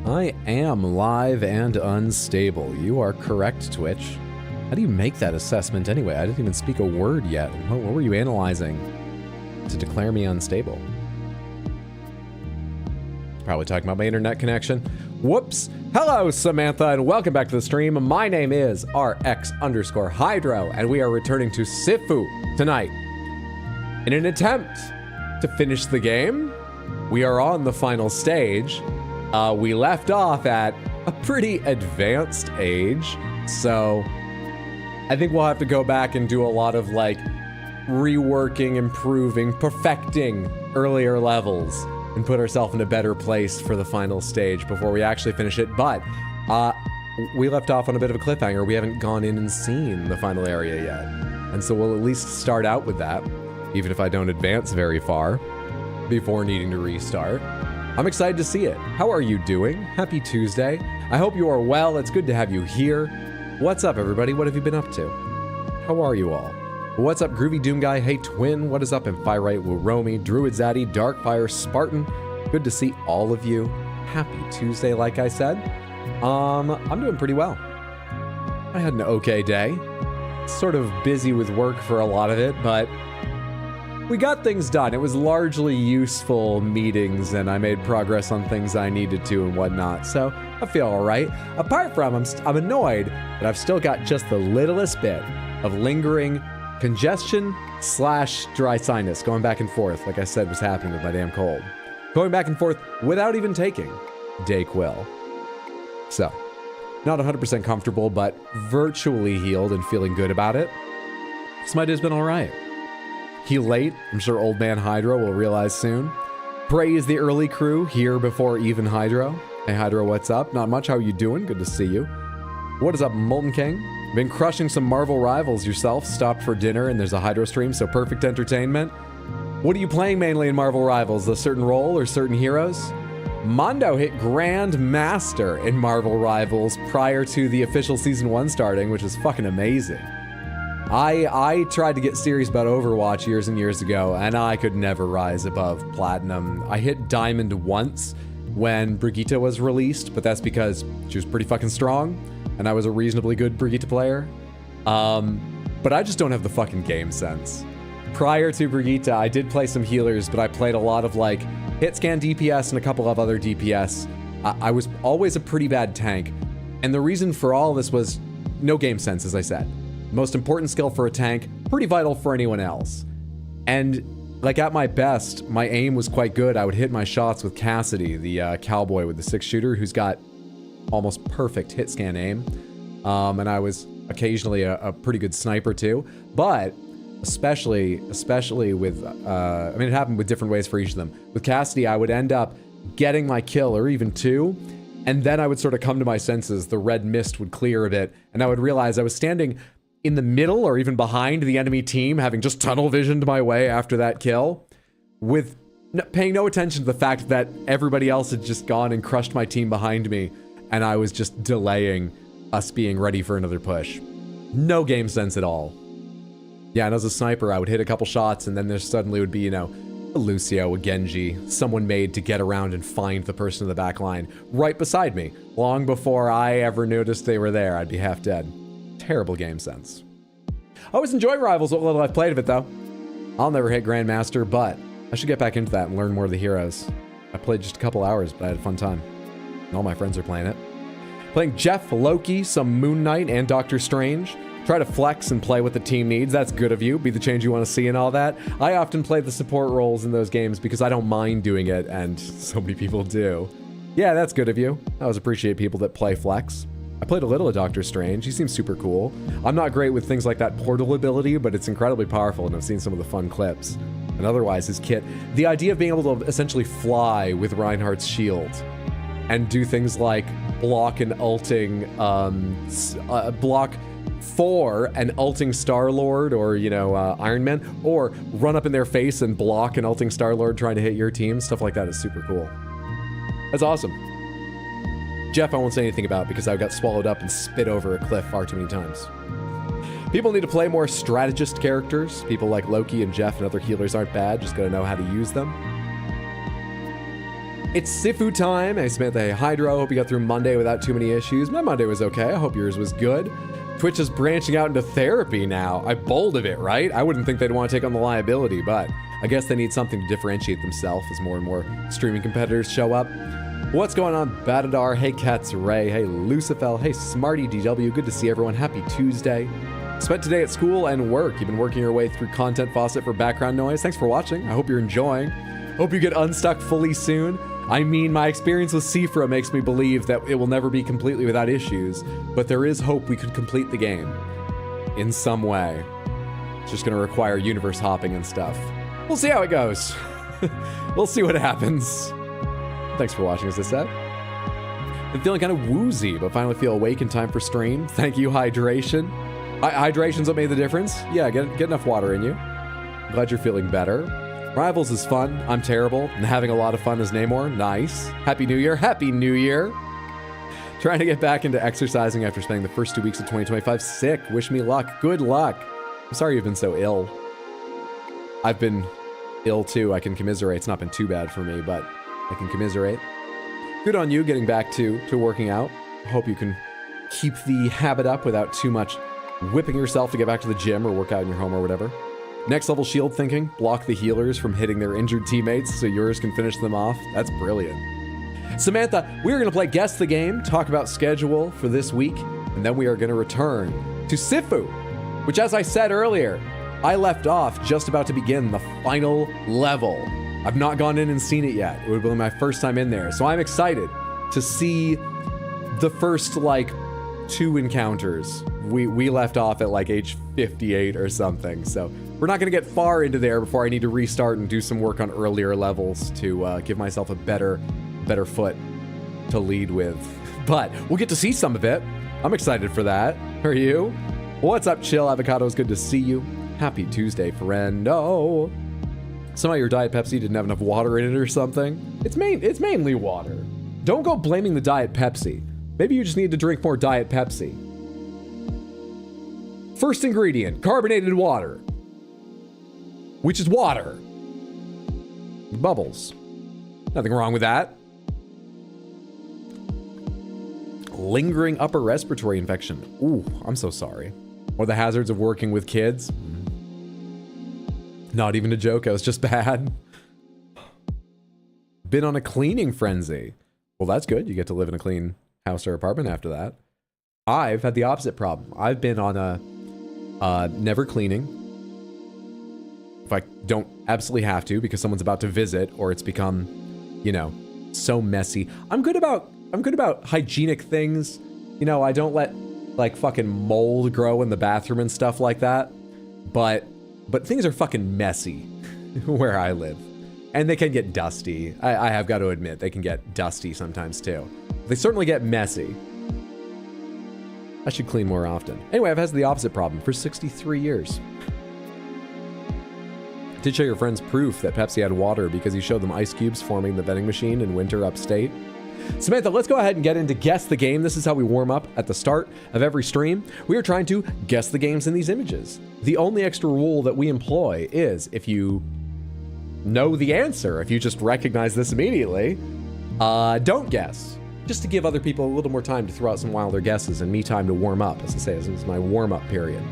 I am live and unstable. You are correct, Twitch. How do you make that assessment anyway? I didn't even speak a word yet. What were you analyzing to declare me unstable? Probably talking about my internet connection. Whoops. Hello, Samantha, and welcome back to the stream. My name is RX_Hydro, and we are returning to Sifu tonight. In an attempt to finish the game, we are on the final stage. We left off at a pretty advanced age, so I think we'll have to go back and do a lot of like reworking, improving, perfecting earlier levels and put ourselves in a better place for the final stage before we actually finish it. But we left off on a bit of a cliffhanger. We haven't gone in and seen the final area yet, and so we'll at least start out with that, even if I don't advance very far before needing to restart. I'm excited to see it. How are you doing? Happy Tuesday. I hope you are well. It's good to have you here. What's up, everybody? What have you been up to? How are you all? What's up, Groovy Doom Guy? Hey, Twin. What is up? Empirite, Wuromi, Druid Zaddy, Darkfire, Spartan. Good to see all of you. Happy Tuesday, like I said. I'm doing pretty well. I had an okay day. Sort of busy with work for a lot of it, but we got things done. It was largely useful meetings, and I made progress on things I needed to and whatnot, so I feel all right. Apart from, I'm annoyed that I've still got just the littlest bit of lingering congestion / dry sinus going back and forth, like I said was happening with my damn cold. Going back and forth without even taking Dayquil. So, not 100% comfortable, but virtually healed and feeling good about it. So my day's been all right. Heal late, I'm sure old man Hydro will realize soon. Praise the early crew here before even Hydro. Hey Hydro, what's up? Not much, how you doing? Good to see you. What is up, Molten King? Been crushing some Marvel Rivals yourself. Stopped for dinner and there's a Hydro stream, so perfect entertainment. What are you playing mainly in Marvel Rivals? A certain role or certain heroes? Mondo hit Grand Master in Marvel Rivals prior to the official Season 1 starting, which is fucking amazing. I tried to get serious about Overwatch years and years ago, and I could never rise above Platinum. I hit Diamond once when Brigitte was released, but that's because she was pretty fucking strong, and I was a reasonably good Brigitte player. But I just don't have the fucking game sense. Prior to Brigitte, I did play some healers, but I played a lot of like hit scan DPS and a couple of other DPS. I was always a pretty bad tank, and the reason for all this was no game sense, as I said. Most important skill for a tank, pretty vital for anyone else. And like at my best, my aim was quite good. I would hit my shots with Cassidy, the cowboy with the 6-shooter, who's got almost perfect hit scan aim. And I was occasionally a pretty good sniper too. But especially with, I mean, it happened with different ways for each of them. With Cassidy, I would end up getting my kill, or even two, and then I would sort of come to my senses. The red mist would clear a bit, and I would realize I was standing in the middle or even behind the enemy team, having just tunnel visioned my way after that kill, with paying no attention to the fact that everybody else had just gone and crushed my team behind me, and I was just delaying us being ready for another push. No game sense at all. Yeah, and as a sniper, I would hit a couple shots, and then there suddenly would be, you know, a Lucio, a Genji, someone made to get around and find the person in the back line right beside me. Long before I ever noticed they were there, I'd be half dead. Terrible game sense. I always enjoy Rivals, what little I've played of it though. I'll never hit Grandmaster, but I should get back into that and learn more of the heroes. I played just a couple hours, but I had a fun time. And all my friends are playing it. Playing Jeff, Loki, some Moon Knight, and Doctor Strange. Try to flex and play what the team needs. That's good of you. Be the change you want to see and all that. I often play the support roles in those games because I don't mind doing it, and so many people do. Yeah, that's good of you. I always appreciate people that play flex. I played a little of Doctor Strange. He seems super cool. I'm not great with things like that portal ability, but it's incredibly powerful, and I've seen some of the fun clips. And otherwise, his kit, the idea of being able to essentially fly with Reinhardt's shield and do things like block and ulting, block for an ulting Star-Lord or, you know, Iron Man, or run up in their face and block an ulting Star-Lord trying to hit your team. Stuff like that is super cool. That's awesome. Jeff, I won't say anything about because I got swallowed up and spit over a cliff far too many times. People need to play more strategist characters. People like Loki and Jeff and other healers aren't bad, just gotta know how to use them. It's Sifu time. Hey, Samantha. Hey, Hydro. Hope you got through Monday without too many issues. My Monday was okay. I hope yours was good. Twitch is branching out into therapy now. I bold of it, right? I wouldn't think they'd want to take on the liability, but I guess they need something to differentiate themselves as more and more streaming competitors show up. What's going on, Batadar? Hey, Cats Ray. Hey, Lucifel. Hey, Smarty DW. Good to see everyone. Happy Tuesday. Spent today at school and work. You've been working your way through Content Faucet for background noise. Thanks for watching. I hope you're enjoying. Hope you get unstuck fully soon. I mean, my experience with Sifu makes me believe that it will never be completely without issues, but there is hope we could complete the game in some way. It's just going to require universe hopping and stuff. We'll see how it goes. We'll see what happens. Thanks for watching, as I said. I'm feeling kind of woozy, but finally feel awake in time for stream. Thank you, hydration. Hydration's what made the difference. Yeah, get enough water in you. Glad you're feeling better. Rivals is fun. I'm terrible. And having a lot of fun as Namor. Nice. Happy New Year. Happy New Year. Trying to get back into exercising after spending the first 2 weeks of 2025 sick. Wish me luck. Good luck. I'm sorry you've been so ill. I've been ill too. I can commiserate. It's not been too bad for me, but I can commiserate. Good on you getting back to working out. Hope you can keep the habit up without too much whipping yourself to get back to the gym or work out in your home or whatever. Next level shield thinking, block the healers from hitting their injured teammates so yours can finish them off. That's brilliant. Samantha, we're going to play Guess the Game, talk about schedule for this week, and then we are going to return to Sifu, which, as I said earlier, I left off just about to begin the final level. I've not gone in and seen it yet. It would be my first time in there, so I'm excited to see the first, 2 encounters. We left off at age 58 or something, so we're not going to get far into there before I need to restart and do some work on earlier levels to give myself a better foot to lead with. But we'll get to see some of it. I'm excited for that. Are you? What's up, Chill Avocado? It's good to see you. Happy Tuesday, friendo. Somehow your Diet Pepsi didn't have enough water in it or something. It's mainly water. Don't go blaming the Diet Pepsi. Maybe you just need to drink more Diet Pepsi. First ingredient, carbonated water, which is water. Bubbles. Nothing wrong with that. Lingering upper respiratory infection. Ooh, I'm so sorry. Or the hazards of working with kids. Not even a joke, I was just bad. Been on a cleaning frenzy. Well, that's good. You get to live in a clean house or apartment after that. I've had the opposite problem. I've been on a never cleaning. If I don't absolutely have to because someone's about to visit or it's become, so messy. I'm good about hygienic things. I don't let fucking mold grow in the bathroom and stuff like that. But things are fucking messy where I live. And they can get dusty. I have got to admit, they can get dusty sometimes too. They certainly get messy. I should clean more often. Anyway, I've had the opposite problem for 63 years. Did show your friends proof that Pepsi had water because you showed them ice cubes forming the vending machine in winter upstate. Samantha, let's go ahead and get into Guess the Game. This is how we warm up at the start of every stream. We are trying to guess the games in these images. The only extra rule that we employ is if you know the answer, if you just recognize this immediately, don't guess. Just to give other people a little more time to throw out some wilder guesses and me time to warm up, as I say, this is my warm-up period.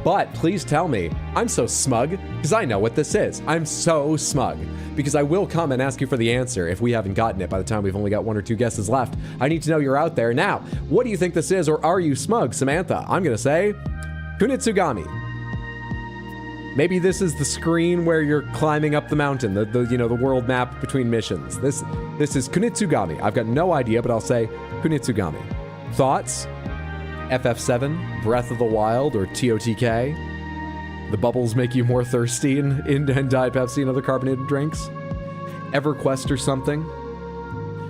But please tell me, I'm so smug, because I know what this is. I'm so smug, because I will come and ask you for the answer if we haven't gotten it by the time we've only got 1 or 2 guesses left. I need to know you're out there. Now, what do you think this is, or are you smug, Samantha? I'm going to say Kunitsugami. Maybe this is the screen where you're climbing up the mountain, the world map between missions. This is Kunitsugami. I've got no idea, but I'll say Kunitsugami. Thoughts? FF7, Breath of the Wild, or TOTK? The bubbles make you more thirsty in Diet Pepsi and other carbonated drinks? EverQuest or something?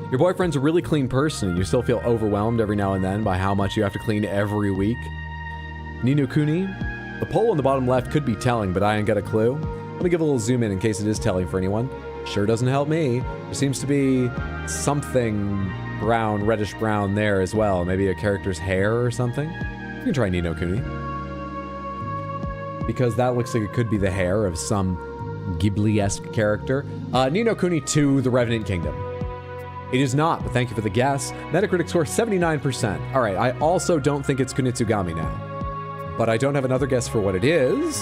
Your boyfriend's a really clean person and you still feel overwhelmed every now and then by how much you have to clean every week? Nino Kuni? The poll on the bottom left could be telling, but I ain't got a clue. Let me give a little zoom in case it is telling for anyone. Sure doesn't help me. There seems to be something brown, reddish brown there as well. Maybe a character's hair or something. You can try Nino Kuni. Because that looks like it could be the hair of some Ghibli-esque character. Nino Kuni 2, The Revenant Kingdom. It is not, but thank you for the guess. Metacritic score 79%. All right, I also don't think it's Kunitsugami now, but I don't have another guess for what it is,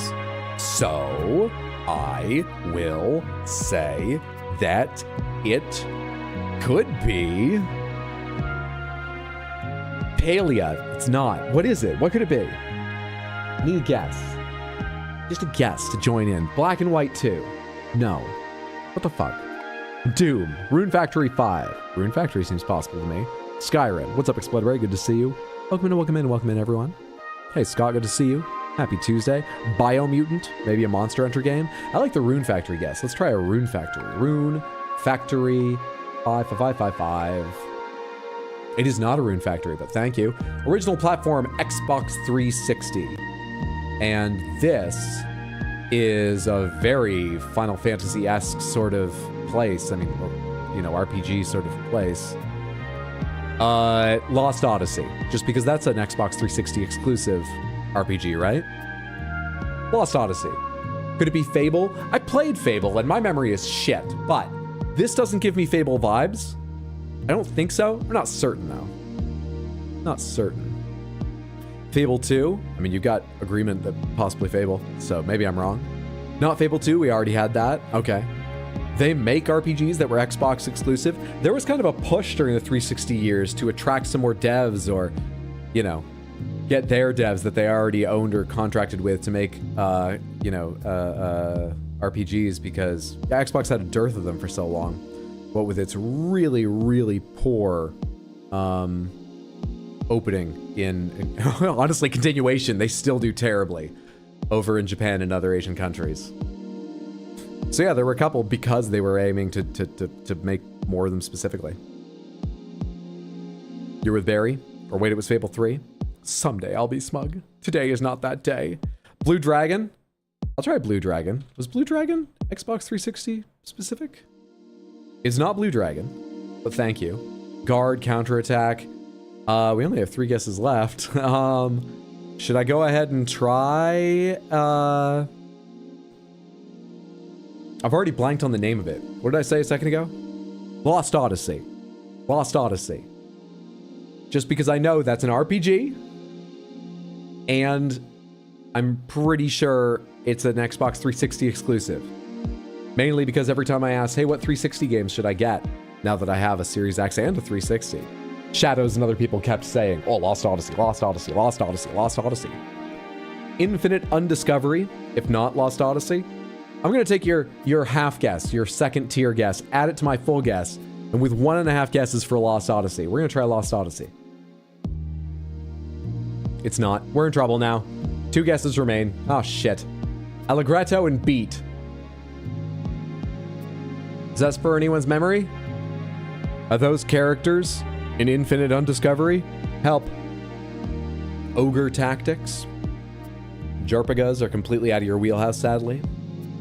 so I will say that it could be Palia. It's not. What is it? What could it be? I need a guess. Just a guess to join in. Black and White 2. No. What the fuck? Doom. Rune Factory 5. Rune Factory seems possible to me. Skyrim. What's up, Exploder? Good to see you. Welcome in, everyone. Hey, Scott, good to see you. Happy Tuesday. Biomutant. Maybe a Monster Hunter game. I like the Rune Factory guess. Let's try a Rune Factory. Rune Factory 55555. It is not a Rune Factory, but thank you. Original platform, Xbox 360. And this is a very Final Fantasy-esque sort of place. I mean, you know, RPG sort of place. Lost Odyssey. Just because that's an Xbox 360 exclusive RPG, right? Lost Odyssey. Could it be Fable? I played Fable, and my memory is shit, but this doesn't give me Fable vibes. I don't think so. I'm not certain, though. Not certain. Fable 2, I mean, you got agreement that possibly Fable, so maybe I'm wrong. Not Fable 2, we already had that. Okay. They make RPGs that were Xbox exclusive. There was kind of a push during the 360 years to attract some more devs or, you know, get their devs that they already owned or contracted with to make, RPGs because Xbox had a dearth of them for so long. What with its really, really poor opening in honestly, continuation, they still do terribly over in Japan and other Asian countries. So yeah, there were a couple because they were aiming to make more of them specifically. You're with Barry? Or wait, it was Fable 3? Someday I'll be smug. Today is not that day. Blue Dragon? I'll try Blue Dragon. Was Blue Dragon Xbox 360 specific? It's not Blue Dragon, but thank you. Guard, counterattack. We only have 3 guesses left. Should I go ahead and try... I've already blanked on the name of it. What did I say a second ago? Lost Odyssey. Lost Odyssey. Just because I know that's an RPG, and I'm pretty sure it's an Xbox 360 exclusive. Mainly because every time I ask, hey, what 360 games should I get? Now that I have a Series X and a 360. Shadows and other people kept saying, oh, Lost Odyssey, Lost Odyssey, Lost Odyssey, Lost Odyssey. Infinite Undiscovery, if not Lost Odyssey. I'm going to take your half guess, your second tier guess, add it to my full guess, and with 1.5 guesses for Lost Odyssey. We're going to try Lost Odyssey. It's not. We're in trouble now. 2 guesses remain. Oh, shit. Allegretto and Beat. Does that spur anyone's memory? Are those characters in Infinite Undiscovery? Help. Ogre Tactics. Jarpagas are completely out of your wheelhouse, sadly.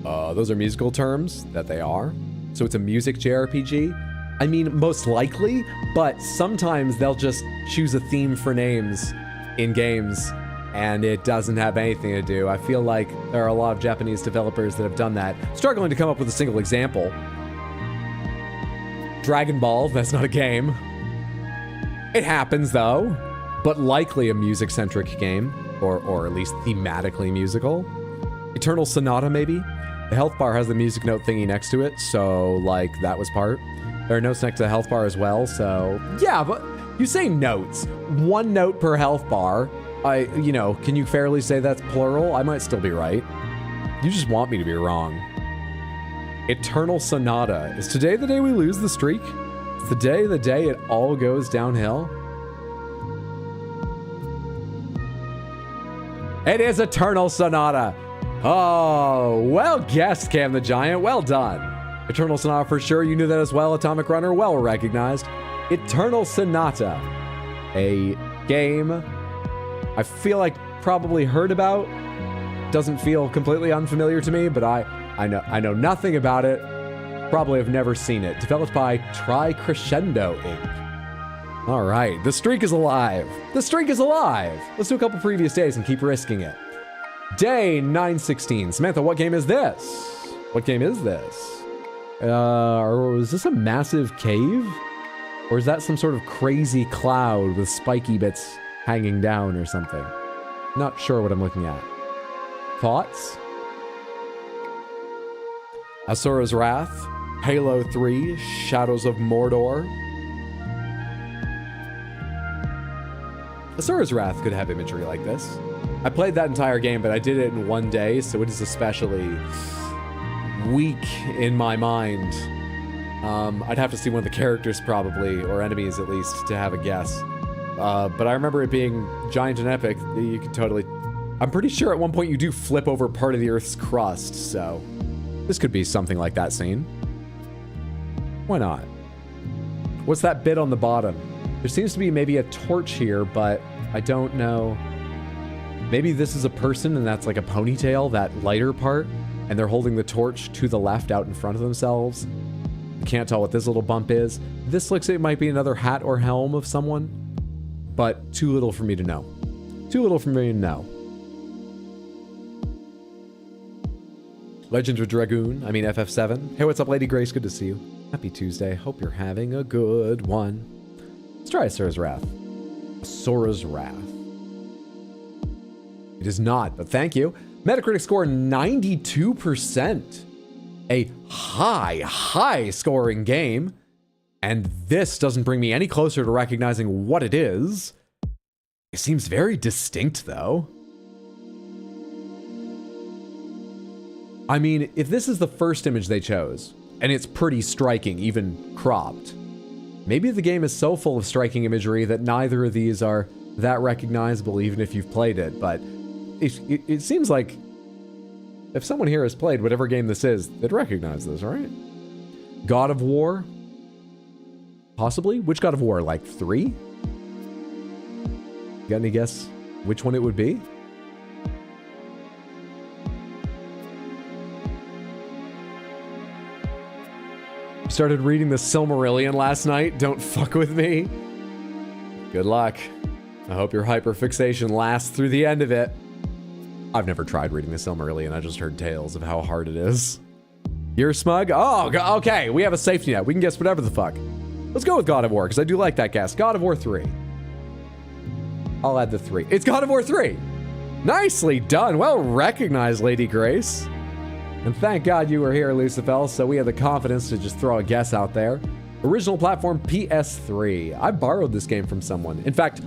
Those are musical terms, that they are. So it's a music JRPG? I mean, most likely, but sometimes they'll just choose a theme for names in games, and it doesn't have anything to do. I feel like there are a lot of Japanese developers that have done that. Struggling to come up with a single example. Dragon Ball, that's not a game. It happens, though, but likely a music-centric game, or at least thematically musical. Eternal Sonata, maybe? The health bar has the music note thingy next to it, so, like, that was part. There are notes next to the health bar as well, so... Yeah, but you say notes. 1 note per health bar. Can you fairly say that's plural? I might still be right. You just want me to be wrong. Eternal Sonata. Is today the day we lose the streak? Is the day it all goes downhill? It is Eternal Sonata. Oh, well guessed, Cam the Giant. Well done. Eternal Sonata for sure. You knew that as well. Atomic Runner, well recognized. Eternal Sonata. A game I feel like probably heard about. Doesn't feel completely unfamiliar to me, but I know nothing about it. Probably have never seen it. Developed by Tri Crescendo Inc. All right, the streak is alive. The streak is alive. Let's do a couple previous days and keep risking it. Day 916. Samantha, what game is this? What game is this? Is this a massive cave? Or is that some sort of crazy cloud with spiky bits hanging down or something? Not sure what I'm looking at. Thoughts? Asura's Wrath, Halo 3, Shadows of Mordor. Asura's Wrath could have imagery like this. I played that entire game, but I did it in one day, so it is especially weak in my mind. I'd have to see one of the characters probably, or enemies at least, to have a guess. But I remember it being giant and epic. You could totally... I'm pretty sure at one point you do flip over part of the Earth's crust, so... This could be something like that scene. Why not? What's that bit on the bottom? There seems to be maybe a torch here, but I don't know. Maybe this is a person and that's like a ponytail, that lighter part, and they're holding the torch to the left out in front of themselves. Can't tell what this little bump is. This looks like it might be another hat or helm of someone, but too little for me to know. Too little for me to know. Legend of Dragoon, I mean FF7. Hey, what's up, Lady Grace? Good to see you. Happy Tuesday. Hope you're having a good one. Let's try Asura's Wrath. Asura's Wrath. It is not, but thank you. Metacritic score 92%. A high scoring game. And this doesn't bring me any closer to recognizing what it is. It seems very distinct, though. I mean, if this is the first image they chose, and it's pretty striking, even cropped, maybe the game is so full of striking imagery that neither of these are that recognizable, even if you've played it, but it seems like if someone here has played whatever game this is, they'd recognize this, right? God of War? Possibly? Which God of War? Like 3? Got any guess which one it would be? Started reading the Silmarillion last night. Don't fuck with me. Good luck. I hope your hyperfixation lasts through the end of it. I've never tried reading the Silmarillion. I just heard tales of how hard it is. You're smug? Oh, okay. We have a safety net. We can guess whatever the fuck. Let's go with God of War, because I do like that guess. God of War 3. I'll add the 3. It's God of War 3! Nicely done. Well recognized, Lady Grace. And thank God you were here, Lucifel, so we have the confidence to just throw a guess out there. Original platform, PS3. I borrowed this game from someone. In fact,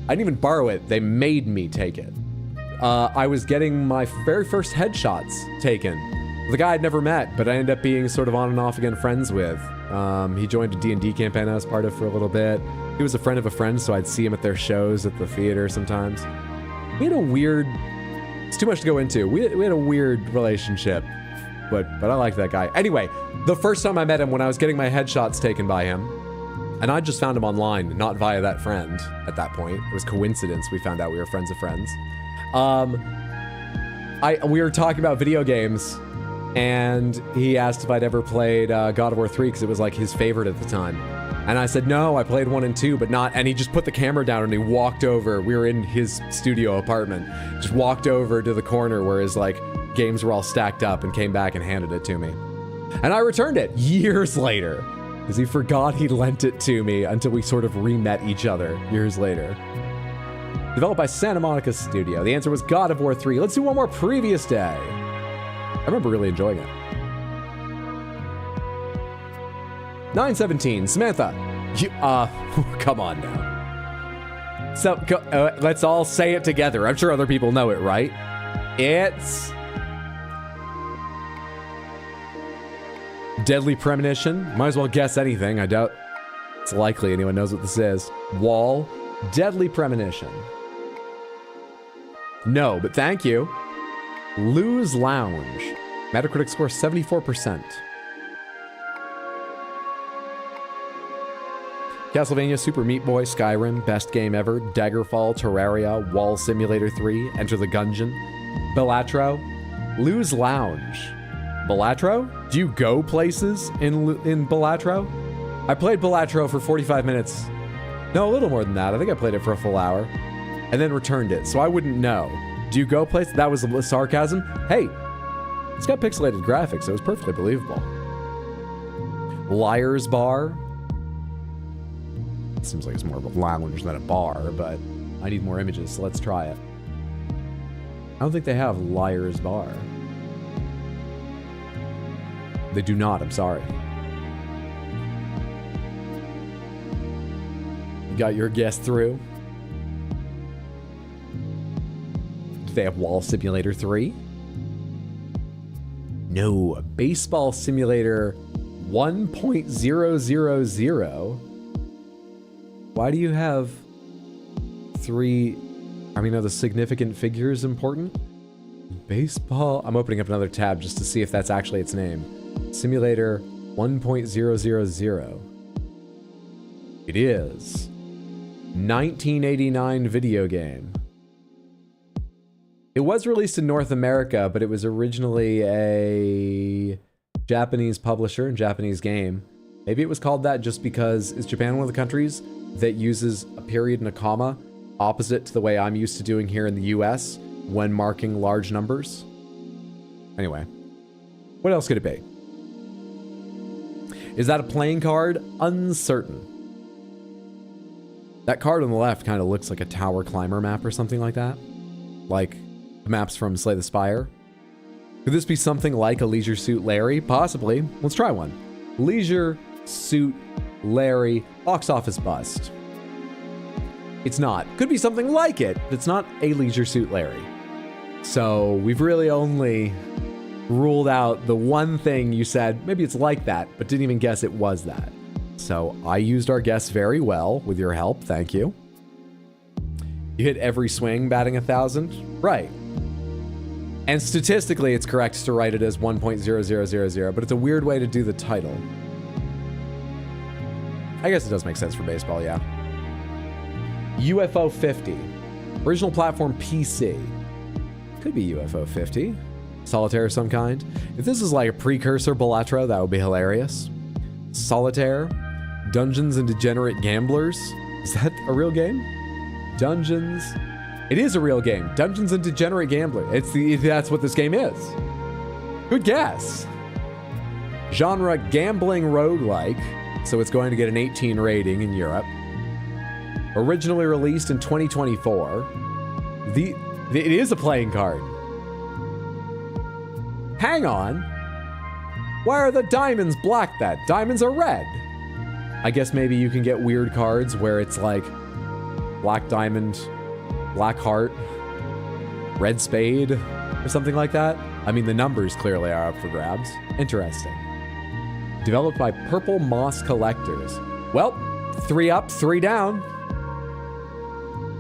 I didn't even borrow it. They made me take it. I was getting my very first headshots taken with a guy I'd never met, but I ended up being sort of on and off again friends with. He joined a D&D campaign I was part of for a little bit. He was a friend of a friend, so I'd see him at their shows at the theater sometimes. We had a weird... It's too much to go into. We had a weird relationship, but I like that guy. Anyway, the first time I met him when I was getting my headshots taken by him, and I just found him online, not via that friend at that point. It was coincidence we found out we were friends of friends. We were talking about video games, and he asked if I'd ever played God of War 3 because it was like his favorite at the time. And I said, no, I played 1 and 2, but not, and he just put the camera down and he walked over. We were in his studio apartment, just walked over to the corner where his like games were all stacked up and came back and handed it to me. And I returned it years later because he forgot he lent it to me until we sort of re-met each other years later. Developed by Santa Monica Studio. The answer was God of War 3. Let's do one more previous day. I remember really enjoying it. 917, Samantha. You, come on now. So, let's all say it together. I'm sure other people know it, right? It's... Deadly Premonition. Might as well guess anything. I doubt it's likely anyone knows what this is. Wall. Deadly Premonition. No, but thank you. Lou's Lounge. Metacritic score 74%. Castlevania, Super Meat Boy, Skyrim, Best Game Ever, Daggerfall, Terraria, Wall Simulator 3, Enter the Gungeon, Balatro, Lou's Lounge. Balatro? Do you go places in Balatro? I played Balatro for 45 minutes. No, a little more than that. I think I played it for a full hour and then returned it, so I wouldn't know. Do you go places? That was sarcasm. Hey, it's got pixelated graphics, so it was perfectly believable. Liar's Bar. Seems like it's more of a lounge than a bar, but I need more images, so let's try it. I don't think they have Liar's Bar. They do not, I'm sorry. You got your guess through. Do they have Wall Simulator 3? No, Baseball Simulator 1.000. Why do you have 3? I mean, are the significant figures important? Baseball. I'm opening up another tab just to see if that's actually its name. Simulator 1.000. It is. 1989 video game. It was released in North America, but it was originally a Japanese publisher and Japanese game. Maybe it was called that just because is Japan one of the countries that uses a period and a comma opposite to the way I'm used to doing here in the US when marking large numbers? Anyway, what else could it be? Is that a playing card? Uncertain. That card on the left kind of looks like a tower climber map or something like that. Like maps from Slay the Spire. Could this be something like a Leisure Suit Larry? Possibly. Let's try one. Leisure Suit Larry box office bust. It's not. Could be something like it, but it's not a Leisure Suit Larry. So we've really only ruled out the one thing you said, maybe it's like that, but didn't even guess it was that. So I used our guess very well with your help. Thank you. You hit every swing batting 1,000? Right. And statistically, it's correct to write it as 1.0000, but it's a weird way to do the title. I guess it does make sense for baseball, yeah. UFO 50. Original platform PC. Could be UFO 50. Solitaire of some kind. If this is like a precursor Balatro, that would be hilarious. Solitaire. Dungeons and Degenerate Gamblers. Is that a real game? Dungeons. It is a real game. Dungeons and Degenerate Gambler. That's what this game is. Good guess. Genre gambling roguelike. So it's going to get an 18 rating in Europe. Originally released in 2024. It is a playing card. Hang on. Why are the diamonds black then? Diamonds are red. I guess maybe you can get weird cards where it's like black diamond, black heart, red spade, or something like that. I mean, the numbers clearly are up for grabs. Interesting. Developed by Purple Moss Collectors. Well, 3 up, 3 down.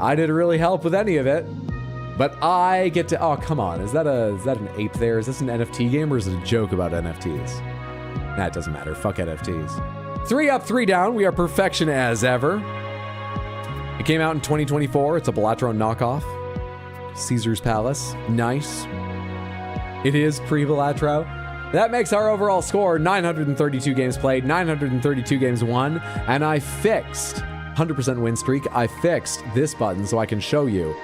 I didn't really help with any of it, but I get to, oh, come on. Is that an ape there? Is this an NFT game or is it a joke about NFTs? Nah, it doesn't matter. Fuck NFTs. 3 up, 3 down. We are perfection as ever. It came out in 2024. It's a Balatron knockoff. Caesar's Palace. Nice. It is pre-Balatro. That makes our overall score 932 games played, 932 games won, and I fixed 100% win streak. I fixed this button so I can show you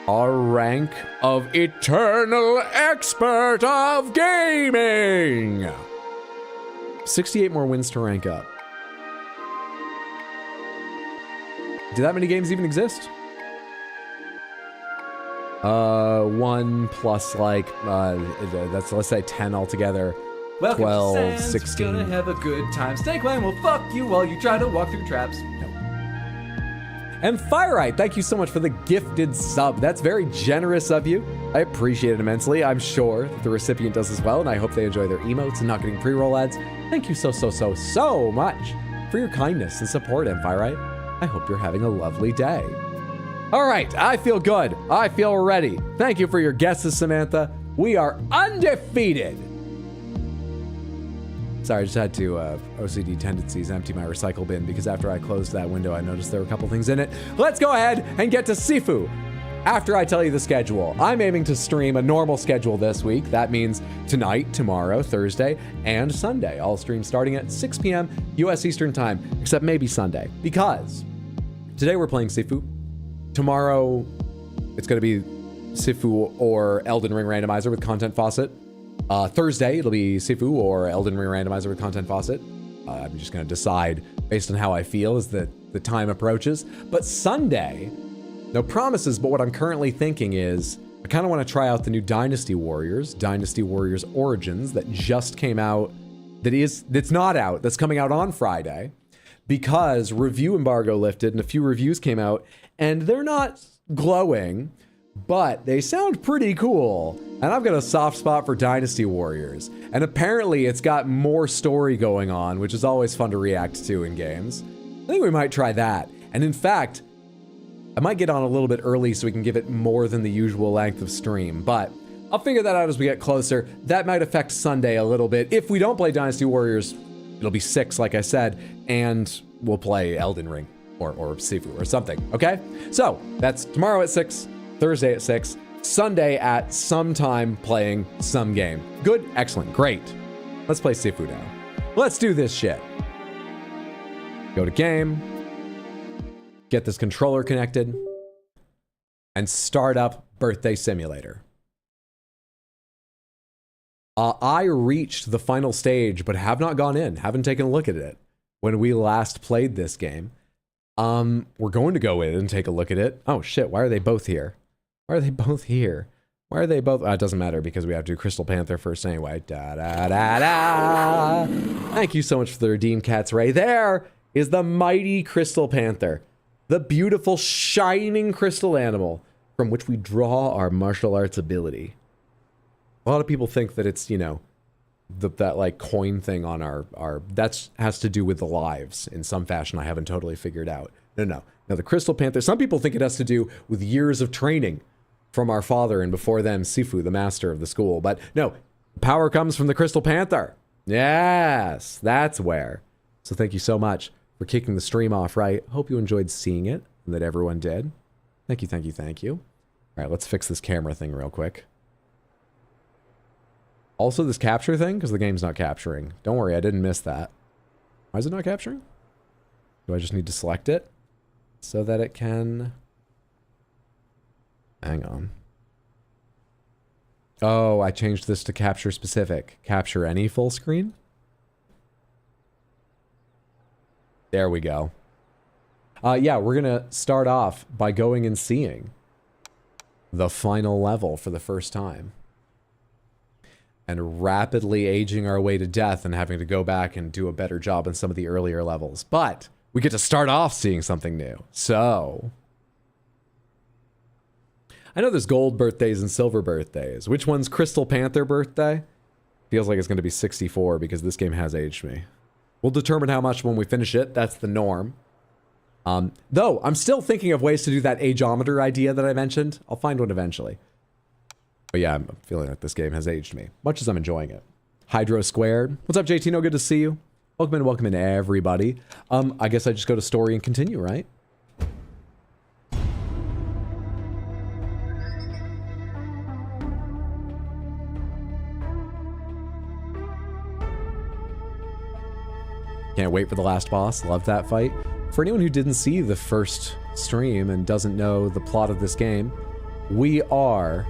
our rank of Eternal Expert of Gaming. 68 more wins to rank up. Do that many games even exist? 1 plus like, that's, let's say 10 altogether. Welcome 12, to Sam's 16. Gonna have a good time. Snakebone will fuck you while you try to walk through traps. No. And Fireite, thank you so much for the gifted sub. That's very generous of you. I appreciate it immensely. I'm sure that the recipient does as well, and I hope they enjoy their emotes and not getting pre-roll ads. Thank you so much for your kindness and support, and Fireite. I hope you're having a lovely day. All right, I feel good. I feel ready. Thank you for your guesses, Samantha. We are undefeated. Sorry, I just had to, OCD tendencies, empty my recycle bin because after I closed that window, I noticed there were a couple things in it. Let's go ahead and get to Sifu. After I tell you the schedule, I'm aiming to stream a normal schedule this week. That means tonight, tomorrow, Thursday, and Sunday. All streams starting at 6 p.m. U.S. Eastern Time, except maybe Sunday, because today we're playing Sifu. Tomorrow, it's going to be Sifu or Elden Ring Randomizer with Content Faucet. Thursday, it'll be Sifu or Elden Ring Randomizer with Content Faucet. I'm just going to decide based on how I feel. Is that the time approaches. But Sunday, no promises, but what I'm currently thinking is I kind of want to try out the new Dynasty Warriors Origins that just came out, that's not out, that's coming out on Friday, because review embargo lifted and a few reviews came out, and they're not glowing, but they sound pretty cool. And I've got a soft spot for Dynasty Warriors. And apparently it's got more story going on, which is always fun to react to in games. I think we might try that. And in fact, I might get on a little bit early so we can give it more than the usual length of stream, but I'll figure that out as we get closer. That might affect Sunday a little bit. If we don't play Dynasty Warriors, it'll be 6, like I said, and we'll play Elden Ring or Sifu or something, okay? So that's tomorrow at 6, Thursday at 6, Sunday at some time playing some game. Good, excellent, great. Let's play Sifu now. Let's do this shit. Go to game, get this controller connected, and start up Birthday Simulator. I reached the final stage, but have not gone in, haven't taken a look at it when we last played this game. We're going to go in and take a look at it. Oh shit, why are they both here? Why are they both here? Why are they both? It doesn't matter because we have to do Crystal Panther first anyway. Da da da da. Thank you so much for the redeemed cats, Ray. There is the mighty Crystal Panther, the beautiful shining crystal animal from which we draw our martial arts ability. A lot of people think that it's, you know, that like coin thing on our that's has to do with the lives in some fashion I haven't totally figured out. No, the Crystal Panther, some people think it has to do with years of training from our father and before them Sifu, the master of the school. But no, power comes from the Crystal Panther. Yes, that's where. So thank you so much for kicking the stream off right. Hope you enjoyed seeing it and that everyone did. Thank you, thank you, thank you. All right, let's fix this camera thing real quick. Also this capture thing, because the game's not capturing. Don't worry, I didn't miss that. Why is it not capturing? Do I just need to select it so that it can... Hang on. Oh, I changed this to capture specific. Capture any full screen? There we go. Yeah, we're gonna start off by going and seeing the final level for the first time. And rapidly aging our way to death and having to go back and do a better job in some of the earlier levels. But we get to start off seeing something new. So... I know there's gold birthdays and silver birthdays. Which one's Crystal Panther birthday? Feels like it's going to be 64 because this game has aged me. We'll determine how much when we finish it. That's the norm. Though, I'm still thinking of ways to do that ageometer idea that I mentioned. I'll find one eventually. But yeah, I'm feeling like this game has aged me, much as I'm enjoying it. Hydro Squared. What's up, JT? No, good to see you. Welcome in, everybody. I guess I just go to story and continue, right? Can't wait for the last boss. Love that fight. For anyone who didn't see the first stream and doesn't know the plot of this game, we are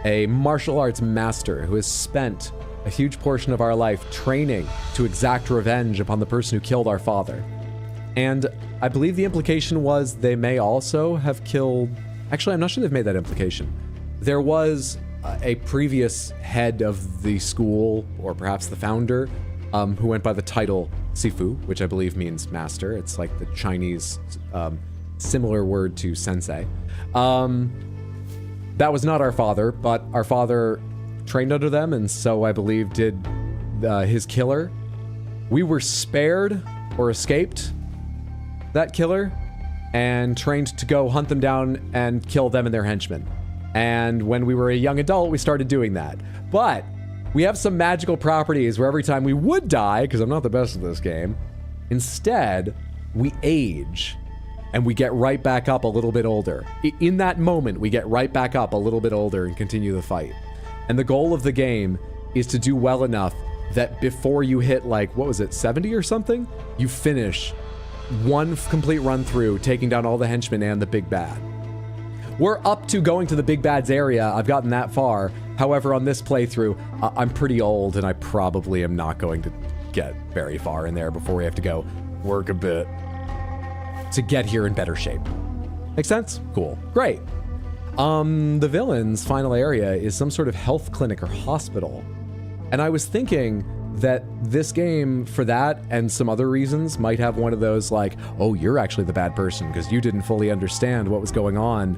a martial arts master who has spent a huge portion of our life training to exact revenge upon the person who killed our father. And I believe the implication was they may also have killed... Actually, I'm not sure they've made that implication. There was a previous head of the school, or perhaps the founder, who went by the title Sifu, which I believe means master. It's like the Chinese similar word to sensei. That was not our father, but our father trained under them, and so I believe did his killer. We were spared or escaped that killer and trained to go hunt them down and kill them and their henchmen. And when we were a young adult, we started doing that. But we have some magical properties where every time we would die, because I'm not the best at this game, instead, we age. And we get right back up a little bit older. In that moment, we get right back up a little bit older and continue the fight. And the goal of the game is to do well enough that before you hit, like, what was it, 70 or something? You finish one complete run through, taking down all the henchmen and the big bad. We're up to going to the big bad's area. I've gotten that far. However, on this playthrough, I'm pretty old and I probably am not going to get very far in there before we have to go work a bit. to get here in better shape. Make sense? Cool. Great. The villain's final area is some sort of health clinic or hospital. And I was thinking that this game, for that and some other reasons, might have one of those like, oh, you're actually the bad person because you didn't fully understand what was going on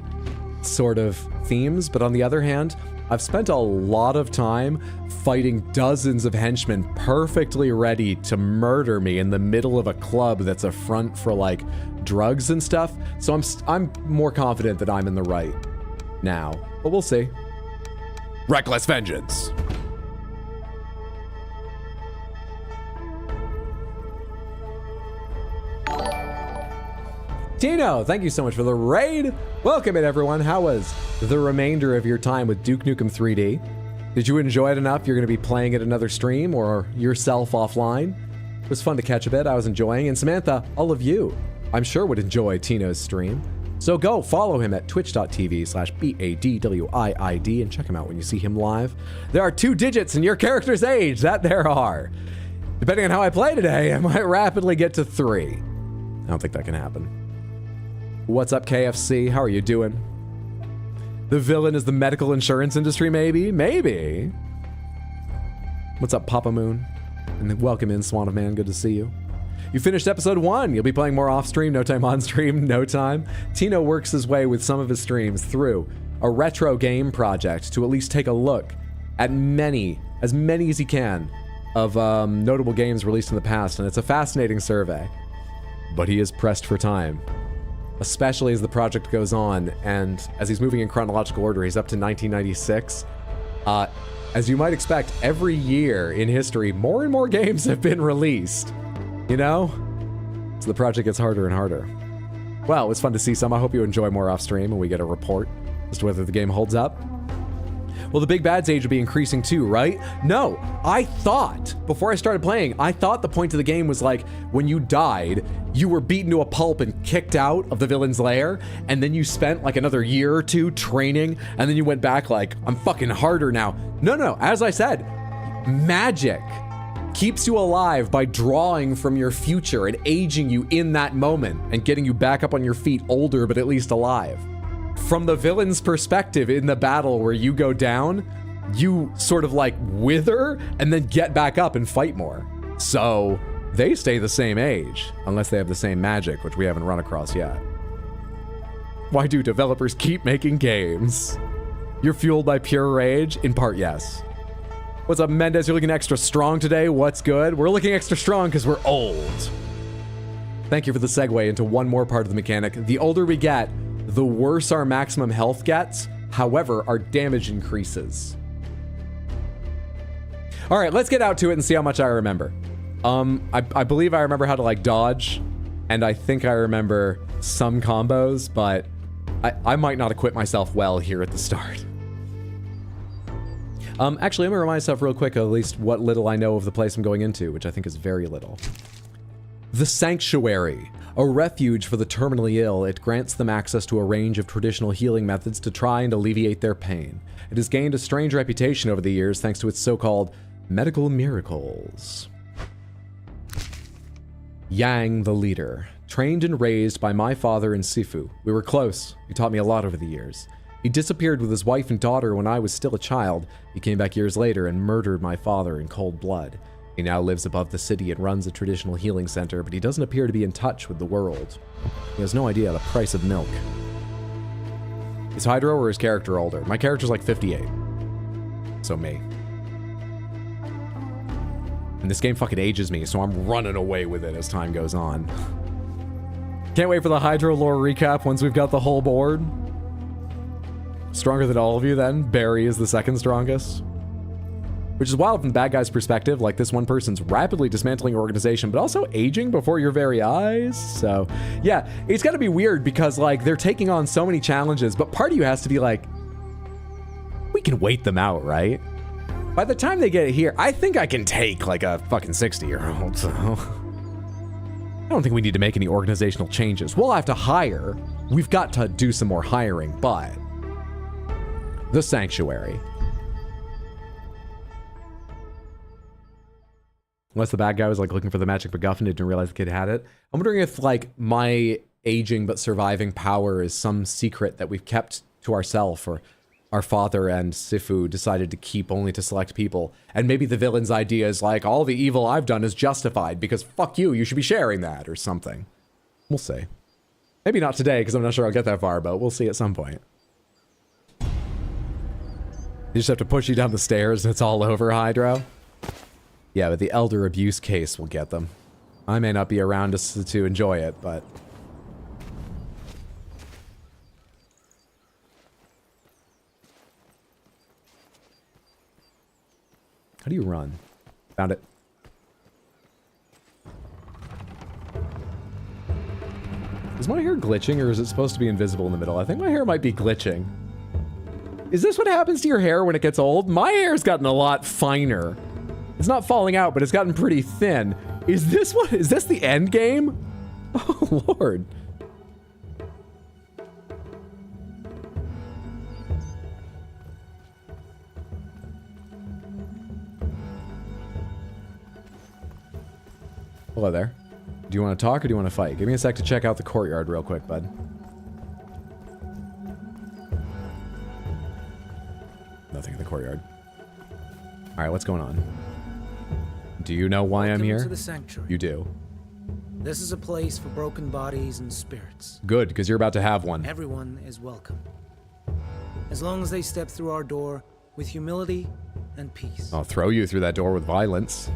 sort of themes. But on the other hand, I've spent a lot of time fighting dozens of henchmen perfectly ready to murder me in the middle of a club that's a front for like drugs and stuff. So I'm more confident that I'm in the right now, but we'll see. Reckless vengeance. Tino, thank you so much for the raid. Welcome in, everyone. How was the remainder of your time with Duke Nukem 3D? Did you enjoy it enough you're going to be playing at another stream or yourself offline? It was fun to catch a bit. I was enjoying. And Samantha, all of you, I'm sure would enjoy Tino's stream. So go follow him at twitch.tv/BADWIID and check him out when you see him live. There are 2 digits in your character's age. That there are. Depending on how I play today, I might rapidly get to 3. I don't think that can happen. What's up, KFC? How are you doing? The villain is the medical insurance industry, maybe? Maybe. What's up, Papa Moon? And welcome in, Swan of Man. Good to see you. You finished episode 1. You'll be playing more off-stream, no time on-stream, no time. Tino works his way with some of his streams through a retro game project to at least take a look at as many as he can of notable games released in the past, and it's a fascinating survey. But he is pressed for time, especially as the project goes on, and as he's moving in chronological order, he's up to 1996. As you might expect, every year in history, more and more games have been released, you know? So the project gets harder and harder. Well, it was fun to see some. I hope you enjoy more off-stream and we get a report as to whether the game holds up. Well, the big bad's age will be increasing too, right? No, I thought, before I started playing, I thought the point of the game was like, when you died, you were beaten to a pulp and kicked out of the villain's lair, and then you spent like another year or 2 training, and then you went back like, I'm fucking harder now. No, as I said, magic keeps you alive by drawing from your future and aging you in that moment and getting you back up on your feet older, but at least alive. From the villain's perspective in the battle where you go down, you sort of like wither and then get back up and fight more. So they stay the same age, unless they have the same magic, which we haven't run across yet. Why do developers keep making games? You're fueled by pure rage? In part, yes. What's up, Mendez? You're looking extra strong today. What's good? We're looking extra strong because we're old. Thank you for the segue into one more part of the mechanic. The older we get, the worse our maximum health gets. However, our damage increases. All right, let's get out to it and see how much I remember. I believe I remember how to like dodge, and I think I remember some combos, but I might not equip myself well here at the start. Actually, I'm gonna remind myself real quick at least what little I know of the place I'm going into, which I think is very little. The Sanctuary. A refuge for the terminally ill, it grants them access to a range of traditional healing methods to try and alleviate their pain. It has gained a strange reputation over the years thanks to its so-called medical miracles. Yang, the leader. Trained and raised by my father and Sifu. We were close. He taught me a lot over the years. He disappeared with his wife and daughter when I was still a child. He came back years later and murdered my father in cold blood. He now lives above the city and runs a traditional healing center, but he doesn't appear to be in touch with the world. He has no idea the price of milk. Is Hydro or his character older? My character's like 58. So me. And this game fucking ages me, so I'm running away with it as time goes on. Can't wait for the Hydro lore recap once we've got the whole board. Stronger than all of you then? Barry is the second strongest. Which is wild from the bad guy's perspective, like this one person's rapidly dismantling your organization, but also aging before your very eyes. So yeah, it's gotta be weird because like they're taking on so many challenges, but part of you has to be like, we can wait them out, right? By the time they get here, I think I can take like a fucking 60-year-old, so. I don't think we need to make any organizational changes. We'll have to hire. We've got to do some more hiring, but the Sanctuary. Unless the bad guy was like looking for the magic MacGuffin and didn't realize the kid had it. I'm wondering if like my aging but surviving power is some secret that we've kept to ourselves, or our father and Sifu decided to keep only to select people. And maybe the villain's idea is like, all the evil I've done is justified because fuck you, you should be sharing that, or something. We'll see. Maybe not today, because I'm not sure I'll get that far, but we'll see at some point. You just have to push you down the stairs and it's all over, Hydro. Yeah, but the elder abuse case will get them. I may not be around to enjoy it, but... How do you run? Found it. Is my hair glitching, or is it supposed to be invisible in the middle? I think my hair might be glitching. Is this what happens to your hair when it gets old? My hair's gotten a lot finer. It's not falling out, but it's gotten pretty thin. Is this the end game? Oh, Lord. Hello there. Do you want to talk or do you want to fight? Give me a sec to check out the courtyard real quick, bud. Nothing in the courtyard. Alright, what's going on? Do you know why I'm here? To the sanctuary. You do. This is a place for broken bodies and spirits. Good, because you're about to have one. Everyone is welcome. As long as they step through our door with humility and peace. I'll throw you through that door with violence.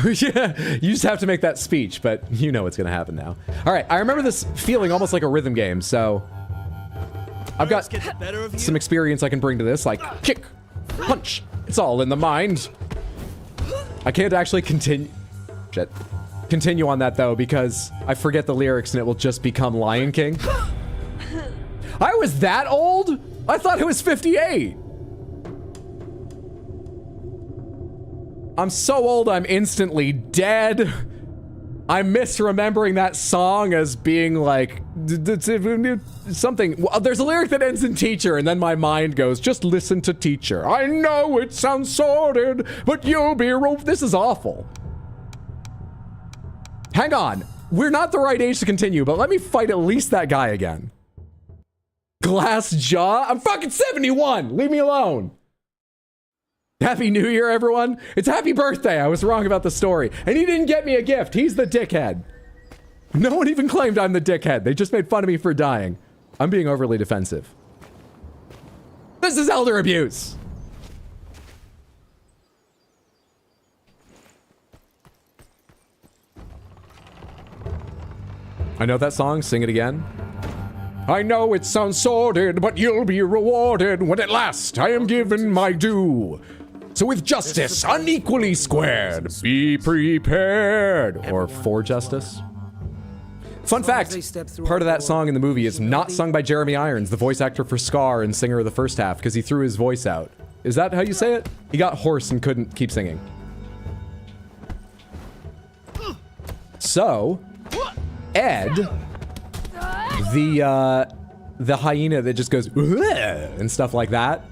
Yeah, you just have to make that speech, but you know what's going to happen now. All right, I remember this feeling almost like a rhythm game, so I've got some experience I can bring to this, like kick, punch. It's all in the mind. I can't actually continue on that, though, because I forget the lyrics and it will just become Lion King. I was that old? I thought it was 58. I'm so old I'm instantly dead. I'm misremembering that song as being like something. Well, there's a lyric that ends in teacher, and then my mind goes, just listen to teacher. I know it sounds sordid, but you'll be this is awful. Hang on. We're not the right age to continue, but let me fight at least that guy again. Glass jaw? I'm fucking 71. Leave me alone. Happy New Year, everyone. It's happy birthday. I was wrong about the story. And he didn't get me a gift. He's the dickhead. No one even claimed I'm the dickhead. They just made fun of me for dying. I'm being overly defensive. This is elder abuse. I know that song. Sing it again. I know it sounds sordid, but you'll be rewarded when at last I am given my due. So with justice unequally squared, be prepared. Or for justice. Fun fact, part of that song in the movie is not sung by Jeremy Irons, the voice actor for Scar and singer of the first half, because he threw his voice out. Is that how you say it? He got hoarse and couldn't keep singing. So, Ed, the hyena that just goes and stuff like that,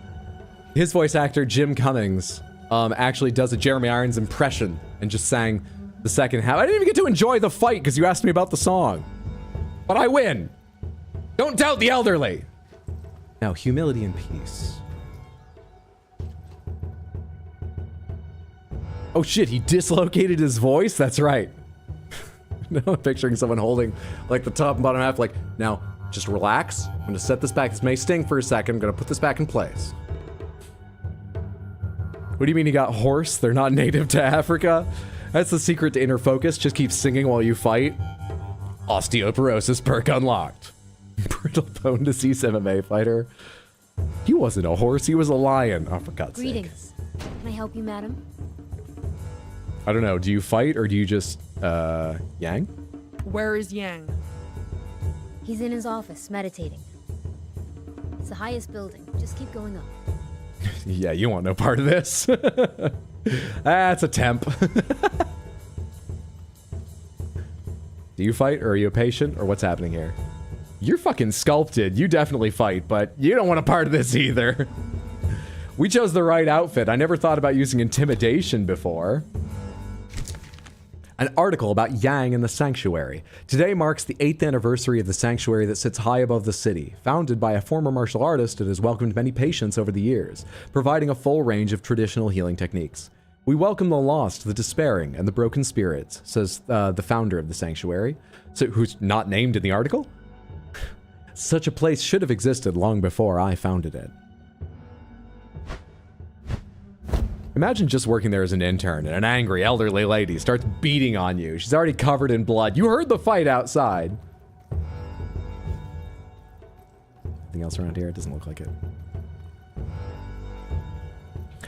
his voice actor, Jim Cummings, actually does a Jeremy Irons impression and just sang the second half. I didn't even get to enjoy the fight because you asked me about the song. But I win. Don't doubt the elderly. Now, humility and peace. Oh shit, he dislocated his voice? That's right. No, I'm picturing someone holding like the top and bottom half, like, now, just relax. I'm gonna set this back. This may sting for a second. I'm gonna put this back in place. What do you mean he got hoarse? They're not native to Africa? That's the secret to inner focus. Just keep singing while you fight. Osteoporosis perk unlocked. Brittle bone disease MMA fighter. He wasn't a horse, he was a lion. Oh, for God's sake. Greetings. Can I help you, madam? I don't know. Do you fight or do you just, Yang? Where is Yang? He's in his office, meditating. It's the highest building. Just keep going up. Yeah, you want no part of this. That's a temp. Do you fight, or are you a patient, or what's happening here? You're fucking sculpted. You definitely fight, but you don't want a part of this either. We chose the right outfit. I never thought about using intimidation before. An article about Yang and the Sanctuary. Today marks the 8th anniversary of the sanctuary that sits high above the city. Founded by a former martial artist, it has welcomed many patients over the years, providing a full range of traditional healing techniques. We welcome the lost, the despairing, and the broken spirits, says the founder of the sanctuary, who's not named in the article. Such a place should have existed long before I founded it. Imagine just working there as an intern and an angry elderly lady starts beating on you. She's already covered in blood. You heard the fight outside. Anything else around here? It doesn't look like it.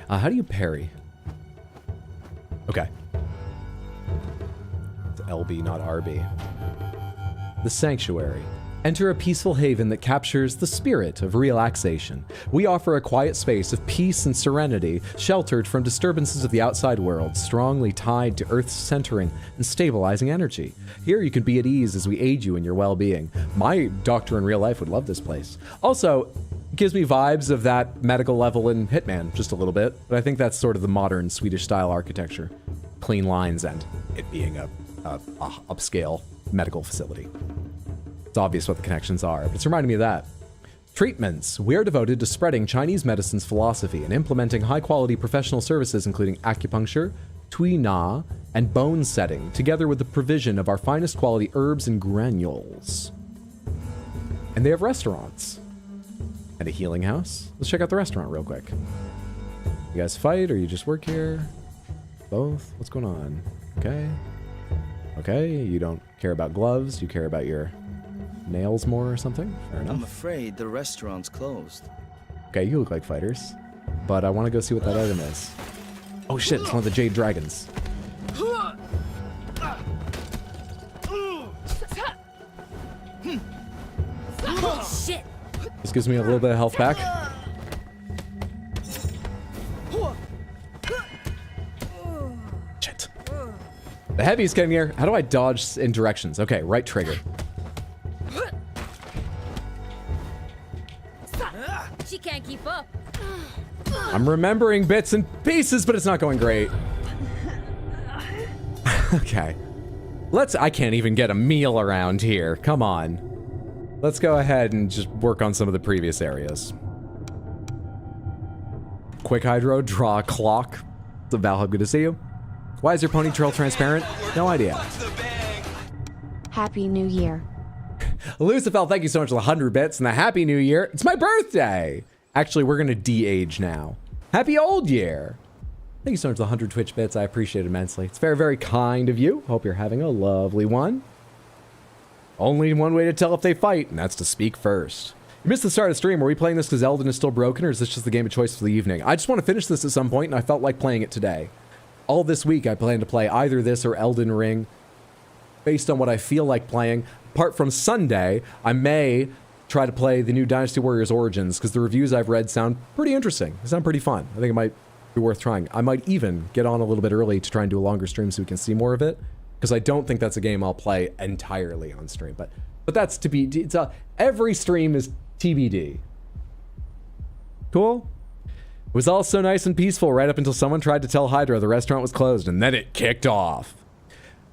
How do you parry? Okay. It's LB, not RB. The Sanctuary. Enter a peaceful haven that captures the spirit of relaxation. We offer a quiet space of peace and serenity, sheltered from disturbances of the outside world, strongly tied to Earth's centering and stabilizing energy. Here you can be at ease as we aid you in your well-being. My doctor in real life would love this place. Also, it gives me vibes of that medical level in Hitman, just a little bit, but I think that's sort of the modern Swedish-style architecture. Clean lines and it being a upscale medical facility. It's obvious what the connections are, but it's reminding me of that. Treatments. We are devoted to spreading Chinese medicine's philosophy and implementing high-quality professional services including acupuncture, Tui Na, and bone setting, together with the provision of our finest quality herbs and granules. And they have restaurants. And a healing house. Let's check out the restaurant real quick. You guys fight, or you just work here? Both? What's going on? Okay. Okay, you don't care about gloves, you care about your nails more or something? Fair enough. I'm afraid the restaurant's closed. Okay, you look like fighters. But I want to go see what that item is. Oh shit, it's one of the Jade Dragons. Shit! This gives me a little bit of health back. Shit. The heavy's getting here. How do I dodge in directions? Okay, right trigger. She can't keep up. I'm remembering bits and pieces, but it's not going great. Okay. I can't even get a meal around here. Come on. Let's go ahead and just work on some of the previous areas. Quick hydro, draw a clock. So Valhub, good to see you. Why is your ponytail transparent? No idea. Happy New Year. Lucifel, thank you so much for the 100 bits and the Happy New Year. It's my birthday. Actually, we're going to de-age now. Happy Old Year. Thank you so much for the 100 Twitch bits. I appreciate it immensely. It's very, very kind of you. Hope you're having a lovely one. Only one way to tell if they fight, and that's to speak first. You missed the start of the stream. Are we playing this because Elden is still broken, or is this just the game of choice for the evening? I just want to finish this at some point, and I felt like playing it today. All this week, I plan to play either this or Elden Ring, based on what I feel like playing. Apart from Sunday, I may try to play the new Dynasty Warriors Origins, because the reviews I've read sound pretty interesting. They sound pretty fun. I think it might be worth trying. I might even get on a little bit early to try and do a longer stream so we can see more of it, because I don't think that's a game I'll play entirely on stream. But that's to be, every stream is TBD. Cool? It was all so nice and peaceful right up until someone tried to tell Hydra the restaurant was closed, and then it kicked off.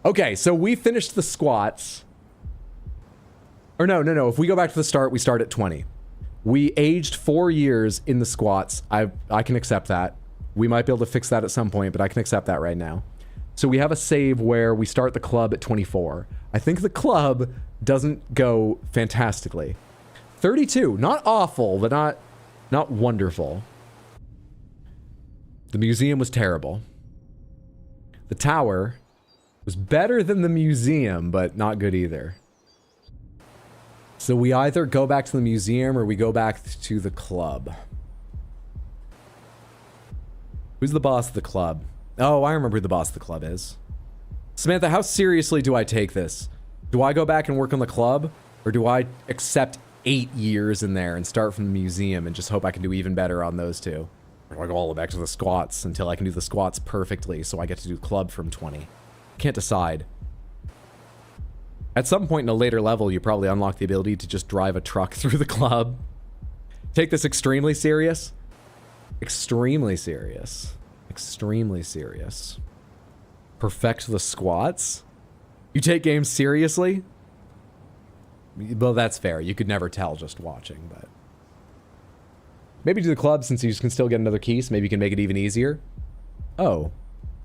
Okay, so we finished the squats. Or no. If we go back to the start, we start at 20. We aged 4 years in the squats. I can accept that. We might be able to fix that at some point, but I can accept that right now. So we have a save where we start the club at 24. I think the club doesn't go fantastically. 32, not awful, but not wonderful. The museum was terrible. The tower was better than the museum, but not good either. So we either go back to the museum or we go back to the club. Who's the boss of the club? Oh, I remember who the boss of the club is. Samantha, how seriously do I take this? Do I go back and work on the club? Or do I accept 8 years in there and start from the museum and just hope I can do even better on those two? Or do I go all the way back to the squats until I can do the squats perfectly so I get to do club from 20? Can't decide. At some point in a later level, you probably unlock the ability to just drive a truck through the club. Take this extremely serious. Extremely serious. Extremely serious. Perfect the squats? You take games seriously? Well, that's fair. You could never tell just watching, but... Maybe do the club since you can still get another key, so maybe you can make it even easier. Oh.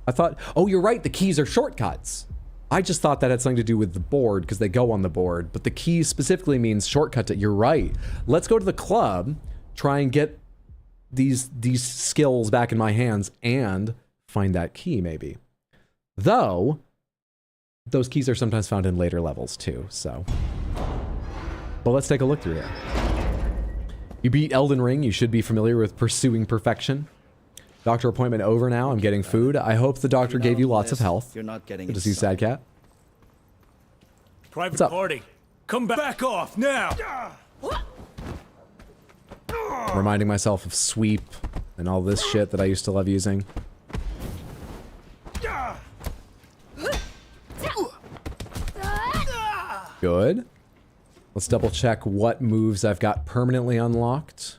I thought... Oh, you're right. The keys are shortcuts. I just thought that had something to do with the board, because they go on the board. But the key specifically means shortcut to... You're right. Let's go to the club, try and get these skills back in my hands, and find that key, maybe. Though, those keys are sometimes found in later levels, too, so... But let's take a look through here. You beat Elden Ring. You should be familiar with pursuing perfection. Doctor appointment over now. I'm getting food. I hope the doctor gave you lots of health. You're not getting Good to see Sad Cat. Private What's up? party. Come back off now. Reminding myself of sweep and all this shit that I used to love using. Good. Let's double check what moves I've got permanently unlocked.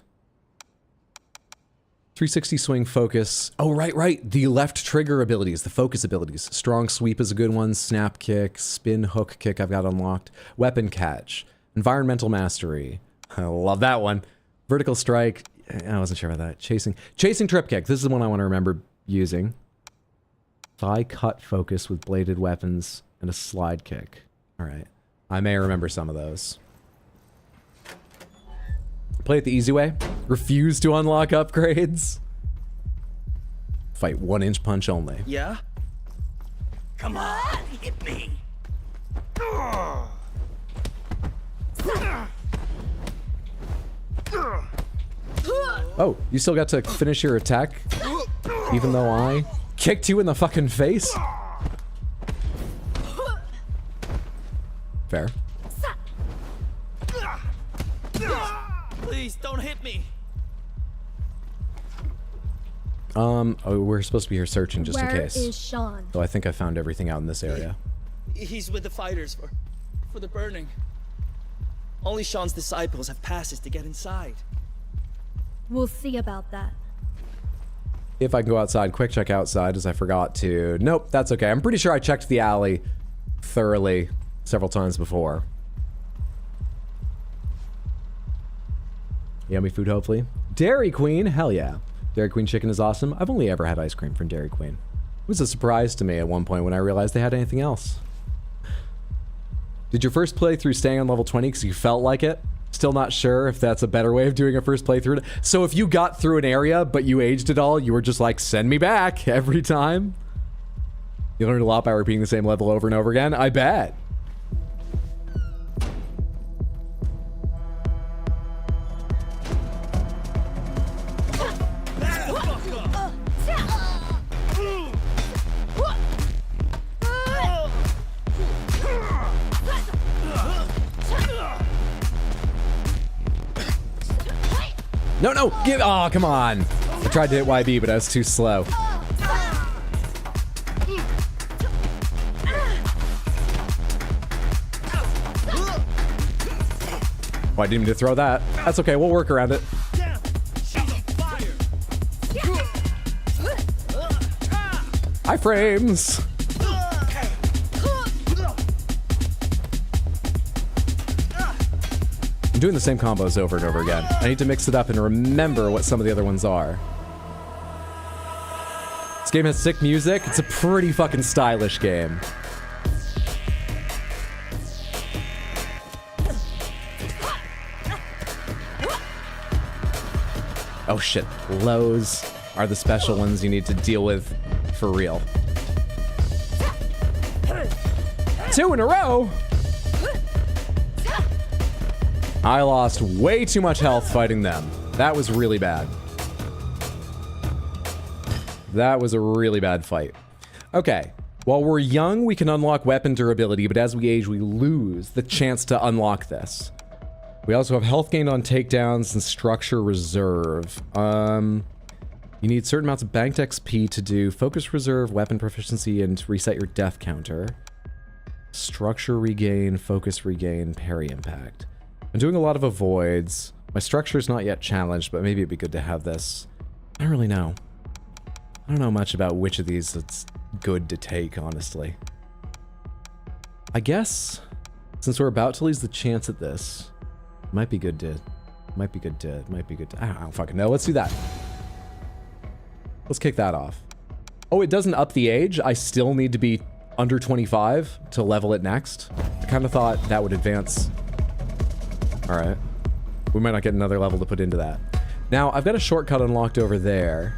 360 swing, focus. Oh, right. The left trigger abilities, the focus abilities. Strong sweep is a good one. Snap kick, spin hook kick I've got unlocked. Weapon catch. Environmental mastery. I love that one. Vertical strike. I wasn't sure about that. Chasing trip kick. This is the one I want to remember using. Thigh cut focus with bladed weapons and a slide kick. All right. I may remember some of those. Play it the easy way. Refuse to unlock upgrades. Fight 1-inch punch only. Yeah? Come on, hit me. Oh, you still got to finish your attack? Even though I kicked you in the fucking face? Fair. Please don't hit me. Oh, we're supposed to be here searching just in case. Where is Sean? So I think I found everything out in this area. He's with the fighters for the burning. Only Sean's disciples have passes to get inside. We'll see about that. If I can go outside, quick check outside as I forgot to. Nope, that's okay. I'm pretty sure I checked the alley thoroughly several times before. Yummy food, hopefully. Dairy Queen, hell yeah. Dairy Queen chicken is awesome. I've only ever had ice cream from Dairy Queen. It was a surprise to me at one point when I realized they had anything else. Did your first playthrough staying on level 20 because you felt like it? Still not sure if that's a better way of doing a first playthrough. So if you got through an area, but you aged it all, you were just like, send me back every time? You learned a lot by repeating the same level over and over again? I bet. No, give, oh, come on. I tried to hit YB, but I was too slow. Oh, I didn't mean to throw that. That's okay, we'll work around it. Iframes! I'm doing the same combos over and over again. I need to mix it up and remember what some of the other ones are. This game has sick music. It's a pretty fucking stylish game. Oh shit, lows are the special ones you need to deal with for real. 2 in a row! I lost way too much health fighting them. That was really bad. That was a really bad fight. Okay, while we're young, we can unlock weapon durability, but as we age, we lose the chance to unlock this. We also have health gained on takedowns and structure reserve. You need certain amounts of banked XP to do focus reserve, weapon proficiency, and to reset your death counter. Structure regain, focus regain, parry impact. I'm doing a lot of avoids. My structure's not yet challenged, but maybe it'd be good to have this. I don't really know. I don't know much about which of these it's good to take, honestly. I guess, since we're about to lose the chance at this, might be good to, I don't fucking know. Let's do that. Let's kick that off. Oh, it doesn't up the age. I still need to be under 25 to level it next. I kind of thought that would advance. All right. We might not get another level to put into that. Now, I've got a shortcut unlocked over there.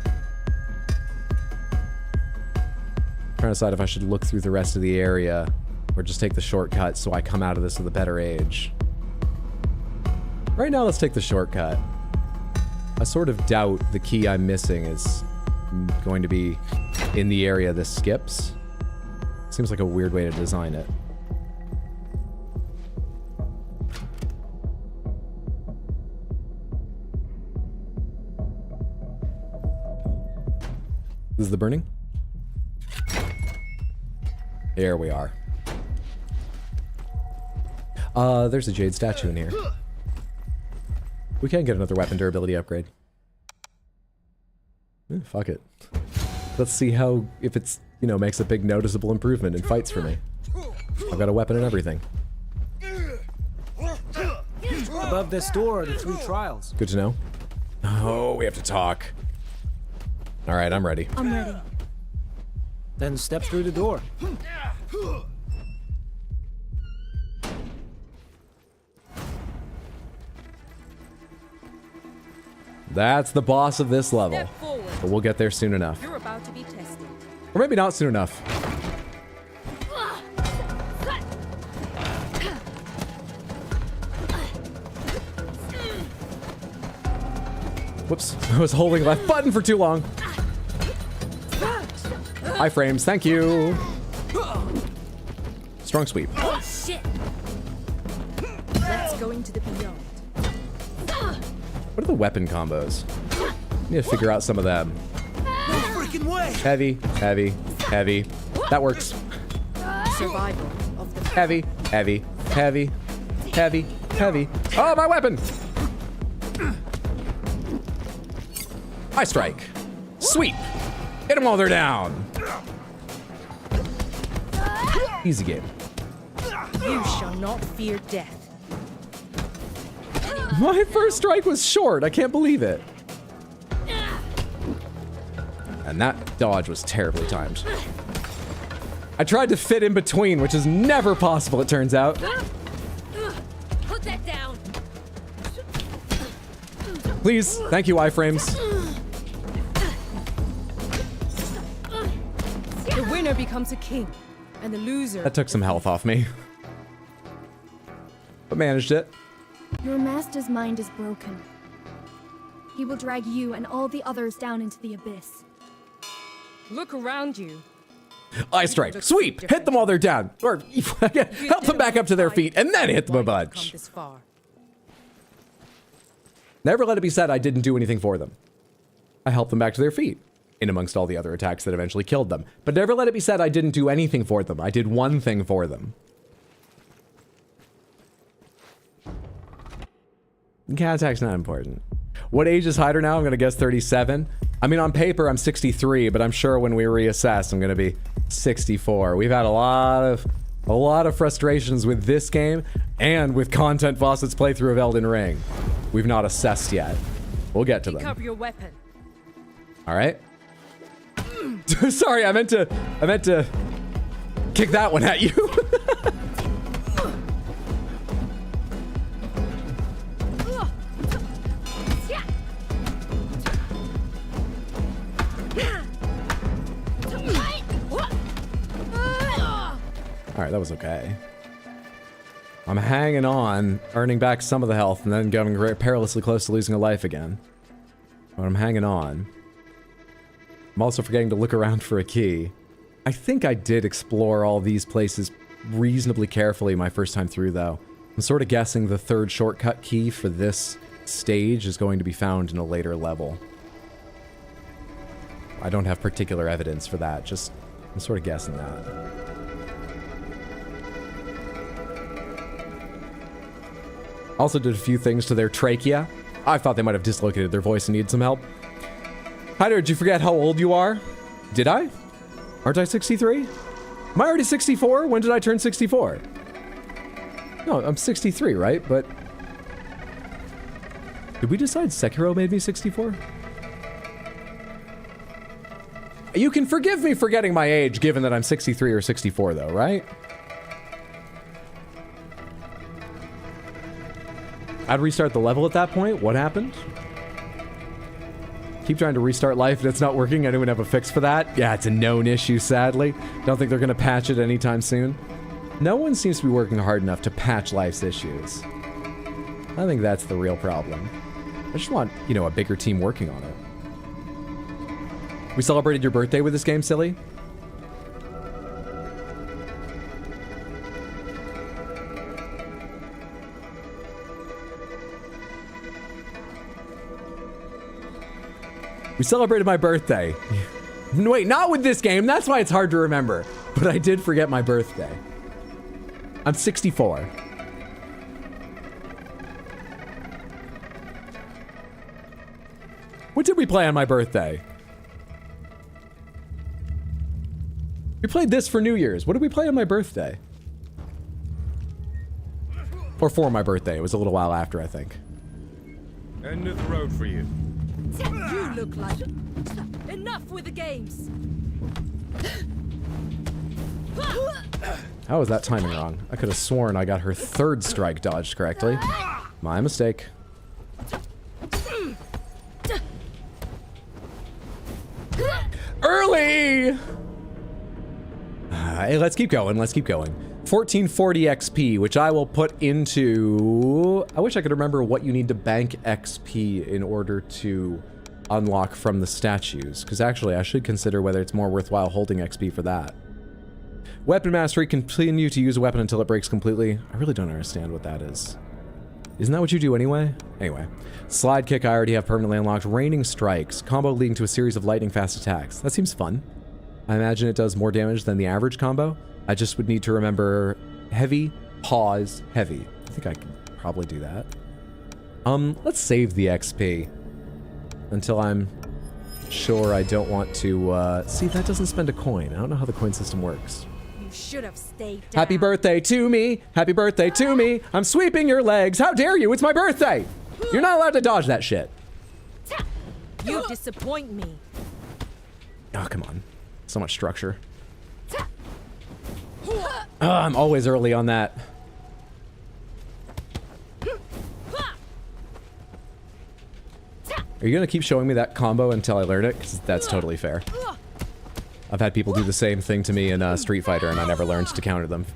Trying to decide if I should look through the rest of the area or just take the shortcut so I come out of this with a better age. Right now, let's take the shortcut. I sort of doubt the key I'm missing is going to be in the area this skips. Seems like a weird way to design it. This is the burning? Here we are. There's a jade statue in here. We can get another weapon durability upgrade. Fuck it. Let's see how, if it's, you know, makes a big noticeable improvement in fights for me. I've got a weapon and everything. Above this door are the 3 trials. Good to know. Oh, we have to talk. All right, I'm ready. I'm ready. Then step through the door. That's the boss of this level. Step forward. But we'll get there soon enough. You're about to be tested. Or maybe not soon enough. Whoops, I was holding left button for too long. Iframes, thank you. Strong sweep. Oh, shit. Let's go into the beyond. What are the weapon combos? Need to figure out some of them. Freaking way! Heavy, heavy, heavy. That works. Survival of the Heavy, heavy, heavy, heavy, heavy. Oh, my weapon! I strike. Sweep. Hit them while they're down. Easy game. You shall not fear death. My first strike was short. I can't believe it. And that dodge was terribly timed. I tried to fit in between, which is never possible, it turns out. Put that down. Please. Thank you, iframes. The winner becomes a king, and the loser. That took some health off me. But managed it. Your master's mind is broken. He will drag you and all the others down into the abyss. Look around you. I strike. Sweep. Hit them while they're down. Or help them back up to their feet and then hit them a Come bunch. this far. Never let it be said I didn't do anything for them. I helped them back to their feet, in amongst all the other attacks that eventually killed them. But never let it be said I didn't do anything for them. I did one thing for them. Cat attack's not important. What age is Hyder now? I'm gonna guess 37. I mean, on paper, I'm 63, but I'm sure when we reassess, I'm gonna be 64. We've had a lot of frustrations with this game and with Content Faucet's playthrough of Elden Ring. We've not assessed yet. We'll get to Pick them. up your weapon. All right. Sorry, I meant to kick that one at you. All right, that was okay. I'm hanging on, earning back some of the health, and then getting perilously close to losing a life again. But I'm hanging on. I'm also forgetting to look around for a key. I think I did explore all these places reasonably carefully my first time through, though. I'm sort of guessing the third shortcut key for this stage is going to be found in a later level. I don't have particular evidence for that, just I'm sort of guessing that. Also did a few things to their trachea. I thought they might have dislocated their voice and needed some help. Hyder, did you forget how old you are? Did I? Aren't I 63? Am I already 64? When did I turn 64? No, I'm 63, right? But did we decide Sekiro made me 64? You can forgive me for getting my age, given that I'm 63 or 64, though, right? I'd restart the level at that point. What happened? Keep trying to restart life and it's not working. Anyone have a fix for that? Yeah, it's a known issue, sadly. Don't think they're going to patch it anytime soon. No one seems to be working hard enough to patch life's issues. I think that's the real problem. I just want, you know, a bigger team working on it. We celebrated your birthday with this game, silly? We celebrated my birthday. Wait, not with this game. That's why it's hard to remember. But I did forget my birthday. I'm 64. What did we play on my birthday? We played this for New Year's. What did we play on my birthday? Or for my birthday. It was a little while after, I think. End of the road for you. You look like... Enough with the games! How was that timing wrong? I could have sworn I got her third strike dodged correctly. My mistake. Early! Hey, let's keep going. Let's keep going. 1440 XP, which I will put into... I wish I could remember what you need to bank XP in order to unlock from the statues, because actually I should consider whether it's more worthwhile holding XP for that. Weapon mastery, continue to use a weapon until it breaks completely. I really don't understand what that is. Isn't that what you do anyway? Anyway. Slide kick I already have permanently unlocked. Raining strikes, combo leading to a series of lightning fast attacks. That seems fun. I imagine it does more damage than the average combo. I just would need to remember heavy, pause, heavy. I think I can probably do that. Let's save the XP until I'm sure I don't want to, see, that doesn't spend a coin. I don't know how the coin system works. You should have stayed down. Happy birthday to me! Happy birthday to me! I'm sweeping your legs! How dare you! It's my birthday! You're not allowed to dodge that shit. You disappoint me. Oh, come on. So much structure. I'm always early on that. Are you gonna keep showing me that combo until I learn it? Because that's totally fair. I've had people do the same thing to me in Street Fighter and I never learned to counter them.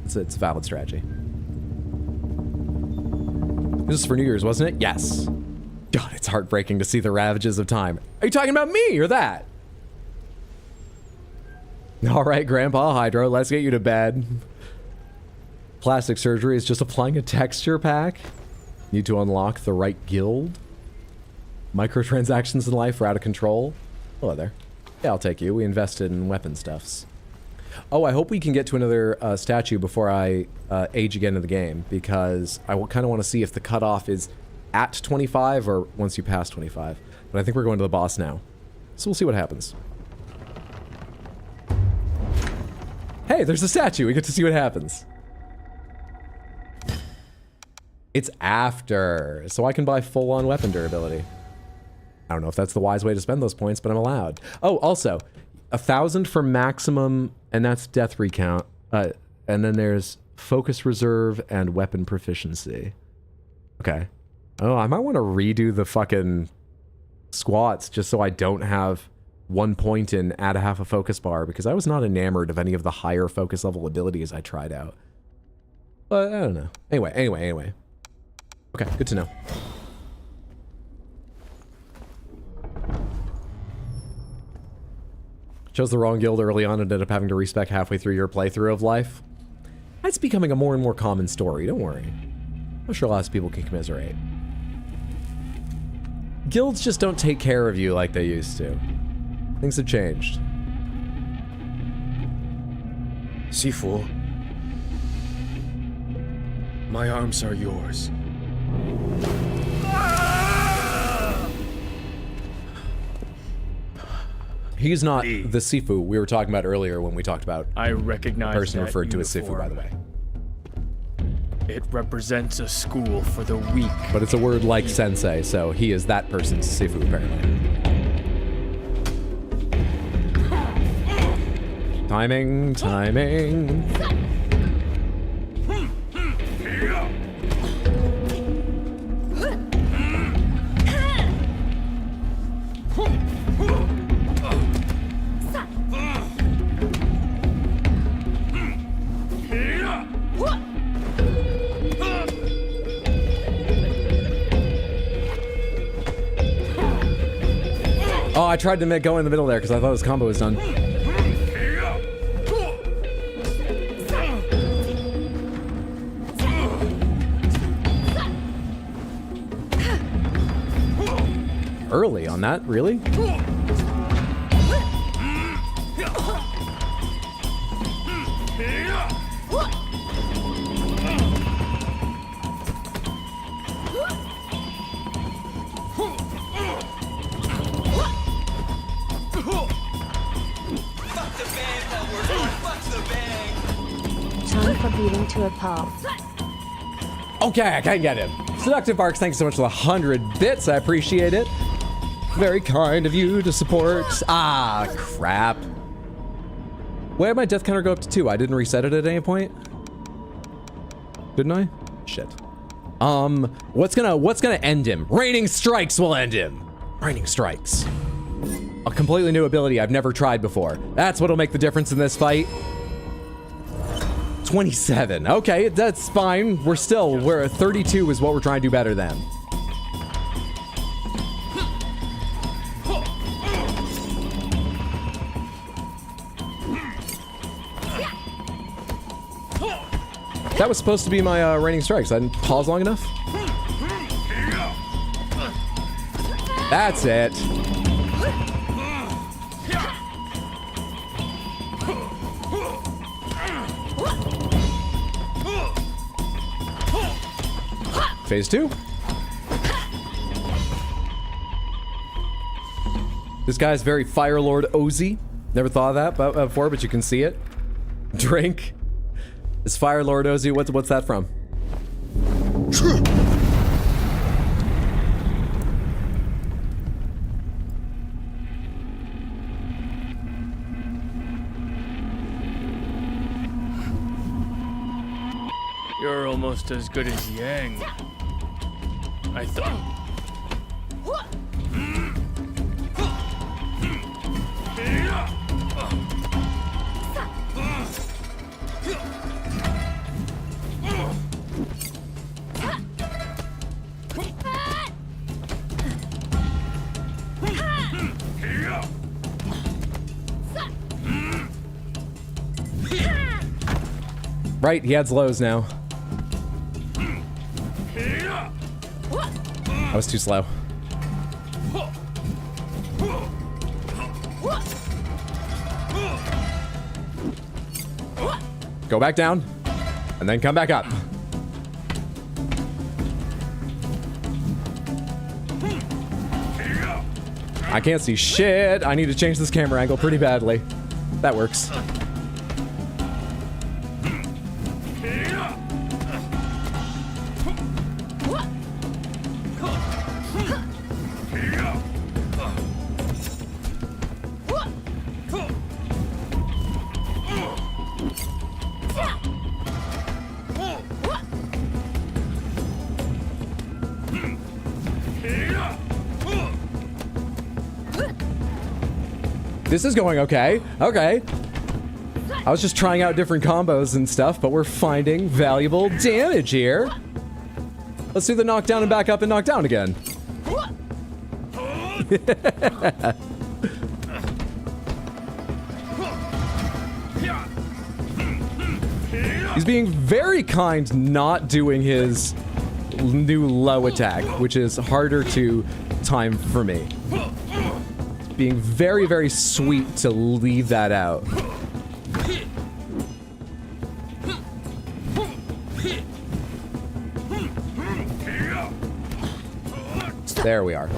It's a valid strategy. This is for New Year's, wasn't it? Yes. God, it's heartbreaking to see the ravages of time. Are you talking about me or that? All right, Grandpa Hydro, let's get you to bed. Plastic surgery is just applying a texture pack. Need to unlock the right guild. Microtransactions in life are out of control. Hello there. Yeah, I'll take you. We invested in weapon stuffs. Oh, I hope we can get to another statue before I age again in the game, because I kind of want to see if the cutoff is at 25 or once you pass 25. But I think we're going to the boss now. So we'll see what happens. Hey, there's a statue. We get to see what happens. It's after, so I can buy full-on weapon durability. I don't know if that's the wise way to spend those points, but I'm allowed. Oh, also, 1,000 for maximum, and that's death recount. And then there's focus reserve and weapon proficiency. Okay. Oh, I might want to redo the fucking squats just so I don't have 1 point in add a half a focus bar, because I was not enamored of any of the higher focus level abilities I tried out. But I don't know. Anyway. Okay, good to know. Chose the wrong guild early on and ended up having to respec halfway through your playthrough of life. That's becoming a more and more common story, don't worry. I'm sure lots of people can commiserate. Guilds just don't take care of you like they used to. Things have changed. Sifu, my arms are yours. He's not the Sifu we were talking about earlier when we talked about I recognize the person that referred to as Sifu, by the way. It represents a school for the weak. But it's a word like sensei, so he is that person's Sifu, apparently. Timing, timing. Oh, I tried to go in the middle there because I thought his combo was done. Early on that, really? Time for beating to a pulp. Okay, I can get him. Seductive Barks, thanks so much for the 100 bits. I appreciate it. Very kind of you to support. Ah, crap. Why did my death counter go up to 2? I didn't reset it at any point? Didn't I? Shit. What's gonna end him? Raining Strikes will end him. Raining Strikes. A completely new ability I've never tried before. That's what'll make the difference in this fight. 27. Okay, that's fine. We're at 32 is what we're trying to do better than. That was supposed to be my Raining Strikes. I didn't pause long enough. That's it. Phase 2. This guy's very Fire Lord Ozzy. Never thought of that before, but you can see it. Drink. Is Fire Lord Ozzy, what's that from? You're almost as good as Yang. I thought. Right, he adds lows now. I was too slow. Go back down, and then come back up. I can't see shit. I need to change this camera angle pretty badly. That works. This is going okay. Okay. I was just trying out different combos and stuff, but we're finding valuable damage here. Let's do the knockdown and back up and knock down again. He's being very kind not doing his new low attack, which is harder to time for me. Being very, very sweet to leave that out. There we are.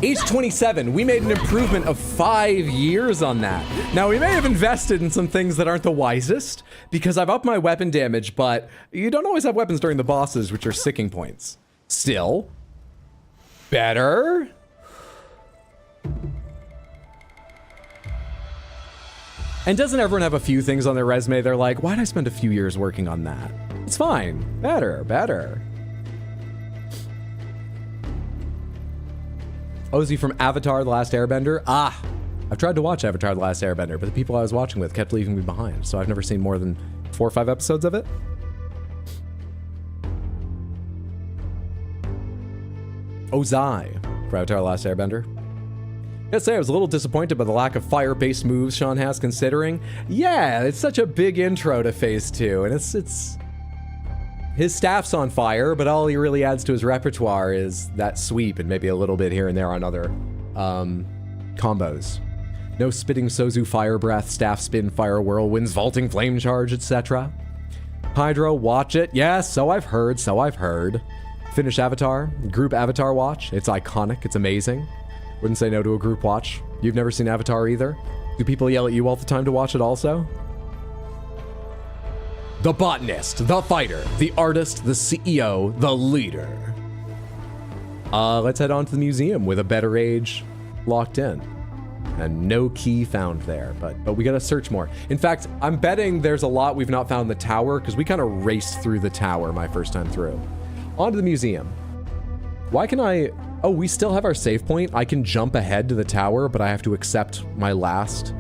Age 27, we made an improvement of 5 years on that. Now, we may have invested in some things that aren't the wisest, because I've upped my weapon damage, but you don't always have weapons during the bosses, which are sicking points. Still, better. And doesn't everyone have a few things on their resume they're like, why'd I spend a few years working on that? It's fine. Better, better. Ozzy from Avatar: The Last Airbender. Ah, I've tried to watch Avatar: The Last Airbender, but the people I was watching with kept leaving me behind, so I've never seen more than 4 or 5 episodes of it. Ozai for Avatar: The Last Airbender. I gotta say, I was a little disappointed by the lack of fire-based moves Sean has, considering. Yeah, it's such a big intro to Phase 2, and it's... His staff's on fire, but all he really adds to his repertoire is that sweep and maybe a little bit here and there on other combos. No spitting Sozu fire breath, staff spin, fire whirlwinds, vaulting flame charge, etc. Hydro, watch it. Yes, so I've heard, so I've heard. Finish Avatar, group Avatar watch. It's iconic, it's amazing. Wouldn't say no to a group watch. You've never seen Avatar either? Do people yell at you all the time to watch it also? The botanist, the fighter, the artist, the CEO, the leader. Let's head on to the museum with a better age locked in. And no key found there, but we gotta search more. In fact, I'm betting there's a lot we've not found in the tower, because we kind of raced through the tower my first time through. On to the museum. Why can I... Oh, we still have our save point. I can jump ahead to the tower, but I have to accept my last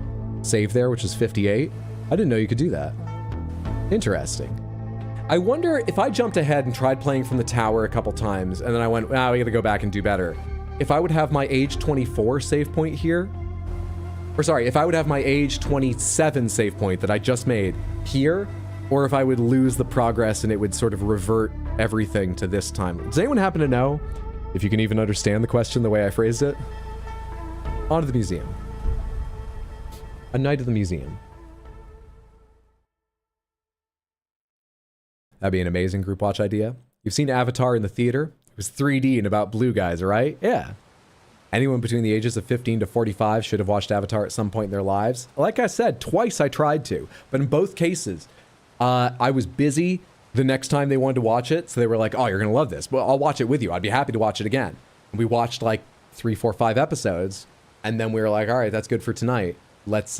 save there, which is 58. I didn't know you could do that. Interesting. I wonder if I jumped ahead and tried playing from the tower a couple times, and then I went, we gotta go back and do better. If I would have my age 24 save point here, or sorry, if I would have my age 27 save point that I just made here, or if I would lose the progress and it would sort of revert everything to this time. Does anyone happen to know if you can even understand the question the way I phrased it? On to the museum. A night at the museum. That'd be an amazing group watch idea. You've seen Avatar in the theater? It was 3D and about blue guys, right? Yeah. Anyone between the ages of 15 to 45 should have watched Avatar at some point in their lives. Like I said, twice I tried to, but in both cases, I was busy the next time they wanted to watch it, so they were like, oh, you're gonna love this. Well, I'll watch it with you. I'd be happy to watch it again. And we watched like 3, 4, 5 episodes, and then we were like, all right, that's good for tonight. Let's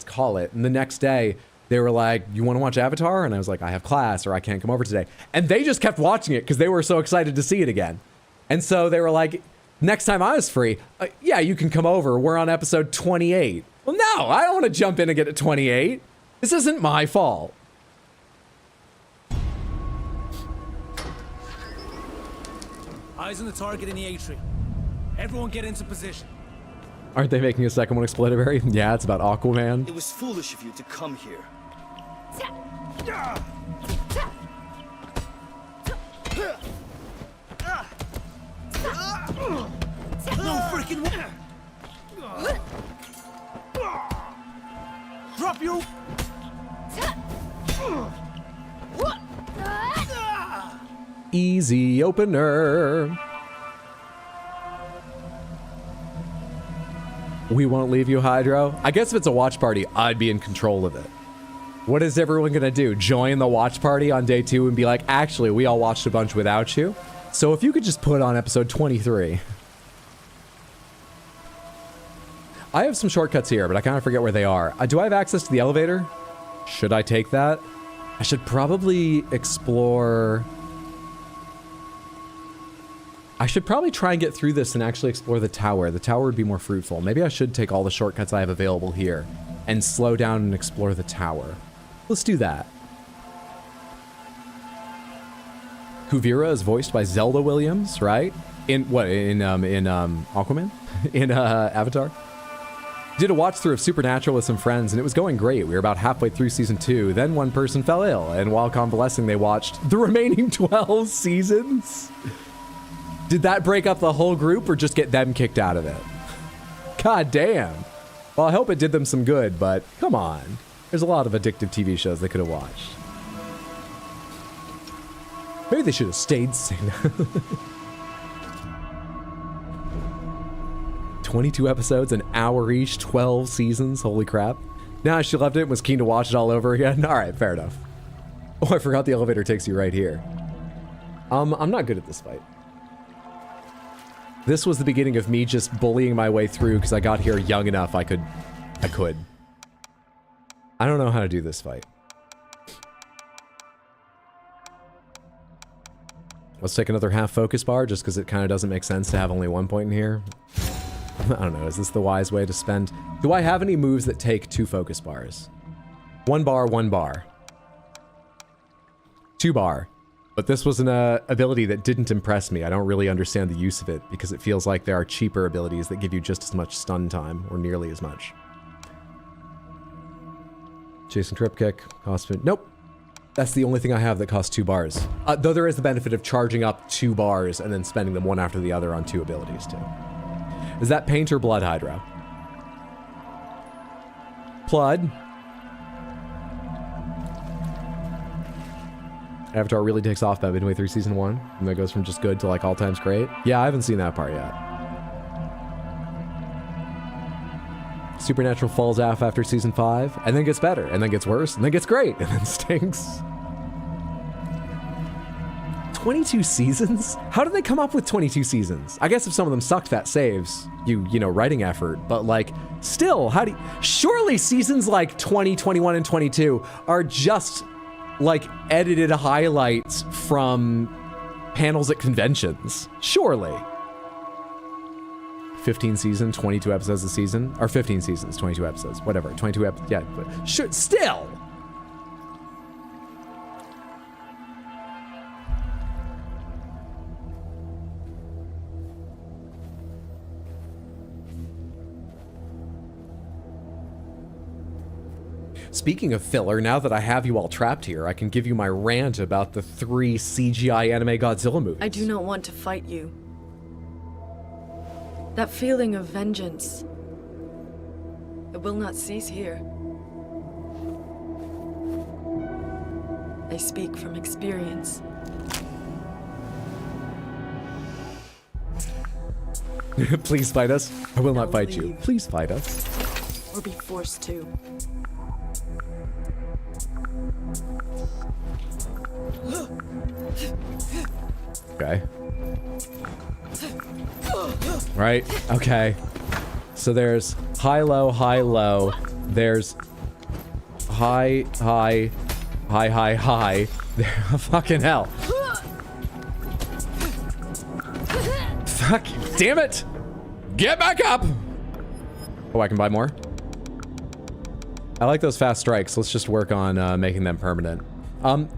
call it. And the next day, they were like, you want to watch Avatar? And I was like, I have class, or I can't come over today. And they just kept watching it because they were so excited to see it again. And so they were like, next time I was free, yeah, you can come over. We're on episode 28. Well, no, I don't want to jump in and get to 28. This isn't my fault. Eyes on the target in the atrium. Everyone get into position. Aren't they making a second one explanatory? Yeah, it's about Aquaman. It was foolish of you to come here. No freaking way! Drop you! Easy opener. We won't leave you, Hydro. I guess if it's a watch party, I'd be in control of it. What is everyone gonna do? Join the watch party on day 2 and be like, actually, we all watched a bunch without you. So if you could just put on episode 23. I have some shortcuts here, but I kind of forget where they are. Do I have access to the elevator? Should I take that? I should probably explore... I should probably try and get through this and actually explore the tower. The tower would be more fruitful. Maybe I should take all the shortcuts I have available here and slow down and explore the tower. Let's do that. Kuvira is voiced by Zelda Williams, right? In what? In Aquaman? In Avatar? Did a watch through of Supernatural with some friends and it was going great. We were about halfway through season 2. Then one person fell ill, and while convalescing, they watched the remaining 12 seasons. Did that break up the whole group or just get them kicked out of it? God damn. Well, I hope it did them some good, but come on. There's a lot of addictive TV shows they could have watched. Maybe they should have stayed sane. 22 episodes, an hour each, 12 seasons. Holy crap. Nah, she loved it and was keen to watch it all over again. All right, fair enough. Oh, I forgot the elevator takes you right here. I'm not good at this fight. This was the beginning of me just bullying my way through because I got here young enough I could. I don't know how to do this fight. Let's take another half focus bar just because it kind of doesn't make sense to have only one point in here. I don't know, is this the wise way to spend? Do I have any moves that take 2 focus bars? 1 bar, 1 bar. 2 bar. But this was an ability that didn't impress me. I don't really understand the use of it because it feels like there are cheaper abilities that give you just as much stun time, or nearly as much. Jason Trip Kick, cost it. Nope. That's the only thing I have that costs 2 bars. Though there is the benefit of charging up 2 bars and then spending them one after the other on 2 abilities too. Is that Paint or Blood Hydro? Blood. Avatar really takes off about midway through season 1, and that goes from just good to like all times great. Yeah, I haven't seen that part yet. Supernatural falls off after season 5, and then gets better, and then gets worse, and then gets great, and then stinks. 22 seasons? How did they come up with 22 seasons? I guess if some of them sucked, that saves you know, writing effort, but like, still, how do you... Surely seasons like 20, 21, and 22 are just like edited highlights from panels at conventions. Surely. 15 season, 22 episodes a season, or 15 seasons, 22 episodes, whatever, 22 episodes, yeah, but sure, still. Speaking of filler, now that I have you all trapped here, I can give you my rant about the 3 CGI anime Godzilla movies. I do not want to fight you. That feeling of vengeance, it will not cease here. I speak from experience. Please fight us. I will not fight you. Please fight us. Or be forced to. Okay. Right, okay. So there's high, low, high, low. There's high, high, high, high, high. Fucking hell. Fuck, damn it! Get back up! Oh, I can buy more? I like those fast strikes. Let's just work on making them permanent.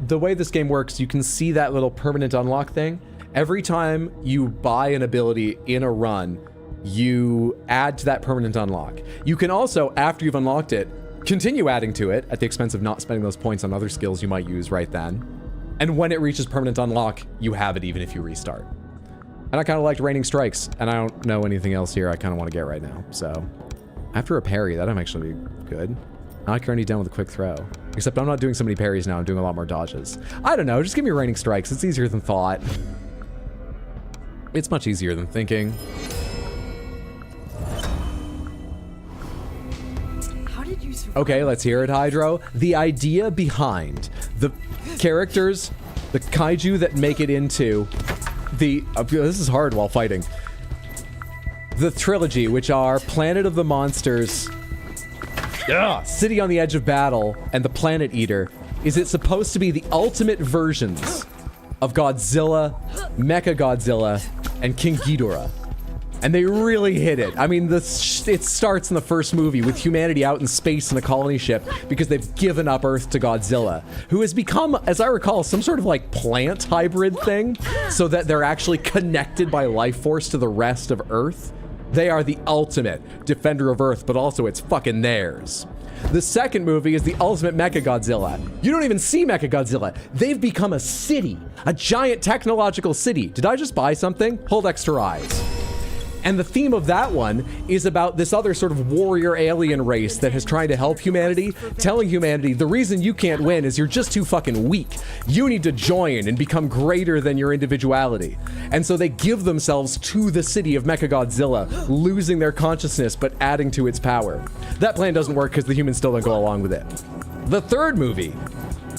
The way this game works, you can see that little permanent unlock thing. Every time you buy an ability in a run, you add to that permanent unlock. You can also, after you've unlocked it, continue adding to it at the expense of not spending those points on other skills you might use right then. And when it reaches permanent unlock, you have it even if you restart. And I kind of liked Raining Strikes, and I don't know anything else here I kind of want to get right now, so. After a parry, that might actually be good. Knock your enemy down with a quick throw. Except I'm not doing so many parries now, I'm doing a lot more dodges. I don't know, just give me Raining Strikes, it's easier than thought. It's much easier than thinking. How did you survive? Okay, let's hear it, Hydro. The idea behind the characters, the kaiju that make it into the... this is hard while fighting. The trilogy, which are Planet of the Monsters, City on the Edge of Battle, and the Planet Eater, is it supposed to be the ultimate versions of Godzilla, Mechagodzilla, and King Ghidorah. And they really hit it. I mean, it starts in the first movie with humanity out in space in a colony ship because they've given up Earth to Godzilla, who has become, as I recall, some sort of like plant hybrid thing, so that they're actually connected by life force to the rest of Earth. They are the ultimate defender of Earth, but also it's fucking theirs. The second movie is the ultimate Mechagodzilla. You don't even see Mechagodzilla. They've become a city, a giant technological city. Did I just buy something? Hold extra eyes. And the theme of that one is about this other sort of warrior alien race that is trying to help humanity, telling humanity the reason you can't win is you're just too fucking weak. You need to join and become greater than your individuality. And so they give themselves to the city of Mechagodzilla, losing their consciousness but adding to its power. That plan doesn't work because the humans still don't go along with it. The third movie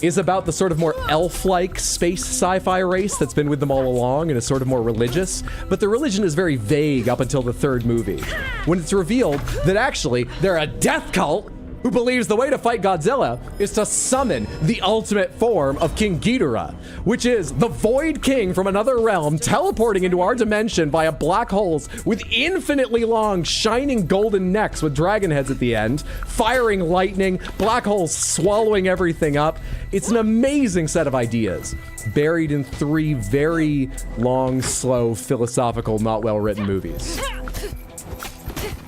is about the sort of more elf-like space sci-fi race that's been with them all along and is sort of more religious, but the religion is very vague up until the third movie, when it's revealed that actually they're a death cult who believes the way to fight Godzilla is to summon the ultimate form of King Ghidorah, which is the Void King from another realm teleporting into our dimension via black holes with infinitely long, shining golden necks with dragon heads at the end, firing lightning, black holes swallowing everything up. It's an amazing set of ideas, buried in 3 very long, slow, philosophical, not well-written movies,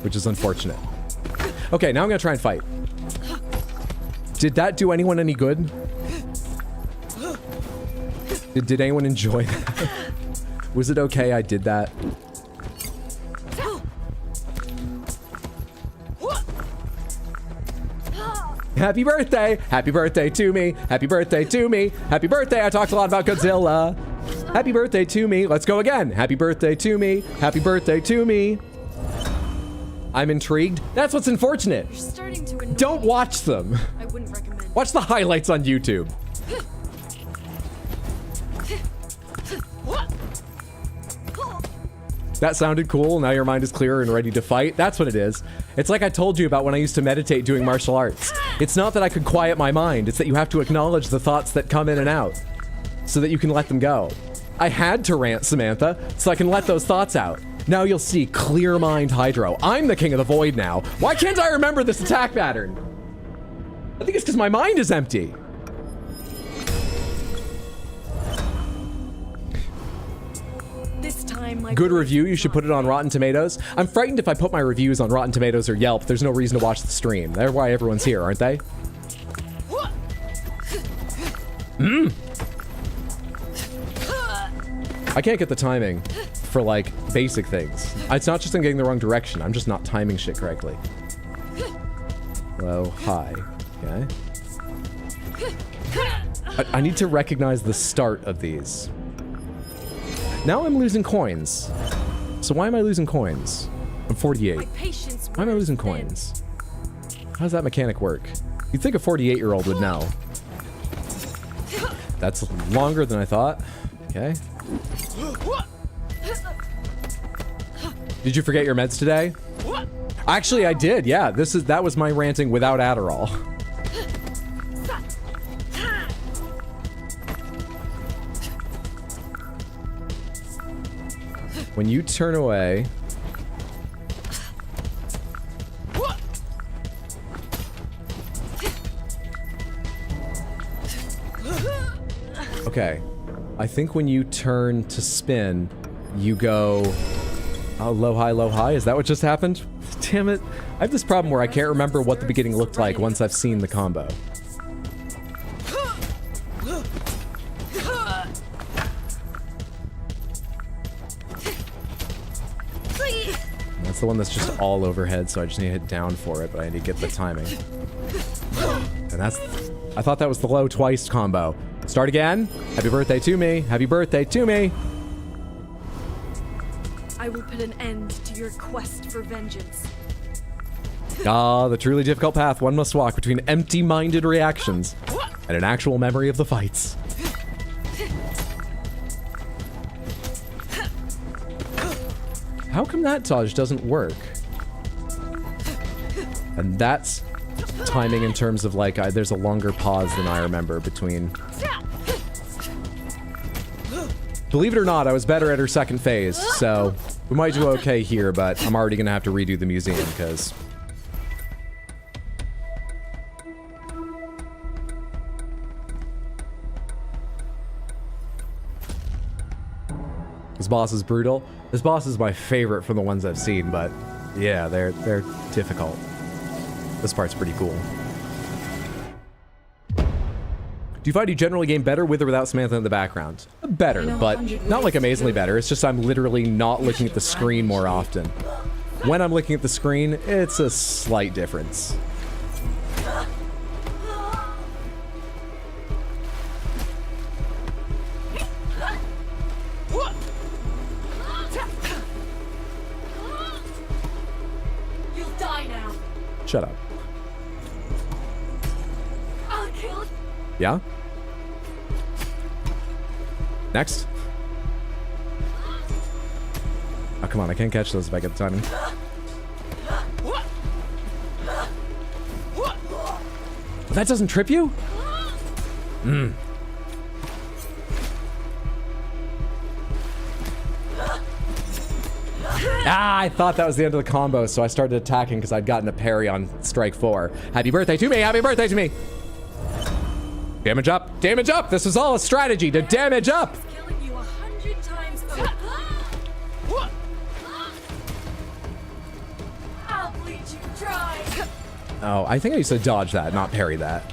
which is unfortunate. Okay, now I'm gonna try and fight. Did that do anyone any good? Did anyone enjoy that? Was it okay I did that? Happy birthday! Happy birthday to me! Happy birthday to me! Happy birthday! I talked a lot about Godzilla! Happy birthday to me! Let's go again! Happy birthday to me! Happy birthday to me! I'm intrigued. That's what's unfortunate. You're starting to annoy Don't me. watch them. I wouldn't recommend. Watch the highlights on YouTube. That sounded cool. Now your mind is clearer and ready to fight. That's what it is. It's like I told you about when I used to meditate doing martial arts. It's not that I could quiet my mind. It's that you have to acknowledge the thoughts that come in and out so that you can let them go. I had to rant, Samantha, so I can let those thoughts out. Now you'll see clear mind Hydro. I'm the king of the void now. Why can't I remember this attack pattern? I think it's because my mind is empty. This time, my Good review, you should put it on Rotten Tomatoes. I'm frightened if I put my reviews on Rotten Tomatoes or Yelp, there's no reason to watch the stream. They're why everyone's here, aren't they? I can't get the timing for, like, basic things. It's not just I'm getting the wrong direction, I'm just not timing shit correctly. Low, high, okay. I need to recognize the start of these. Now I'm losing coins. So why am I losing coins? I'm 48. Why am I losing coins? How does that mechanic work? You'd think a 48-year-old would know. That's longer than I thought. Okay. Did you forget your meds today? Actually, I did. Yeah, that was my ranting without Adderall. When you turn away, okay. I think when you turn to spin, you go low, high. Is that what just happened? Damn it. I have this problem where I can't remember what the beginning looked like once I've seen the combo. That's the one that's just all overhead, so I just need to hit down for it, but I need to get the timing. And that's... I thought that was the low twice combo. Start again. Happy birthday to me. Happy birthday to me. I will put an end to your quest for vengeance. Ah, the truly difficult path one must walk between empty-minded reactions and an actual memory of the fights. How come that dodge doesn't work? And that's timing in terms of, like, there's a longer pause than I remember between... Believe it or not, I was better at her second phase, so we might do okay here, but I'm already gonna have to redo the museum, because... This boss is brutal. This boss is my favorite from the ones I've seen, but yeah, they're difficult. This part's pretty cool. Do you find you generally game better with or without Samantha in the background? Better, but not like amazingly better. It's just I'm literally not looking at the screen more often. When I'm looking at the screen, it's a slight difference. You'll die now. Shut up. I'll kill. Yeah? Next. Oh, come on. I can't catch those if I get the timing. That doesn't trip you? Hmm. Ah, I thought that was the end of the combo, so I started attacking because I'd gotten a parry on strike 4. Happy birthday to me! Happy birthday to me! Damage up! Damage up! This is all a strategy to damage up! Killing you 100 times over. I'll bleed you dry. Oh, I think I used to dodge that, not parry that.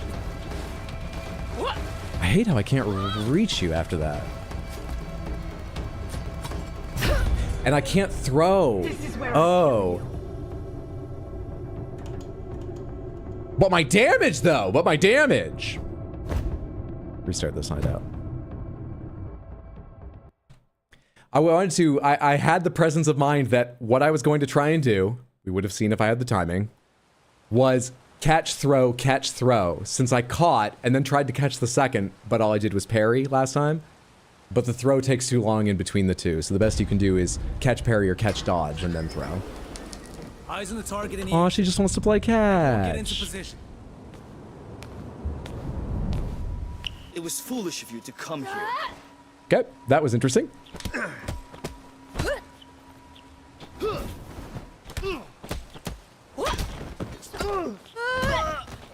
I hate how I can't reach you after that. And I can't throw. Oh. But my damage, though. But my damage. Restart this hideout. I had the presence of mind that what I was going to try and do, we would have seen if I had the timing, was catch, throw, since I caught and then tried to catch the second, but all I did was parry last time. But the throw takes too long in between the two, so the best you can do is catch, parry, or catch, dodge, and then throw. Eyes on the target and Oh, she just wants to play get into catch. position. It was foolish of you to come here. Okay, that was interesting.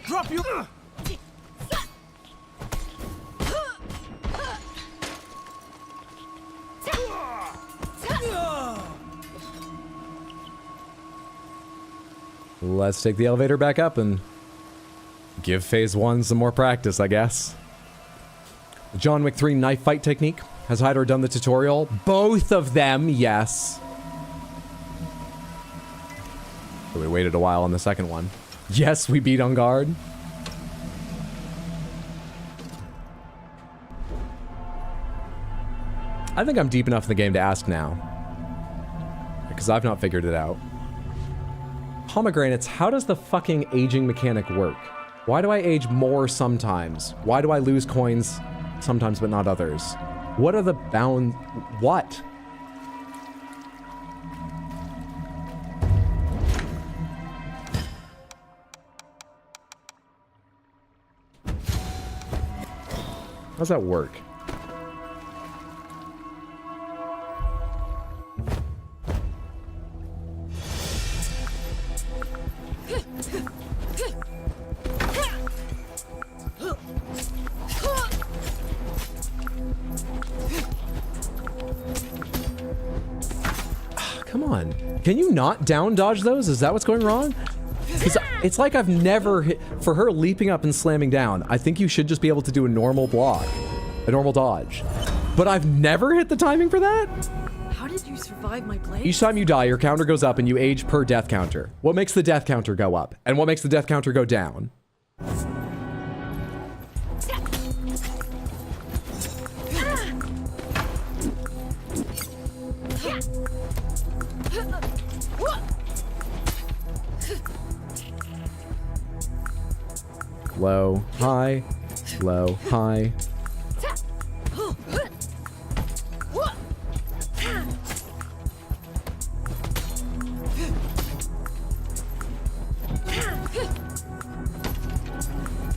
Drop you. Let's take the elevator back up and give phase 1 some more practice, I guess. The John Wick 3 knife fight technique. Has Hydro done the tutorial? Both of them, yes. So we waited a while on the second one. Yes, we beat on guard. I think I'm deep enough in the game to ask now. Because I've not figured it out. Pomegranates, how does the fucking aging mechanic work? Why do I age more sometimes? Why do I lose coins sometimes but not others? What are the bound... What? How's that work? Come on. Can you not down dodge those? Is that what's going wrong? Because it's like I've never hit... For her leaping up and slamming down, I think you should just be able to do a normal block. A normal dodge. But I've never hit the timing for that? How did you survive my blade? Each time you die, your counter goes up and you age per death counter. What makes the death counter go up? And what makes the death counter go down? Low, high, low, high.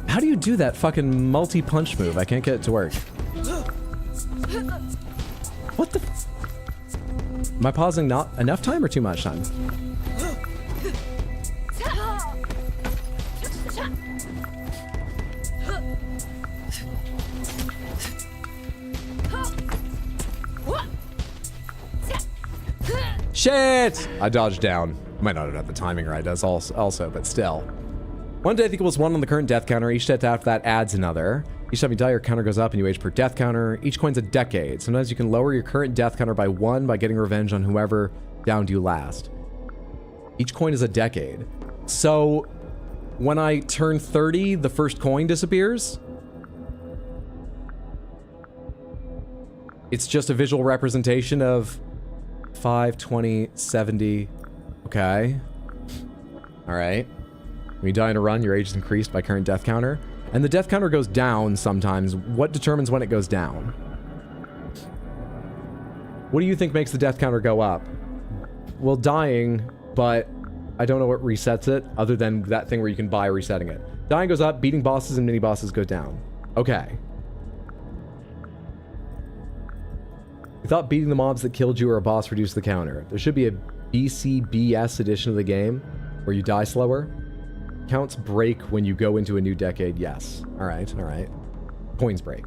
How do you do that fucking multi-punch move? I can't get it to work. What the... Am I pausing not enough time or too much time? Shit! I dodged down. Might not have had the timing right as also, but still. One death equals 1 on the current death counter. Each death after that adds another. Each time you die, your counter goes up and you age per death counter. Each coin's a decade. Sometimes you can lower your current death counter by 1 by getting revenge on whoever downed you last. Each coin is a decade. So when I turn 30, the first coin disappears? It's just a visual representation of 5, 20, 70. Okay. All right. When you die in a run, your age is increased by current death counter. And the death counter goes down sometimes. What determines when it goes down? What do you think makes the death counter go up? Well, dying, but I don't know what resets it, other than that thing where you can buy resetting it. Dying goes up, beating bosses and mini-bosses go down. Okay. I thought beating the mobs that killed you or a boss reduced the counter. There should be a BCBS edition of the game where you die slower. Counts break when you go into a new decade, yes. Alright, alright. Coins break.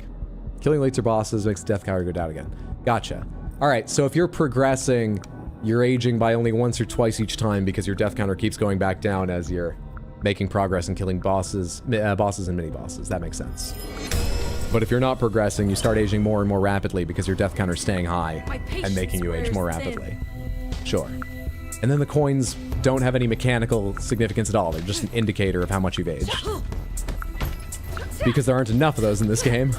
Killing later bosses makes the death counter go down again. Gotcha. Alright, so if you're progressing, you're aging by only once or twice each time because your death counter keeps going back down as you're making progress and killing bosses and mini-bosses. That makes sense. But if you're not progressing, you start aging more and more rapidly because your death counter is staying high and making you age more rapidly. Sure. And then the coins don't have any mechanical significance at all. They're just an indicator of how much you've aged. Because there aren't enough of those in this game.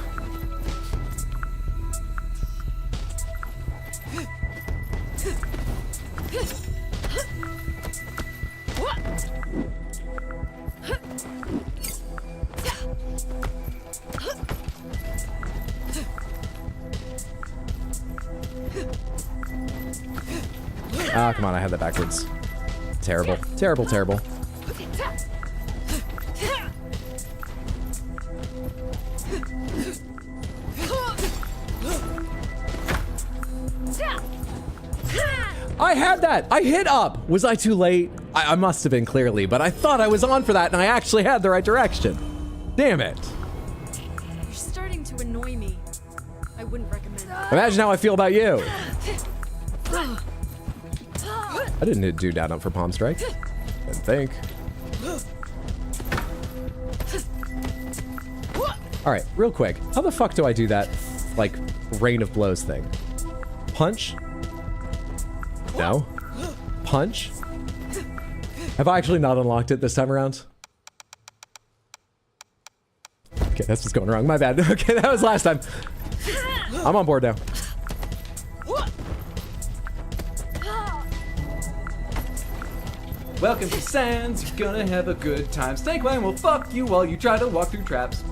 Ah, come on, I had that backwards. Terrible. Terrible, terrible. I had that! I hit up! Was I too late? I must have been, clearly, but I thought I was on for that and I actually had the right direction. Damn it. You're starting to annoy me. I wouldn't recommend it. Imagine how I feel about you. I didn't do down up for Palm Strike. Didn't think. Alright, real quick. How the fuck do I do that, like, rain of blows thing? Punch? No. Punch? Have I actually not unlocked it this time around? Okay, that's what's going wrong. My bad. Okay, that was last time. I'm on board now. Welcome to Sands, you're gonna have a good time. Snakebane will fuck you while you try to walk through traps.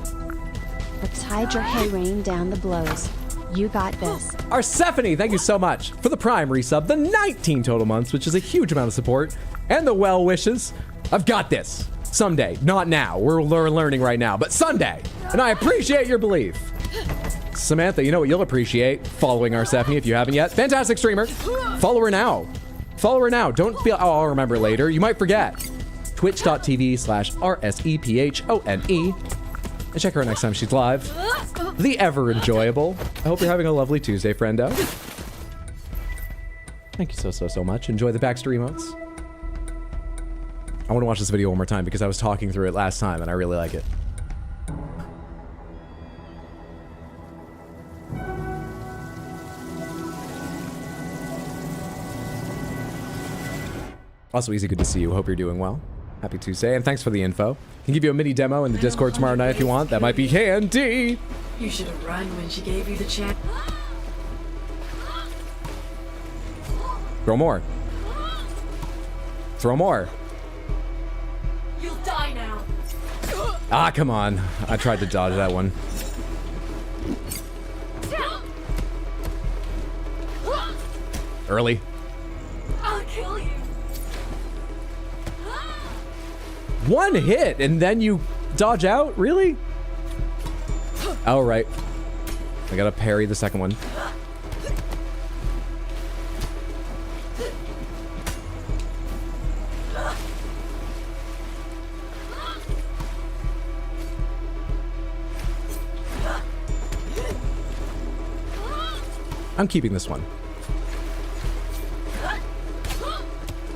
Let's hide your hay rain down the blows. You got this. Arsephone, thank you so much for the Prime resub, the 19 total months, which is a huge amount of support, and the well wishes. I've got this. Someday. Not now. We're learning right now, but someday. And I appreciate your belief. Samantha, you know what you'll appreciate? Following Arsephone if you haven't yet. Fantastic streamer. Follow her now. Follow her now. Don't feel, oh, I'll remember later. You might forget. Twitch.tv/RSEPHONE. And check her out next time she's live. The ever enjoyable. I hope you're having a lovely Tuesday, friendo. Thank you so much. Enjoy the backstory emotes. I want to watch this video one more time because I was talking through it last time and I really like it. Also, Easy, good to see you. Hope you're doing well. Happy Tuesday, and thanks for the info. Can give you a mini demo in the Discord tomorrow night if you want. That might be handy. You should have run when she gave you the chance. Throw more. Throw more. You'll die now. Ah, come on. I tried to dodge that one. Early. I'll kill you. One hit, and then you dodge out? Really? Oh, right. I gotta parry the second one. I'm keeping this one.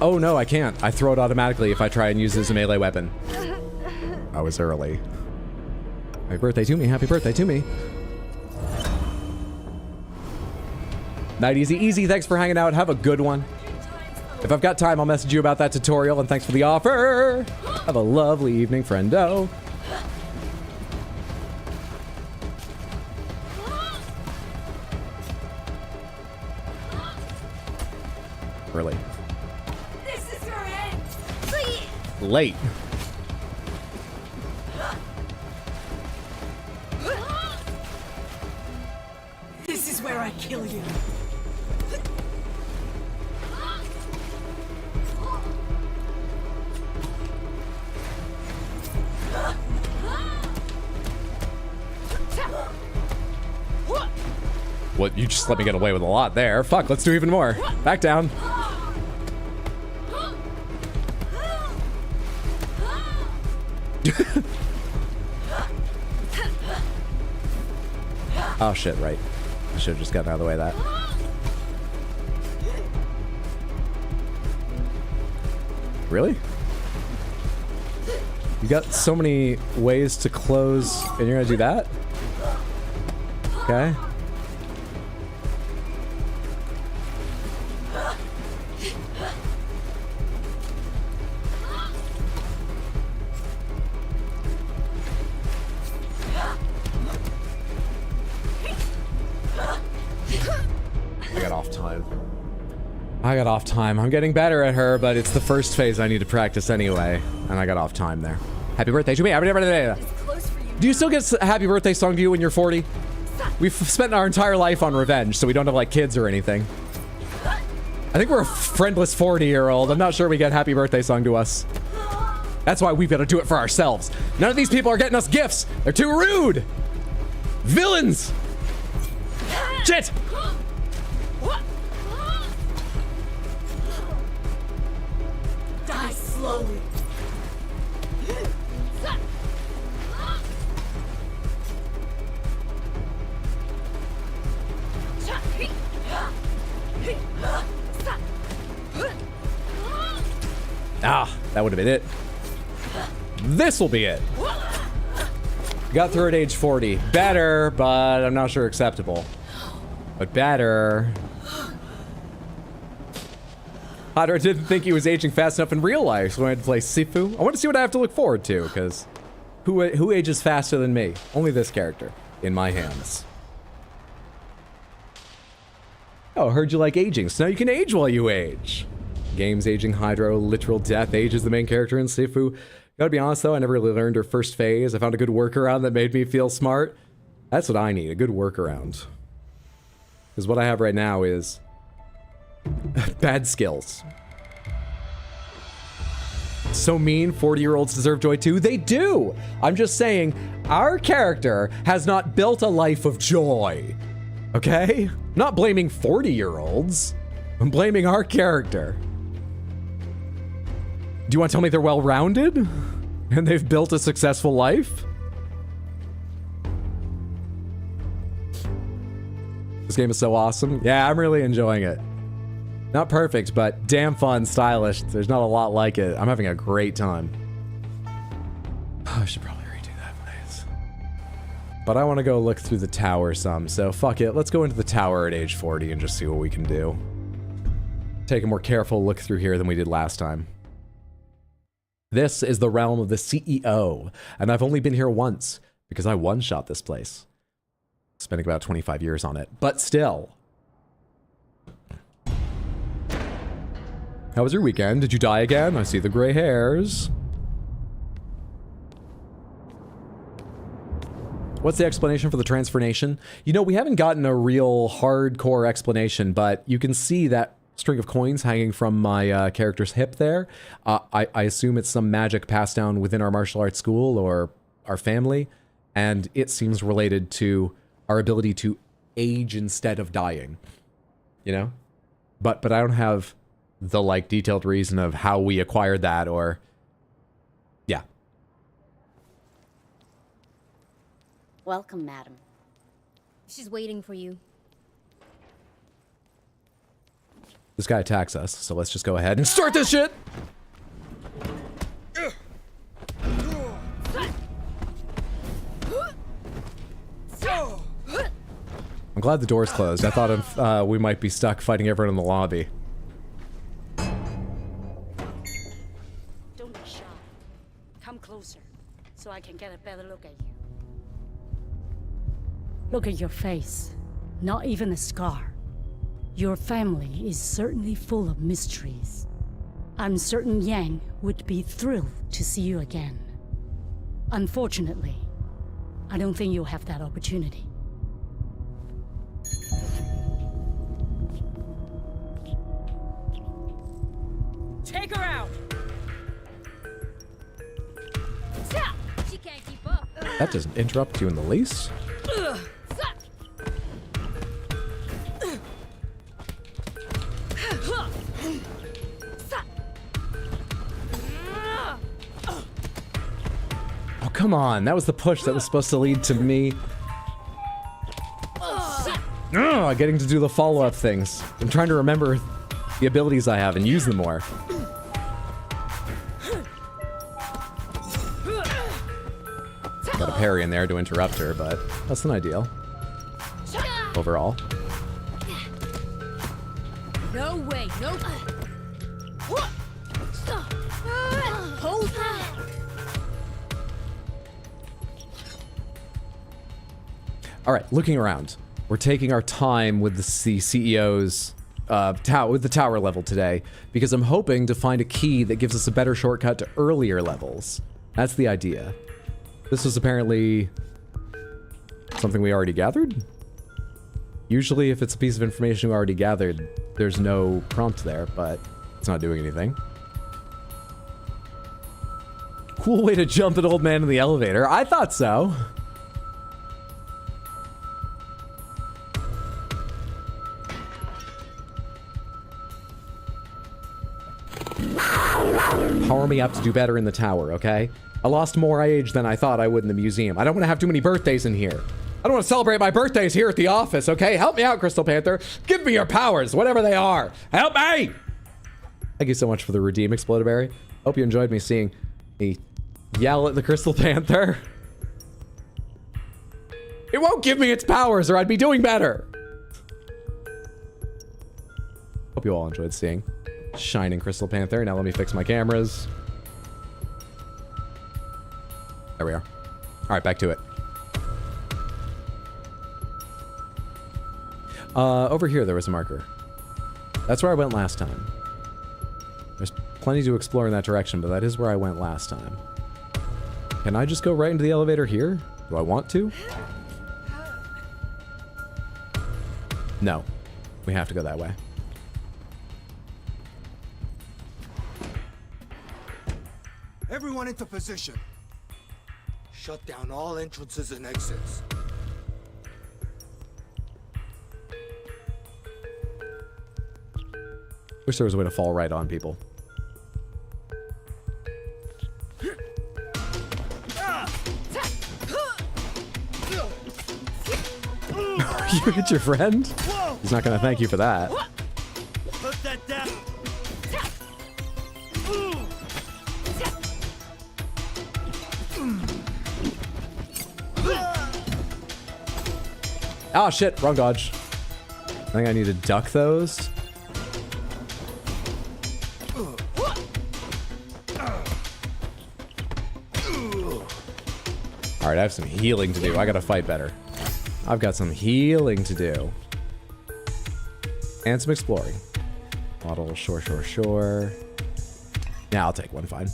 Oh no, I can't. I throw it automatically if I try and use it as a melee weapon. I was early. Happy birthday to me. Happy birthday to me. Night easy. Easy, thanks for hanging out. Have a good one. If I've got time, I'll message you about that tutorial, and thanks for the offer. Have a lovely evening, friendo. Really? This is your end. Please. Late. This is where I kill you. What? You just let me get away with a lot there. Fuck, let's do even more. Back down. Oh shit, right. I should have just gotten out of the way of that. Really? You got so many ways to close, and you're gonna do that? Okay. I got off time. I'm getting better at her, but it's the first phase I need to practice anyway. And I got off time there. Happy birthday to me. Happy birthday. Do you still get a happy birthday song to you when you're 40? We've spent our entire life on revenge, so we don't have like kids or anything. I think we're a friendless 40-year-old. I'm not sure we get happy birthday song to us. That's why we've got to do it for ourselves. None of these people are getting us gifts. They're too rude. Villains. Shit. Die slowly. Ah, that would have been it. This will be it. Got through at age 40. Better, but I'm not sure acceptable. But better. Hydra didn't think he was aging fast enough in real life, so I had to play Sifu. I want to see what I have to look forward to, because who ages faster than me? Only this character. In my hands. Oh, I heard you like aging, so now you can age while you age. Games aging Hydro, literal death age is the main character in Sifu. Gotta be honest though, I never really learned her first phase. I found a good workaround that made me feel smart. That's what I need, a good workaround. Because what I have right now is bad skills. So mean, 40-year-olds deserve joy too? They do! I'm just saying, our character has not built a life of joy. Okay? I'm not blaming 40-year-olds. I'm blaming our character. Do you want to tell me they're well-rounded? And they've built a successful life? This game is so awesome. Yeah, I'm really enjoying it. Not perfect, but damn fun, stylish. There's not a lot like it. I'm having a great time. Oh, I should probably redo that place. But I want to go look through the tower some, so fuck it. Let's go into the tower at age 40 and just see what we can do. Take a more careful look through here than we did last time. This is the realm of the CEO, and I've only been here once because I one-shot this place. Spending about 25 years on it, but still. How was your weekend? Did you die again? I see the gray hairs. What's the explanation for the transformation? You know, we haven't gotten a real hardcore explanation, but you can see that string of coins hanging from my character's hip there. I assume it's some magic passed down within our martial arts school or our family, and it seems related to our ability to age instead of dying, you know? But I don't have the, like, detailed reason of how we acquired that or... Yeah. Welcome, madam. She's waiting for you. This guy attacks us, so let's just go ahead and start this shit! glad the door's closed. I thought we might be stuck fighting everyone in the lobby. Don't be shy. Come closer, so I can get a better look at you. Look at your face. Not even a scar. Your family is certainly full of mysteries. I'm certain Yang would be thrilled to see you again. Unfortunately, I don't think you'll have that opportunity. Take her out! She can't keep up. That doesn't interrupt you in the least. Oh, come on. That was the push that was supposed to lead to me getting to do the follow-up things. I'm trying to remember the abilities I have and use them more. Got a parry in there to interrupt her, but that's not ideal. Overall. No way, nope. Hold that. All right, looking around. We're taking our time with the CEO's with the tower level today because I'm hoping to find a key that gives us a better shortcut to earlier levels. That's the idea. This was apparently something we already gathered? Usually if it's a piece of information we already gathered, there's no prompt there, but it's not doing anything. Cool way to jump an old man in the elevator. I thought so. Power me up to do better in the tower, okay? I lost more age than I thought I would in the museum. I don't want to have too many birthdays in here. I don't want to celebrate my birthdays here at the office, okay? Help me out, Crystal Panther. Give me your powers, whatever they are. Help me! Thank you so much for the Redeem Explodaberry. Hope you enjoyed me seeing me yell at the Crystal Panther. It won't give me its powers or I'd be doing better. Hope you all enjoyed seeing Shining Crystal Panther. Now let me fix my cameras. There we are. All right, back to it. Over here there was a marker. That's where I went last time. There's plenty to explore in that direction, but that is where I went last time. Can I just go right into the elevator here? Do I want to? No. We have to go that way. Everyone into position. Shut down all entrances and exits. Wish there was a way to fall right on people. You hit your friend? He's not gonna thank you for that. Put that down. Oh shit, wrong dodge. I think I need to duck those. Alright, I have some healing to do. I gotta fight better. I've got some healing to do. And some exploring. Model, sure. Yeah, I'll take one, fine.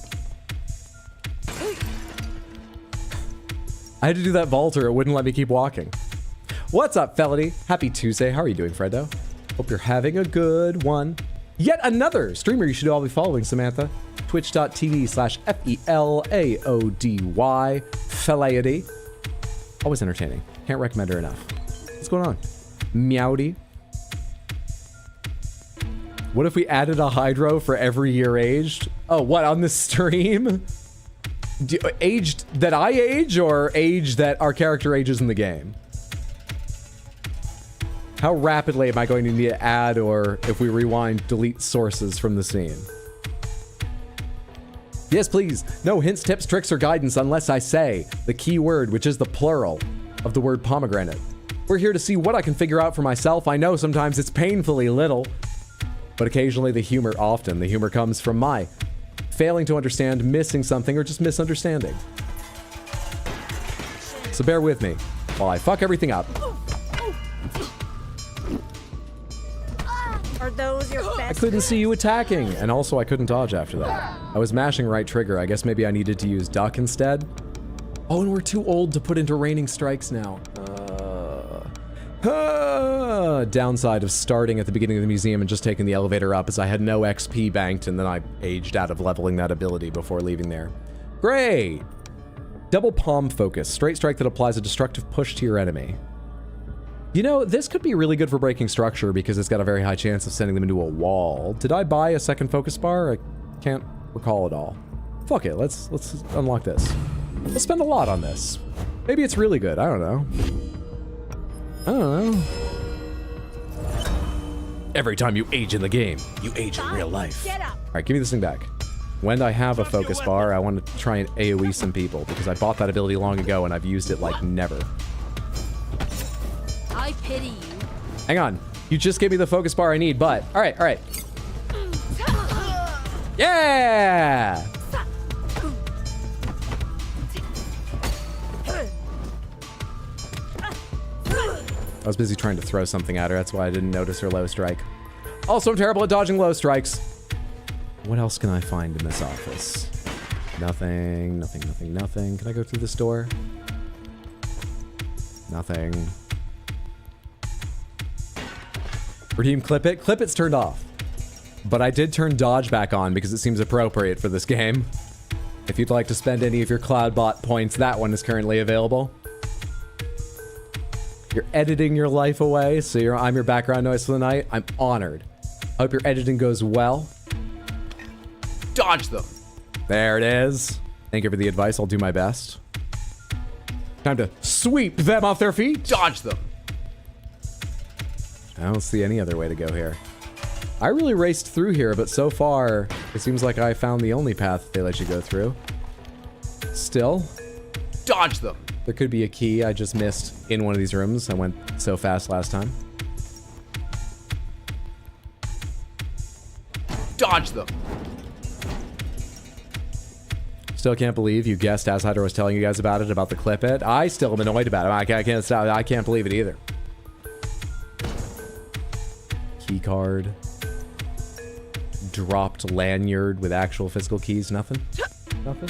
I had to do that vault or it wouldn't let me keep walking. What's up, Felony? Happy Tuesday. How are you doing, Fredo? Hope you're having a good one. Yet another streamer you should all be following, Samantha. Twitch.tv/FELAODY. Felayody. Always entertaining. Can't recommend her enough. What's going on? Meowdy. What if we added a hydro for every year aged? Oh, what, on the stream? Aged that I age or age that our character ages in the game? How rapidly am I going to need to add, or if we rewind, delete sources from the scene? Yes, please. No hints, tips, tricks, or guidance unless I say the key word, which is the plural of the word pomegranate. We're here to see what I can figure out for myself. I know sometimes it's painfully little, but occasionally the humor comes from my failing to understand, missing something, or just misunderstanding. So bear with me while I fuck everything up. Are those your best? I couldn't see you attacking, and also I couldn't dodge after that. I was mashing right trigger. I guess maybe I needed to use duck instead. Oh, and we're too old to put into raining strikes now. Downside of starting at the beginning of the museum and just taking the elevator up is I had no XP banked, and then I aged out of leveling that ability before leaving there. Great! Double palm focus. Straight strike that applies a destructive push to your enemy. You know, this could be really good for breaking structure because it's got a very high chance of sending them into a wall. Did I buy a second focus bar? I can't recall it all. Fuck it, let's unlock this. We'll spend a lot on this. Maybe it's really good, I don't know. Every time you age in the game, you age in real life. Alright, give me this thing back. When I have a focus bar, I want to try and AoE some people because I bought that ability long ago and I've used it like never. I pity you. Hang on. You just gave me the focus bar I need, but... Alright. Yeah! I was busy trying to throw something at her. That's why I didn't notice her low strike. Also, I'm terrible at dodging low strikes. What else can I find in this office? Nothing. Can I go through this door? Nothing. Redeem Clip It. Clip It's turned off. But I did turn dodge back on because it seems appropriate for this game. If you'd like to spend any of your Cloudbot points, that one is currently available. You're editing your life away, so I'm your background noise for the night. I'm honored. I hope your editing goes well. Dodge them. There it is. Thank you for the advice. I'll do my best. Time to sweep them off their feet. Dodge them. I don't see any other way to go here. I really raced through here, but so far, it seems like I found the only path they let you go through. Still. Dodge them. There could be a key I just missed in one of these rooms. I went so fast last time. Dodge them. Still can't believe you guessed as Hydra was telling you guys about it, about the Clip It. I still am annoyed about it. I can't stop. I can't believe it either. Key card. Dropped lanyard with actual physical keys. Nothing? Nothing?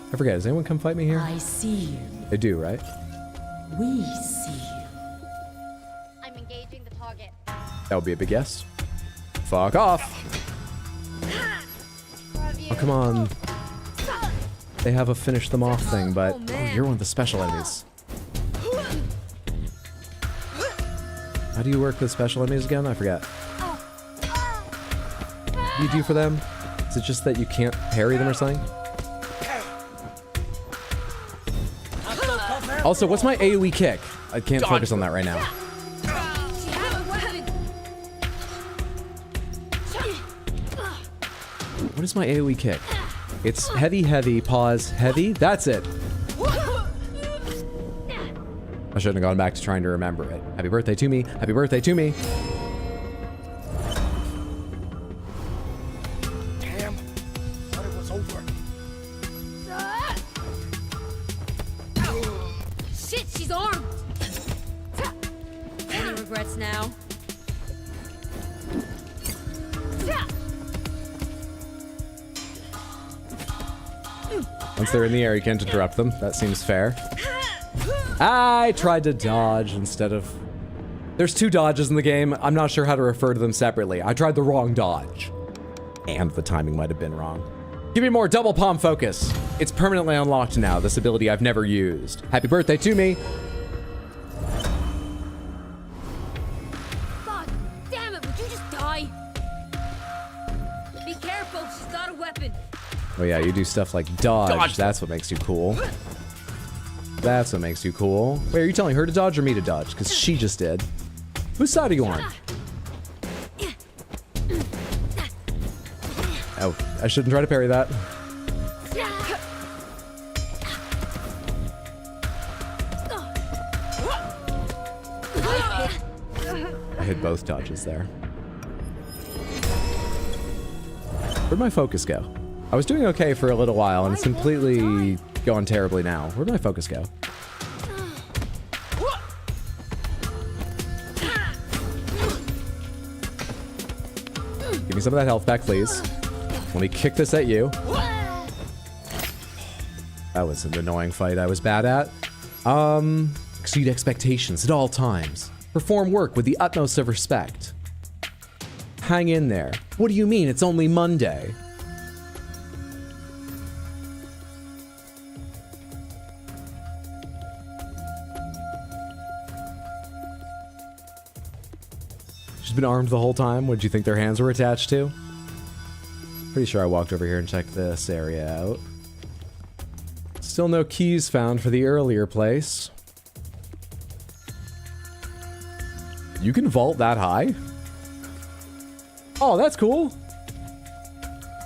I forget, does anyone come fight me here? I see you. They do, right? We see you. I'm engaging the target. That would be a big yes. Fuck off! Oh, come on. They have a finish them off thing, but you're one of the special enemies. How do you work with special enemies again? I forget. What do you do for them? Is it just that you can't parry them or something? Also, what's my AoE kick? I can't focus on that right now. What is my AoE kick? It's heavy, heavy, pause, heavy. That's it. I shouldn't have gone back to trying to remember it. Happy birthday to me. Happy birthday to me. Damn. Thought it was over. Shit, she's armed! Any regrets now? Once they're in the air, you can't interrupt them. That seems fair. I tried to dodge instead of... There's two dodges in the game. I'm not sure how to refer to them separately. I tried the wrong dodge. And the timing might have been wrong. Give me more double palm focus. It's permanently unlocked now, this ability I've never used. Happy birthday to me. Fuck! Damn it, would you just die? Be careful, she's got a weapon. Oh yeah, you do stuff like dodge. That's what makes you cool. That's what makes you cool. Wait, are you telling her to dodge or me to dodge? Because she just did. Whose side are you on? I shouldn't try to parry that. I hit both dodges there. Where'd my focus go? I was doing okay for a little while, and it's completely going terribly now. Where'd my focus go? Give me some of that health back, please. Let me kick this at you. That was an annoying fight I was bad at. Exceed expectations at all times. Perform work with the utmost of respect. Hang in there. What do you mean? It's only Monday. She's been armed the whole time. What did you think their hands were attached to? Pretty sure I walked over here and checked this area out. Still no keys found for the earlier place. You can vault that high? Oh, that's cool.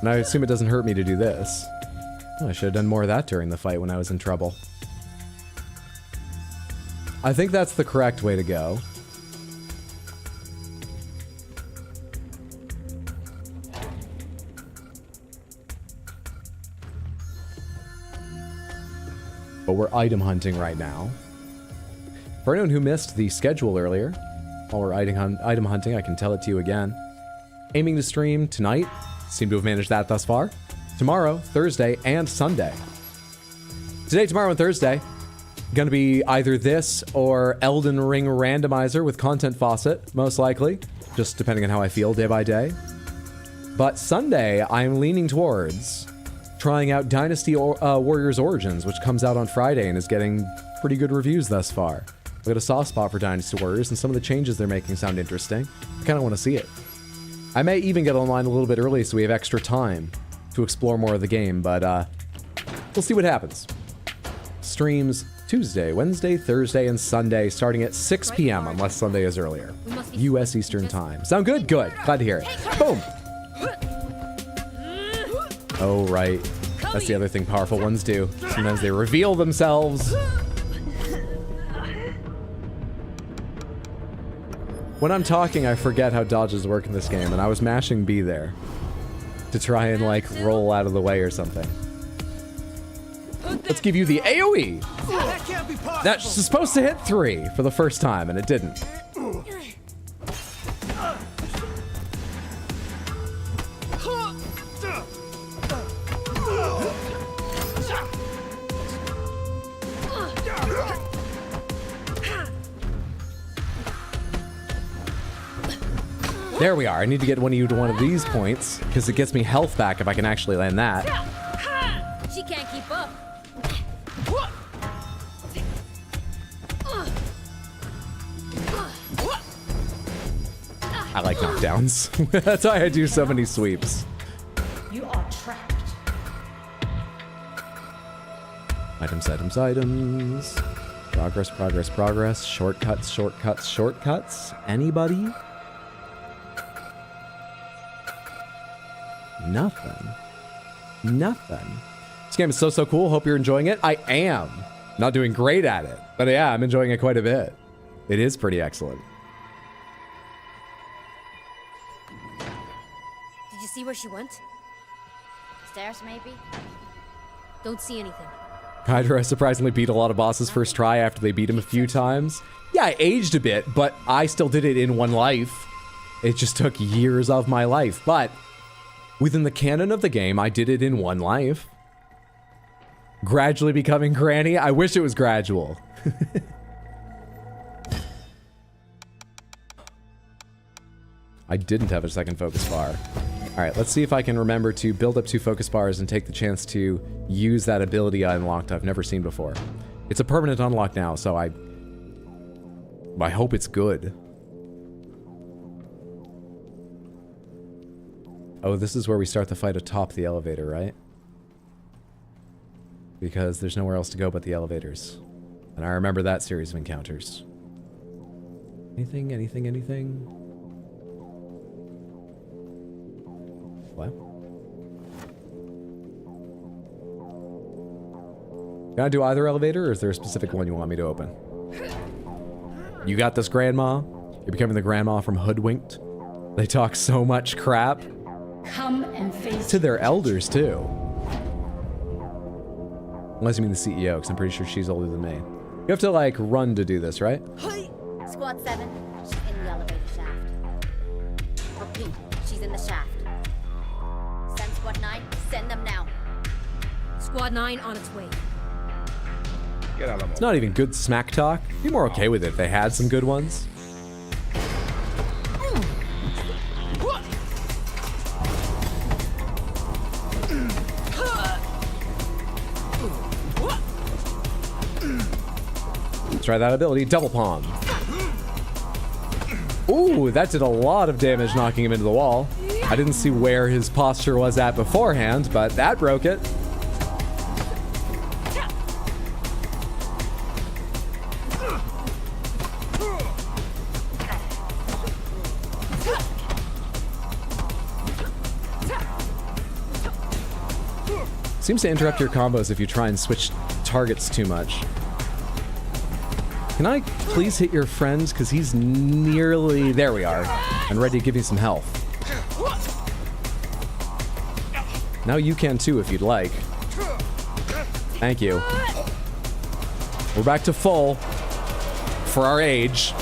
And I assume it doesn't hurt me to do this. Oh, I should have done more of that during the fight when I was in trouble. I think that's the correct way to go. But we're item hunting right now. For anyone who missed the schedule earlier, while we're item hunting, I can tell it to you again. Aiming to stream tonight. Seem to have managed that thus far. Tomorrow, Thursday, and Sunday. Today, tomorrow, and Thursday, gonna be either this or Elden Ring Randomizer with Content Faucet, most likely. Just depending on how I feel day by day. But Sunday, I'm leaning towards trying out Dynasty Warriors Origins, which comes out on Friday and is getting pretty good reviews thus far. I've got a soft spot for Dynasty Warriors, and some of the changes they're making sound interesting. I kind of want to see it. I may even get online a little bit early so we have extra time to explore more of the game, but we'll see what happens. Streams Tuesday, Wednesday, Thursday, and Sunday starting at 6 p.m. unless Sunday is earlier. U.S. Eastern Time. Sound good? Good. Glad to hear it. Boom! Oh, right. That's the other thing powerful ones do. Sometimes they reveal themselves. When I'm talking, I forget how dodges work in this game, and I was mashing B there to try and, like, roll out of the way or something. Let's give you the AoE! That's supposed to hit 3 for the first time, and it didn't. There we are. I need to get one of you to one of these points, because it gets me health back if I can actually land that. She can't keep up. I like knockdowns. That's why I do so many sweeps. You are trapped. Items, items, items. Progress, progress, progress. Shortcuts, shortcuts, shortcuts. Anybody? Nothing. Nothing. This game is so cool. Hope you're enjoying it. I am. Not doing great at it, but yeah, I'm enjoying it quite a bit. It is pretty excellent. Did you see where she went? Stairs, maybe? Don't see anything. Hydra surprisingly beat a lot of bosses first try after they beat him a few times. Yeah, I aged a bit, but I still did it in one life. It just took years of my life, but within the canon of the game, I did it in one life. Gradually becoming Granny? I wish it was gradual. I didn't have a second focus bar. Alright, let's see if I can remember to build up 2 focus bars and take the chance to use that ability I unlocked I've never seen before. It's a permanent unlock now, so I hope it's good. Oh, this is where we start the fight atop the elevator, right? Because there's nowhere else to go but the elevators. And I remember that series of encounters. Anything, anything, anything? What? Can I do either elevator, or is there a specific one you want me to open? You got this, Grandma? You're becoming the grandma from Hoodwinked? They talk so much crap. Come and face To their elders, too. Unless you mean the CEO, because I'm pretty sure she's older than me. You have to, like, run to do this, right? Squad 7, she's in the elevator shaft. Repeat, she's in the shaft. Send Squad 9, send them now. Squad 9 on its way. It's not even good smack talk. I'd be more okay with it if they had some good ones. Try that ability, double palm. Ooh, that did a lot of damage knocking him into the wall. I didn't see where his posture was at beforehand, but that broke it. Seems to interrupt your combos if you try and switch targets too much. Can I please hit your friend? Because he's nearly... There we are. And ready to give you some health. Now you can too if you'd like. Thank you. We're back to full. For our age.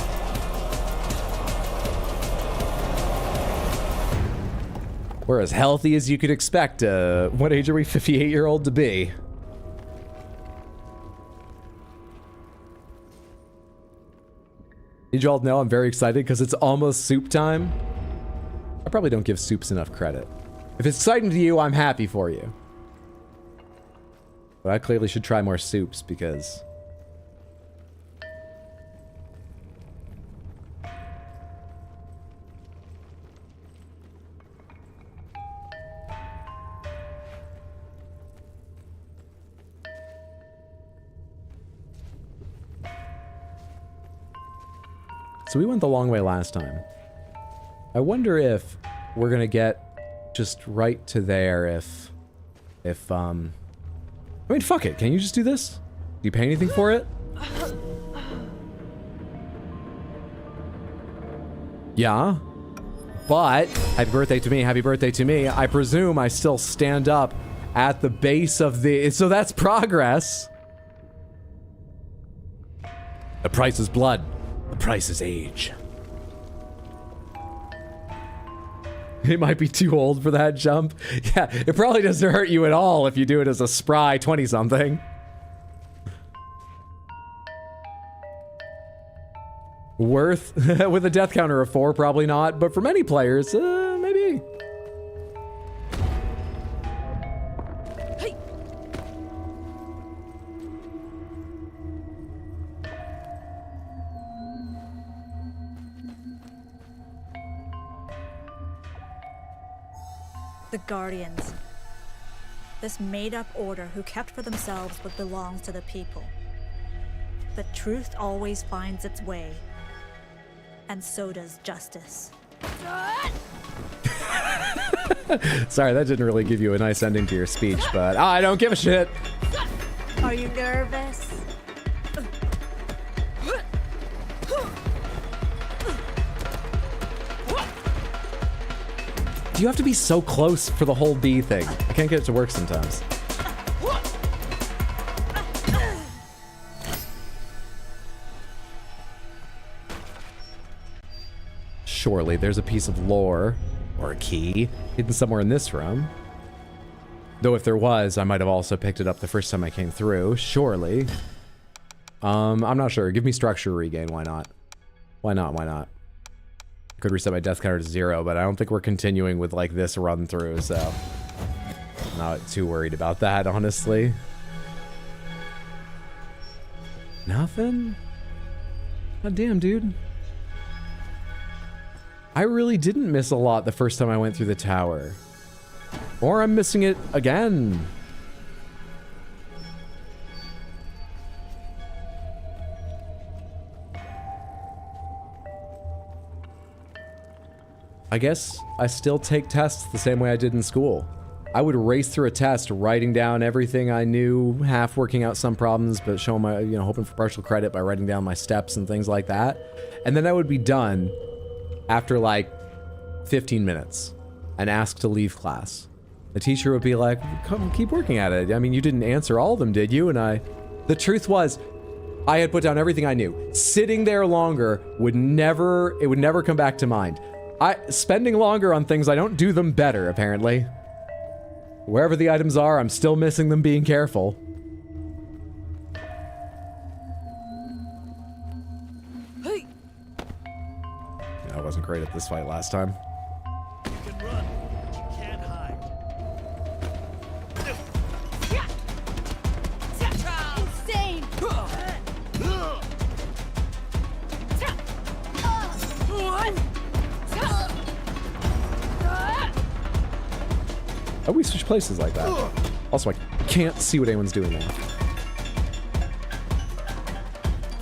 We're as healthy as you could expect. What age are we? 58-year-old to be? Did you all know I'm very excited because it's almost soup time? I probably don't give soups enough credit. If it's exciting to you, I'm happy for you. But I clearly should try more soups because... So we went the long way last time. I wonder if we're gonna get just right to there if I mean, fuck it. Can you just do this? Do you pay anything for it? Yeah. But, happy birthday to me, happy birthday to me. I presume I still stand up at the base of the... So that's progress. The price is blood. The price is age. It might be too old for that jump. Yeah, it probably doesn't hurt you at all if you do it as a spry 20-something. Worth? With a death counter of 4, probably not. But for many players, maybe. The Guardians. This made-up order who kept for themselves what belongs to the people. But truth always finds its way. And so does justice. Sorry, that didn't really give you a nice ending to your speech, but I don't give a shit. Are you nervous? Do you have to be so close for the whole B thing? I can't get it to work sometimes. Surely there's a piece of lore, or a key, hidden somewhere in this room. Though if there was, I might have also picked it up the first time I came through. Surely. I'm not sure. Give me structure regain. Why not? Why not? Why not? Could reset my death counter to 0, but I don't think we're continuing with like this run through, so I'm not too worried about that, honestly. Nothing? God damn, dude. I really didn't miss a lot the first time I went through the tower. Or I'm missing it again. I guess I still take tests the same way I did in school. I would race through a test, writing down everything I knew, half working out some problems, but showing my, you know, hoping for partial credit by writing down my steps and things like that. And then I would be done after like 15 minutes and asked to leave class. The teacher would be like, come keep working at it. I mean, you didn't answer all of them, did you? And the truth was, I had put down everything I knew. Sitting there longer would never come back to mind. Spending longer on things, I don't do them better, apparently. Wherever the items are, I'm still missing them being careful. Hey. Yeah, I wasn't great at this fight last time. You can run, but you can't hide. Insane! Oh, we switch places like that. Also, I can't see what anyone's doing now.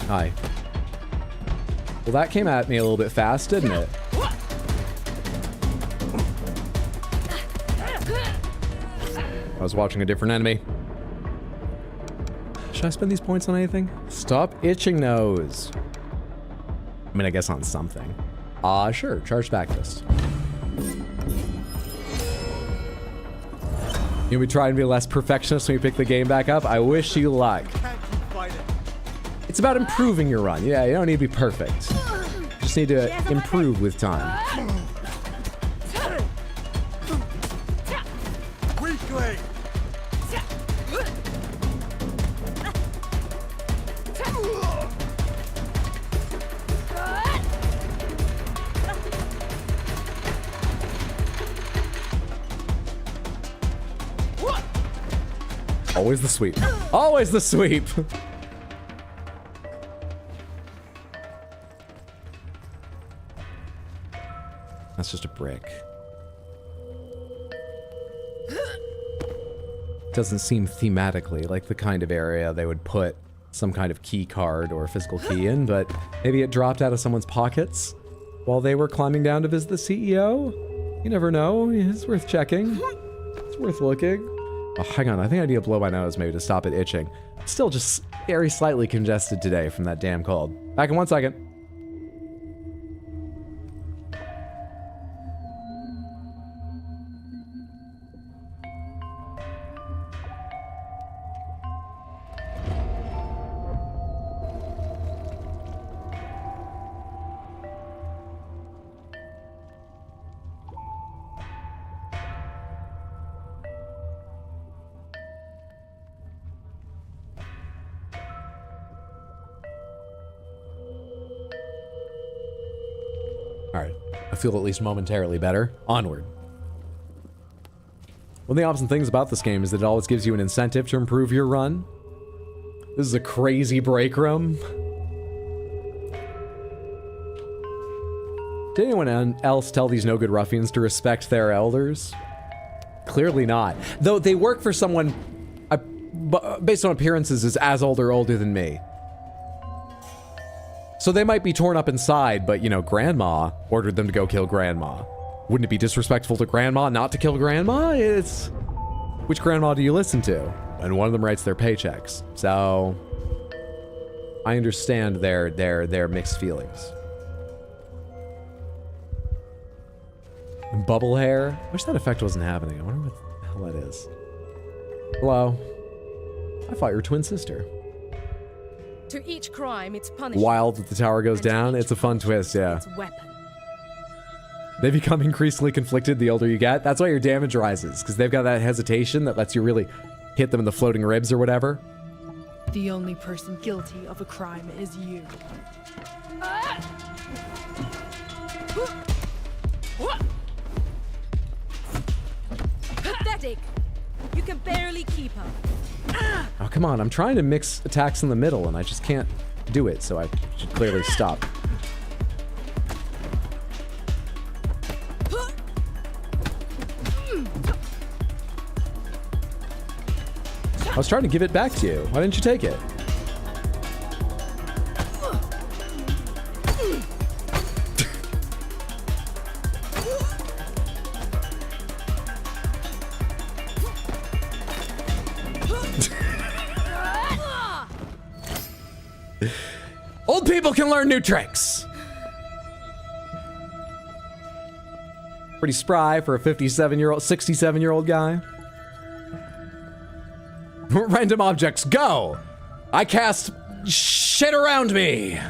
Hi. Well, that came at me a little bit fast, didn't it? I was watching a different enemy. Should I spend these points on anything? Stop itching nose. I mean, I guess on something. Sure. Charge back fist. You would try and be less perfectionist when you pick the game back up. I wish you luck. It's about improving your run. Yeah, you don't need to be perfect. You just need to improve with time. Weakling! Always the sweep. Always the sweep. That's just a brick. Doesn't seem thematically like the kind of area they would put some kind of key card or physical key in, but maybe it dropped out of someone's pockets while they were climbing down to visit the CEO. You never know. It's worth checking. It's worth looking. Oh, hang on. I think I need to blow my nose maybe to stop it itching. Still just very slightly congested today from that damn cold. Back in 1 second. Alright, I feel at least momentarily better. Onward. One of the awesome things about this game is that it always gives you an incentive to improve your run. This is a crazy break room. Did anyone else tell these no-good ruffians to respect their elders? Clearly not. Though they work for someone, based on appearances, is as old or older than me. So they might be torn up inside, but, you know, Grandma ordered them to go kill Grandma. Wouldn't it be disrespectful to Grandma not to kill Grandma? It's... Which Grandma do you listen to? And one of them writes their paychecks. So... I understand their mixed feelings. Bubble hair? I wish that effect wasn't happening. I wonder what the hell that is. Hello? I thought you were twin sister. To each crime, it's punishment. Wild that the tower goes down. It's a fun twist, yeah. Its weapon. They become increasingly conflicted the older you get. That's why your damage rises, because they've got that hesitation that lets you really hit them in the floating ribs or whatever. The only person guilty of a crime is you. Pathetic! You can barely keep up. Oh, come on. I'm trying to mix attacks in the middle, and I just can't do it, so I should clearly stop. I was trying to give it back to you. Why didn't you take it? Old people can learn new tricks. Pretty spry for a 57-year-old, 67-year-old guy. Random objects, go! I cast shit around me.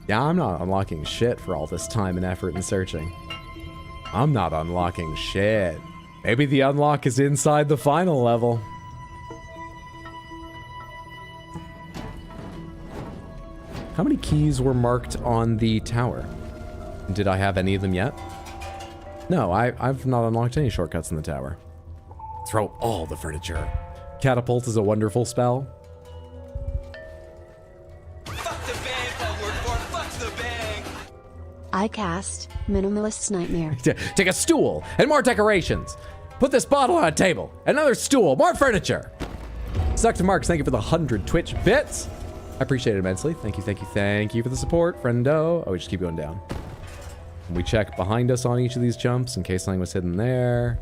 Yeah, I'm not unlocking shit for all this time and effort and searching. I'm not unlocking shit. Maybe the unlock is inside the final level. How many keys were marked on the tower? Did I have any of them yet? No, I've not unlocked any shortcuts in the tower. Throw all the furniture. Catapult is a wonderful spell. I cast Minimalist's Nightmare. Take a stool and more decorations. Put this bottle on a table. Another stool, more furniture. Suck to Marks, thank you for the 100 Twitch bits. I appreciate it immensely. Thank you, thank you, thank you for the support, friendo. Oh, we just keep going down. We check behind us on each of these jumps in case something was hidden there.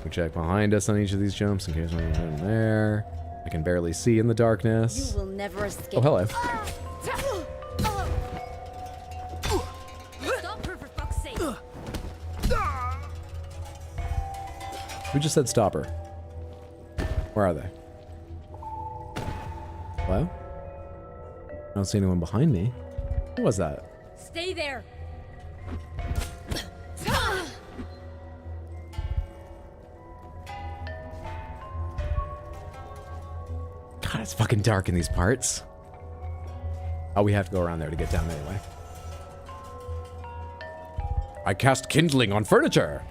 We check behind us on each of these jumps in case something was hidden there. I can barely see in the darkness. You will never escape. Oh, hello. Stop her, for fuck's sake. Who just said stop her? Where are they? Hello? I don't see anyone behind me. Who was that? Stay there. God, it's fucking dark in these parts. Oh, we have to go around there to get down anyway. I cast kindling on furniture.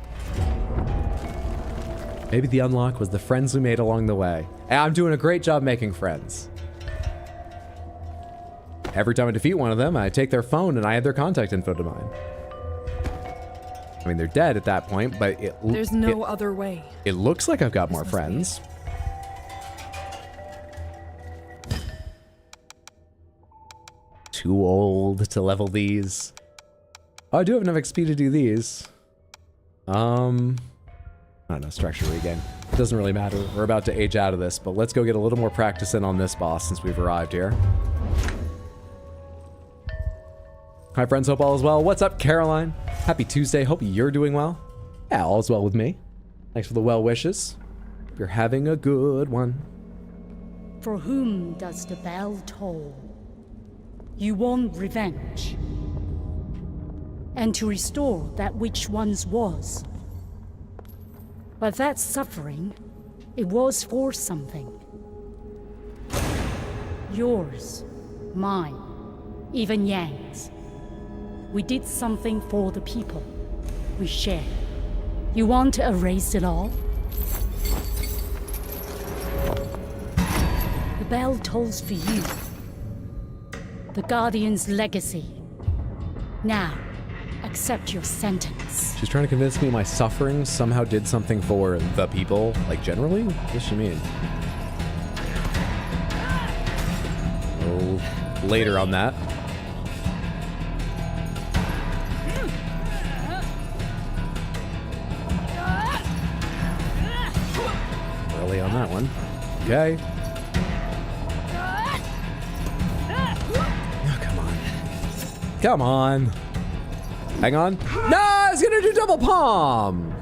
Maybe the unlock was the friends we made along the way. Hey, I'm doing a great job making friends. Every time I defeat one of them, I take their phone and I add their contact info to mine. I mean, they're dead at that point, but There's no other way. It looks like I've got more friends. Too old to level these. Oh, I do have enough XP to do these. I don't know, structure regain. It doesn't really matter. We're about to age out of this, but let's go get a little more practice in on this boss since we've arrived here. Hi friends, hope all is well. What's up, Caroline? Happy Tuesday, hope you're doing well. Yeah, all is well with me. Thanks for the well wishes. Hope you're having a good one. For whom does the bell toll? You want revenge. And to restore that which once was. But that suffering, it was for something. Yours, mine, even Yang's. We did something for the people. We shared. You want to erase it all? The bell tolls for you. The Guardian's legacy. Now, accept your sentence. She's trying to convince me my suffering somehow did something for the people, like generally? What does she mean? Oh, later on that. Early on that one. Okay. Oh, come on. Come on. Hang on. No, I was gonna do double palm.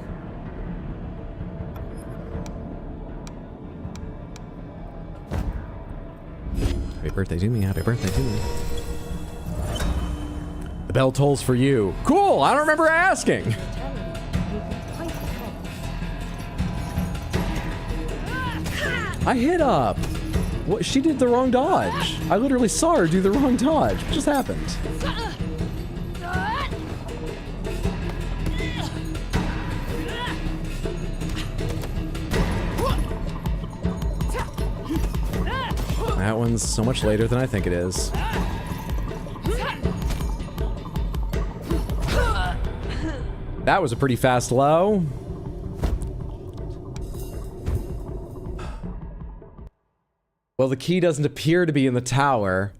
Happy birthday to me. Happy birthday to me. The bell tolls for you. Cool. I don't remember asking. I hit up. What? She did the wrong dodge. I literally saw her do the wrong dodge. What just happened? That one's so much later than I think it is. That was a pretty fast low. Well, the key doesn't appear to be in the tower.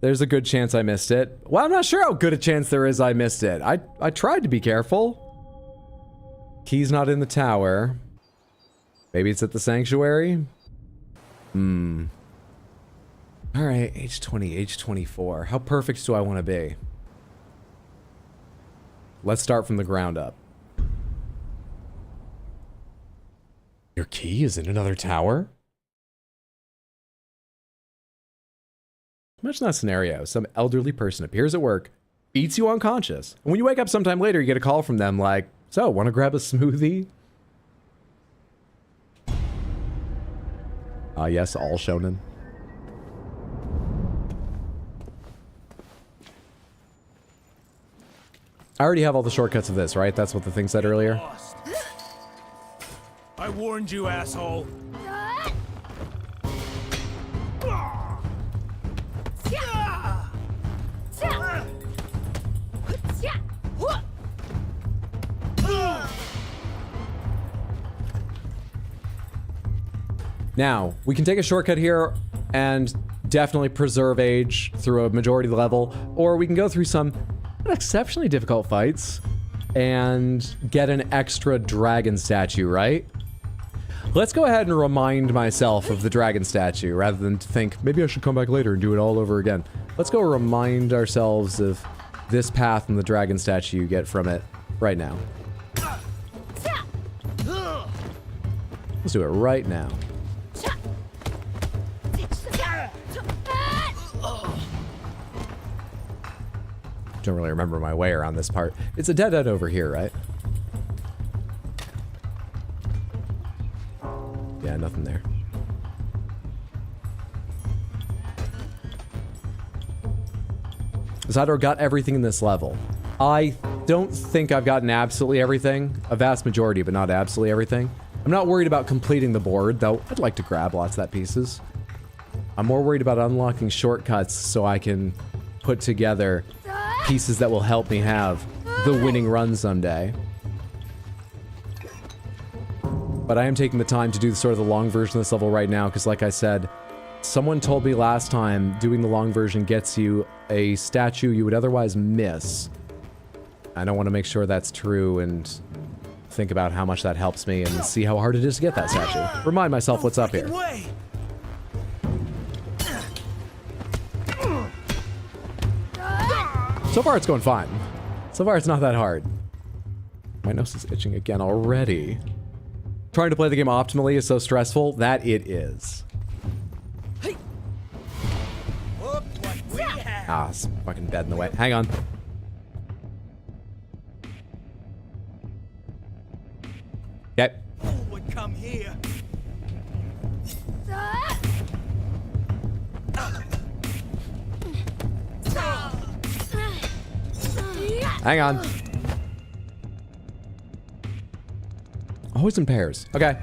There's a good chance I missed it. Well, I'm not sure how good a chance there is I missed it. I tried to be careful. Key's not in the tower. Maybe it's at the sanctuary? Hmm. Alright, age 20, age 24. How perfect do I want to be? Let's start from the ground up. Your key is in another tower? Imagine that scenario. Some elderly person appears at work, beats you unconscious, and when you wake up sometime later, you get a call from them like, so, want to grab a smoothie? Yes, all shonen. I already have all the shortcuts of this, right? That's what the thing said earlier. I warned you, asshole. Now, we can take a shortcut here and definitely preserve age through a majority of the level, or we can go through some exceptionally difficult fights and get an extra dragon statue, right? Let's go ahead and remind myself of the dragon statue rather than to think, maybe I should come back later and do it all over again. Let's go remind ourselves of this path and the dragon statue you get from it right now. Let's do it right now. Don't really remember my way around this part. It's a dead end over here, right? Yeah, nothing there. Zador got everything in this level. I don't think I've gotten absolutely everything. A vast majority, but not absolutely everything. I'm not worried about completing the board, though I'd like to grab lots of that pieces. I'm more worried about unlocking shortcuts so I can put together pieces that will help me have the winning run someday. But I am taking the time to do sort of the long version of this level right now, because like I said, someone told me last time doing the long version gets you a statue you would otherwise miss. I don't want to make sure that's true and think about how much that helps me and see how hard it is to get that statue. Remind myself what's up here. So far, it's going fine. So far, it's not that hard. My nose is itching again already. Trying to play the game optimally is so stressful that it is. Ah, it's fucking dead in the way. Hang on. Okay. Come here. Hang on. Always in pairs. Okay.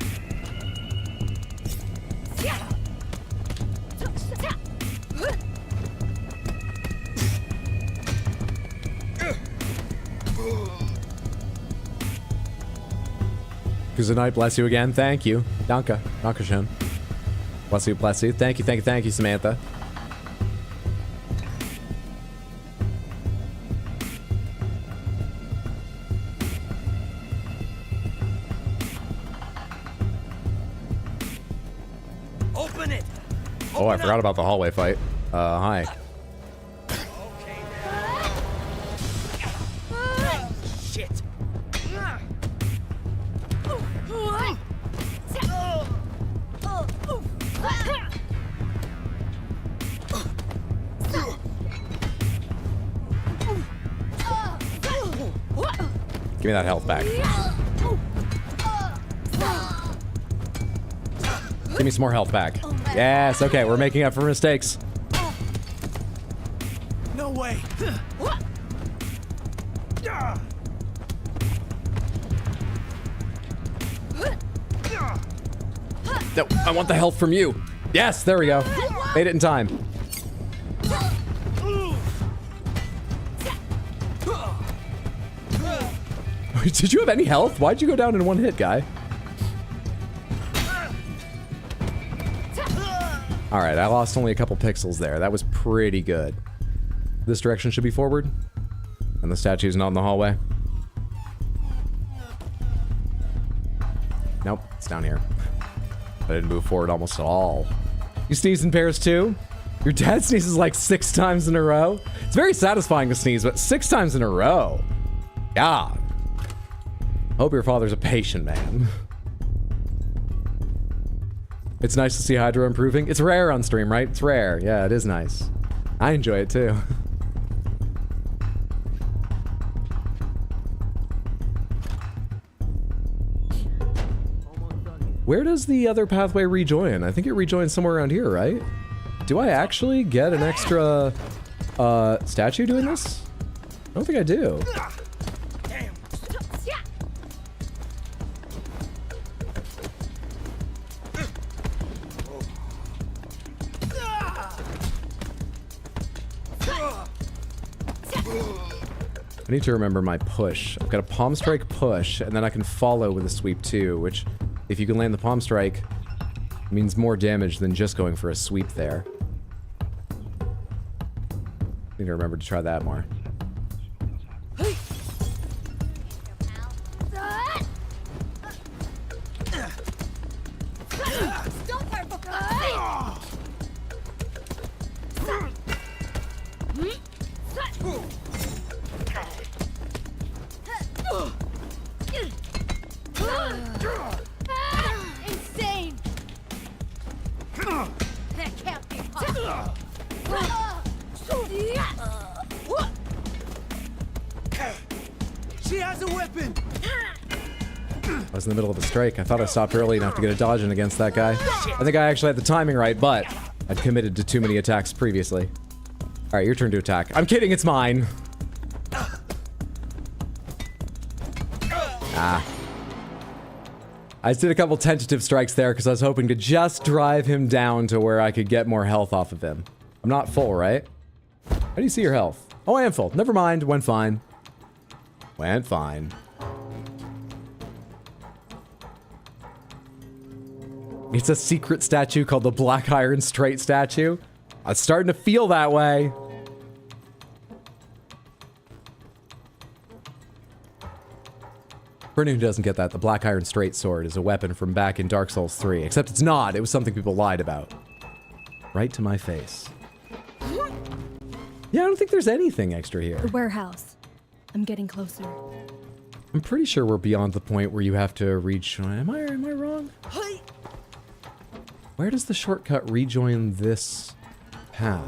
Kuzunite, bless you again. Thank you. Danke. Dankeschön. Bless you, bless you. Thank you, thank you, thank you, Samantha. Open it. Oh, I forgot about the hallway fight. Hi. Shit. Give me that health back. Give me some more health back. Yes, okay, we're making up for mistakes. No way. No, I want the health from you. Yes, there we go. Made it in time. Did you have any health? Why'd you go down in one hit, guy? Alright, I lost only a couple pixels there. That was pretty good. This direction should be forward. And the statue's not in the hallway. Nope, it's down here. I didn't move forward almost at all. You sneeze in pairs too? Your dad sneezes like 6 times in a row? It's very satisfying to sneeze, but 6 times in a row? God. Hope your father's a patient man. It's nice to see Hydra improving. It's rare on stream, right? It's rare. Yeah, it is nice. I enjoy it too. Where does the other pathway rejoin? I think it rejoins somewhere around here, right? Do I actually get an extra statue doing this? I don't think I do. I need to remember my push. I've got a palm strike push, and then I can follow with a sweep too, which, if you can land the palm strike, means more damage than just going for a sweep there. Need to remember to try that more. Insane! That can't be possible. She has a weapon! I was in the middle of a strike. I thought I stopped early enough to get a dodge in against that guy. I think I actually had the timing right, but I'd committed to too many attacks previously. Alright, your turn to attack. I'm kidding, it's mine! Ah. I just did a couple tentative strikes there because I was hoping to just drive him down to where I could get more health off of him. I'm not full, right? How do you see your health? Oh, I am full. Never mind. Went fine. Went fine. It's a secret statue called the Black Iron Straight statue. I was starting to feel that way. For anyone who doesn't get that, the Black Iron Straight Sword is a weapon from back in Dark Souls 3. Except it's not. It was something people lied about. Right to my face. Yeah, I don't think there's anything extra here. The warehouse. I'm getting closer. I'm pretty sure we're beyond the point where you have to reach... Am I wrong? Where does the shortcut rejoin this path?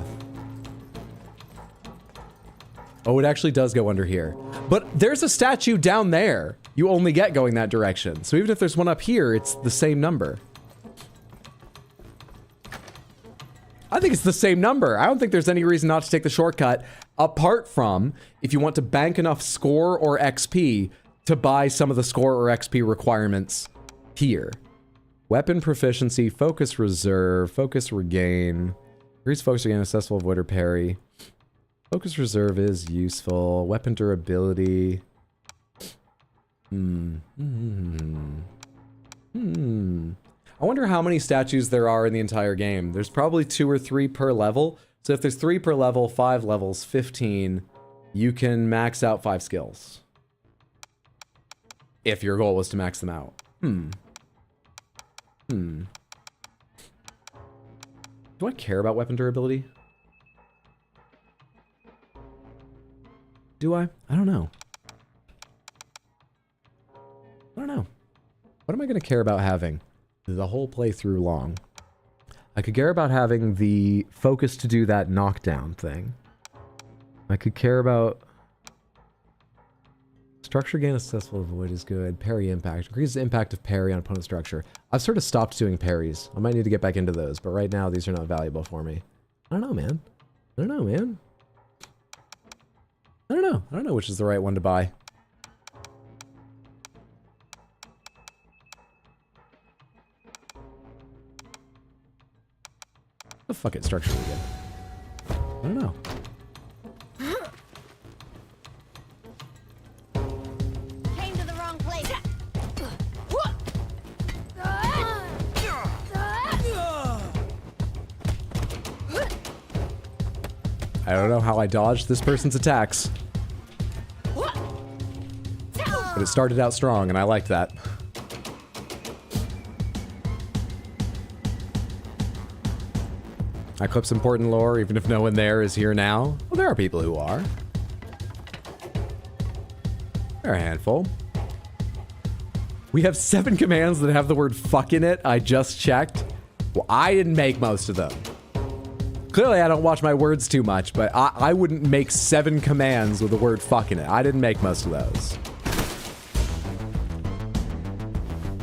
Oh, it actually does go under here. But there's a statue down there you only get going that direction. So even if there's one up here, it's the same number. I think it's the same number. I don't think there's any reason not to take the shortcut, apart from if you want to bank enough score or XP to buy some of the score or XP requirements here. Weapon proficiency, focus reserve, focus regain, increase focus regain, accessible avoid or parry. Focus reserve is useful. Weapon durability. I wonder how many statues there are in the entire game. There's probably 2 or 3 per level. So if there's 3 per level, 5 levels, 15, you can max out 5 skills. If your goal was to max them out. Do I care about weapon durability? Do I? I don't know. I don't know. What am I going to care about having the whole playthrough long? I could care about having the focus to do that knockdown thing. I could care about... Structure gain accessible avoid is good. Parry impact. Increases impact of parry on opponent structure. I've sort of stopped doing parries. I might need to get back into those, but right now these are not valuable for me. I don't know, man. I don't know, man. I don't know. I don't know which is the right one to buy. The fuck it, structure again. I don't know. Came to the wrong place. I don't know how I dodged this person's attacks. But it started out strong, and I liked that. I clips important lore, even if no one there is here now. Well, there are people who are. They're a handful. We have 7 commands that have the word fuck in it. I just checked. Well, I didn't make most of them. Clearly, I don't watch my words too much, but I wouldn't make 7 commands with the word fuck in it. I didn't make most of those.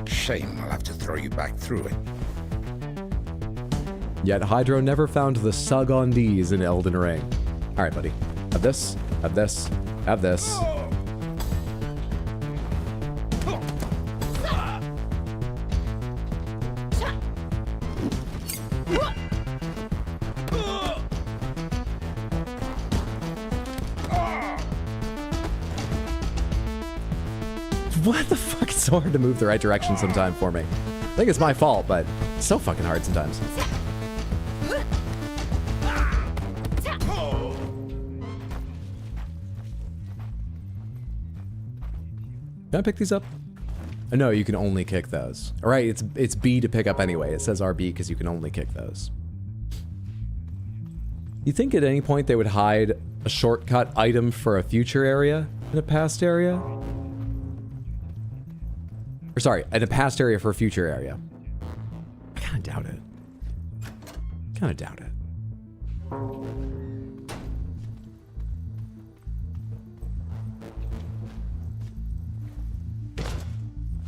Shame I'll have to throw you back through it. Yet Hydro never found the sug on D's in Elden Ring. All right, buddy. Have this, have this, have this. What the fuck? It's so hard to move the right direction sometime for me. I think it's my fault, but it's so fucking hard sometimes. Can I pick these up? Oh, no, you can only kick those. All right, it's B to pick up anyway. It says RB because you can only kick those. You think at any point they would hide a shortcut item for a future area in a past area? Or sorry, in a past area for a future area. I kind of doubt it. Kind of doubt it.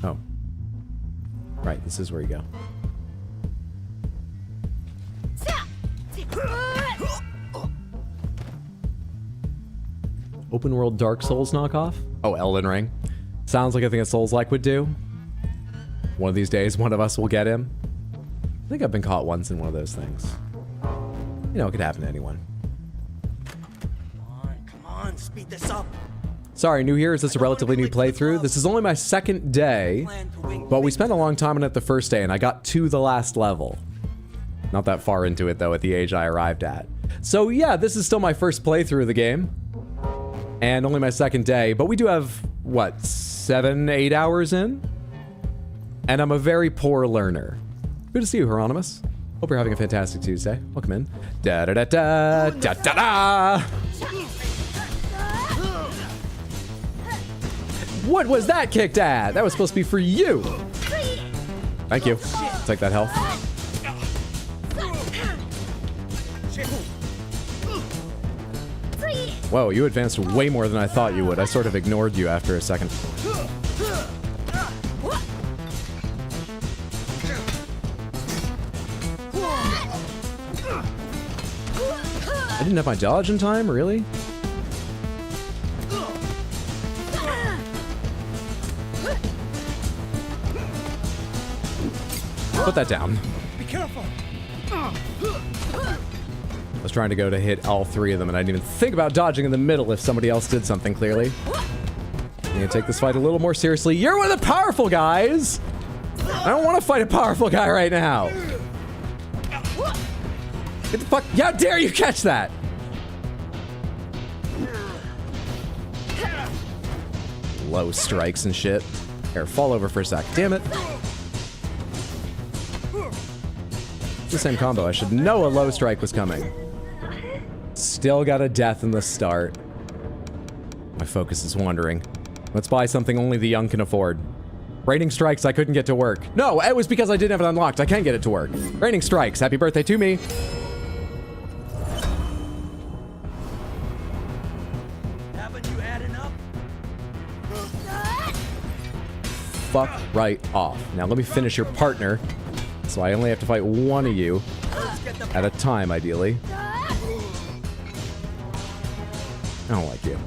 Oh. Right, this is where you go. Open world Dark Souls knockoff? Oh, Elden Ring. Sounds like a thing a Souls-like would do. One of these days, one of us will get him. I think I've been caught once in one of those things. You know, it could happen to anyone. Come on, speed this up. Sorry, new here. Is this a relatively new playthrough? This is only my 2nd day, but we spent a long time on it the first day, and I got to the last level. Not that far into it, though, at the age I arrived at. So yeah, this is still my first playthrough of the game, and only my 2nd day, but we do have, what, 7, 8 hours in? And I'm a very poor learner. Good to see you, Hieronymus. Hope you're having a fantastic Tuesday. Welcome in. Da-da-da-da, da-da-da! What was that kicked at? That was supposed to be for you. Thank you. Take that health. Whoa, you advanced way more than I thought you would. I sort of ignored you after a second. I didn't have my dodge in time, really? Put that down. Be careful. I was trying to go to hit all 3 of them, and I didn't even think about dodging in the middle if somebody else did something, clearly. I'm gonna take this fight a little more seriously. You're one of the powerful guys! I don't want to fight a powerful guy right now. Get the fuck... How dare you catch that? Low strikes and shit. Here, fall over for a sec. Damn it. It's the same combo. I should know a low strike was coming. Still got a death in the start. My focus is wandering. Let's buy something only the young can afford. Raining strikes I couldn't get to work. No, it was because I didn't have it unlocked. I can get it to work. Raining strikes. Happy birthday to me. Haven't you had enough? Fuck right off. Now let me finish your partner. So I only have to fight one of you at a time, ideally. I don't like you.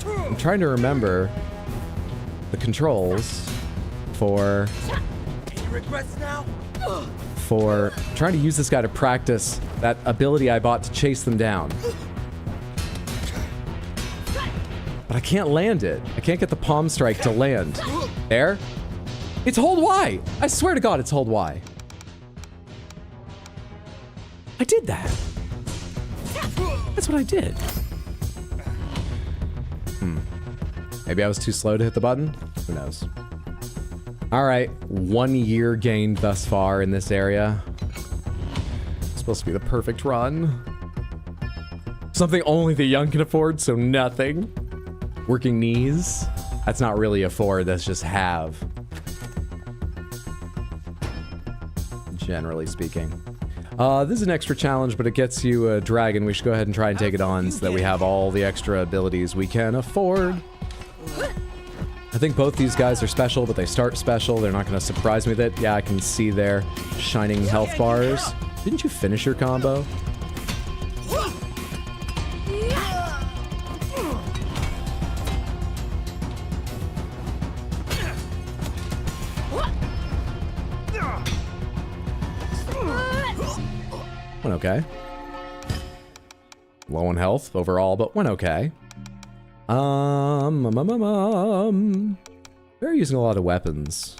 I'm trying to remember the controls for... Any regrets now? For trying to use this guy to practice that ability I bought to chase them down. But I can't land it. I can't get the palm strike to land. There? It's hold Y! I swear to God it's hold Y. I did that. That's what I did. Maybe I was too slow to hit the button? Who knows? All right, 1 year gained thus far in this area. It's supposed to be the perfect run. Something only the young can afford, so nothing. Working knees. That's not really afford, that's just have. Generally speaking. This is an extra challenge, but it gets you a dragon. We should go ahead and try and take it on so that we have all the extra abilities we can afford. I think both these guys are special, but they start special. They're not going to surprise me with it. Yeah, I can see their shining health bars. Didn't you finish your combo? Went okay. Low on health overall, but went okay. They're using a lot of weapons.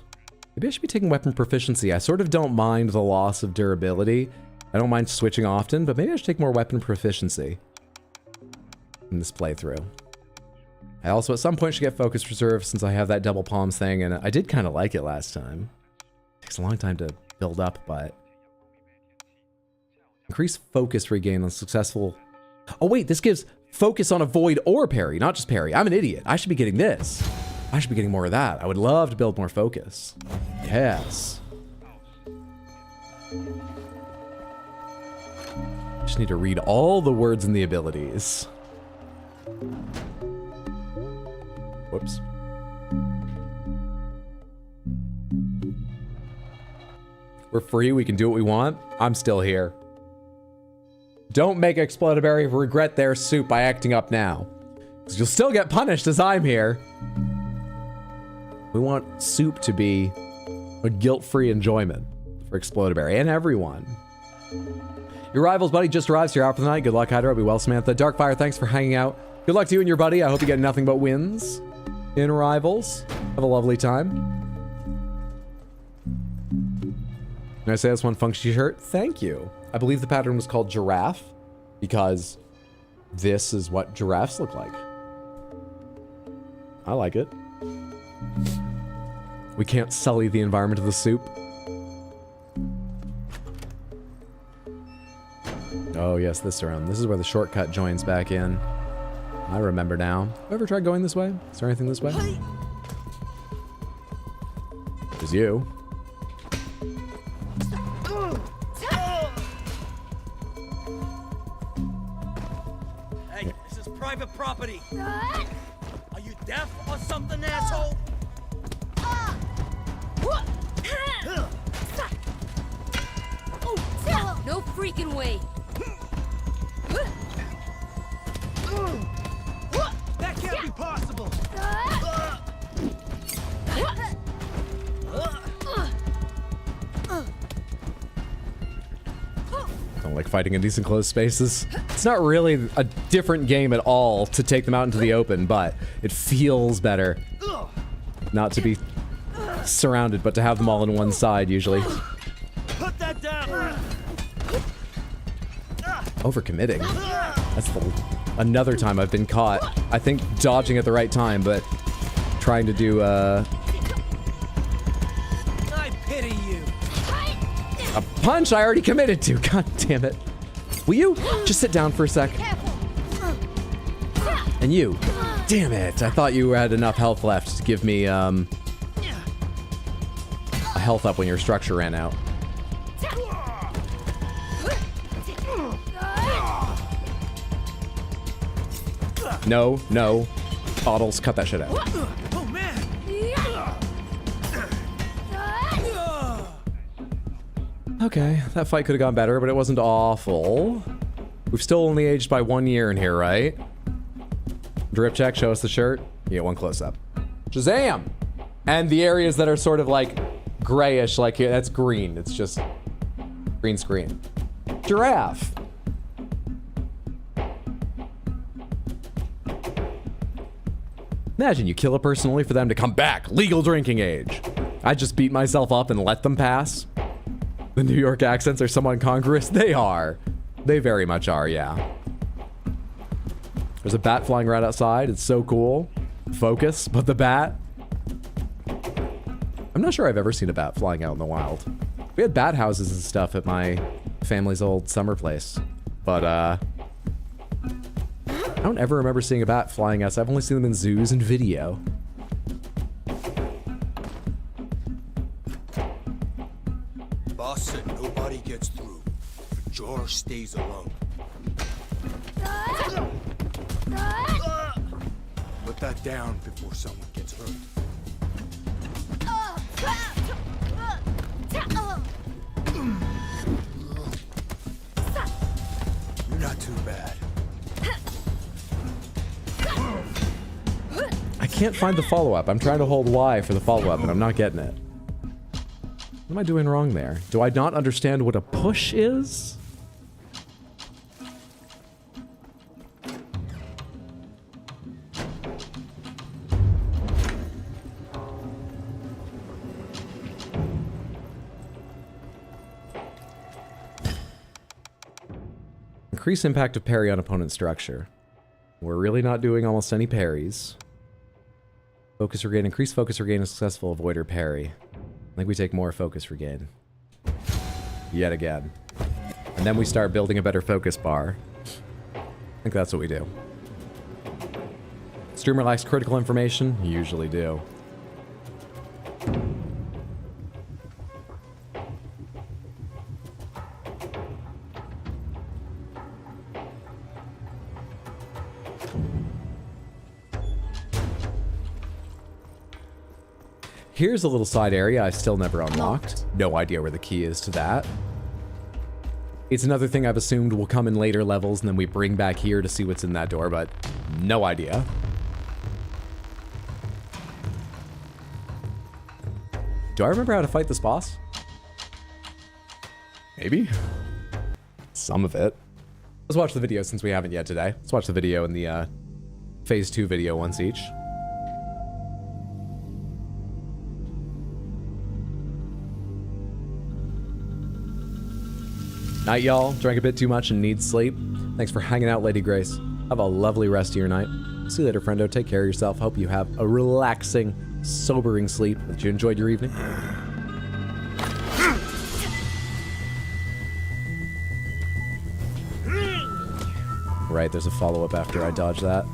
Maybe I should be taking weapon proficiency. I sort of don't mind the loss of durability. I don't mind switching often, but maybe I should take more weapon proficiency in this playthrough. I also at some point should get focus reserve since I have that double palms thing, and I did kind of like it last time. It takes a long time to build up, but... Increase focus regain on successful... Oh wait, this gives focus on avoid or parry, not just parry. I'm an idiot. I should be getting this. I should be getting more of that. I would love to build more focus. Yes. Just need to read all the words in the abilities. Whoops. We're free, we can do what we want. I'm still here. Don't make Explodaberry regret their soup by acting up now. Because you'll still get punished as I'm here. We want soup to be a guilt-free enjoyment for Explodaberry and everyone. Your rival's buddy just arrives here out for the night. Good luck, Hydra. Be well, Samantha. Darkfire, thanks for hanging out. Good luck to you and your buddy. I hope you get nothing but wins in Rivals. Have a lovely time. Can I say this one funky shirt? Thank you. I believe the pattern was called giraffe because this is what giraffes look like. I like it. We can't sully the environment of the soup. Oh yes, this room. This is where the shortcut joins back in. I remember now. Have you ever tried going this way? Is there anything this way? There's you. Hey, this is private property. Are you deaf or something, asshole? No freaking way. That can't be possible. Don't like fighting in decent closed spaces. It's not really a different game at all to take them out into the open, but it feels better not to be surrounded, but to have them all on one side usually. Put that down. Overcommitting. That's another time I've been caught. I think dodging at the right time, but trying to do I pity you. a punch I already committed to. God damn it. Will you just sit down for a sec? And you. Damn it. I thought you had enough health left to give me a health up when your structure ran out. No, no. Bottles, cut that shit out. Oh man. Okay, that fight could have gone better, but it wasn't awful. We've still only aged by 1 year in here, right? Drip check, show us the shirt. You get one close up. Shazam! And the areas that are sort of like grayish, like here, that's green. It's just green screen. Giraffe. Imagine you kill a person only for them to come back. Legal drinking age. I just beat myself up and let them pass. The New York accents are somewhat incongruous. They are. They very much are, yeah. There's a bat flying right outside. It's so cool. Focus, but the bat. I'm not sure I've ever seen a bat flying out in the wild. We had bat houses and stuff at my family's old summer place, but I don't ever remember seeing a bat flying outside. I've only seen them in zoos and video. Boss said nobody gets through. George stays alone. Put that down before someone gets hurt. You're not too bad. I can't find the follow-up. I'm trying to hold Y for the follow-up, and I'm not getting it. What am I doing wrong there? Do I not understand what a push is? Increase impact of parry on opponent structure. We're really not doing almost any parries. Focus regain. Increase focus regain. A successful avoid or parry. I think we take more focus regain. Yet again. And then we start building a better focus bar. I think that's what we do. Streamer likes critical information? You usually do. Here's a little side area I still never unlocked. No idea where the key is to that. It's another thing I've assumed will come in later levels and then we bring back here to see what's in that door, but no idea. Do I remember how to fight this boss? Maybe? Some of it. Let's watch the video since we haven't yet today. Let's watch the video and the phase 2 video once each. Night, y'all. Drank a bit too much and need sleep. Thanks for hanging out, Lady Grace. Have a lovely rest of your night. See you later, friendo. Take care of yourself. Hope you have a relaxing, sobering sleep. That you enjoyed your evening. Right, there's a follow-up after I dodge that.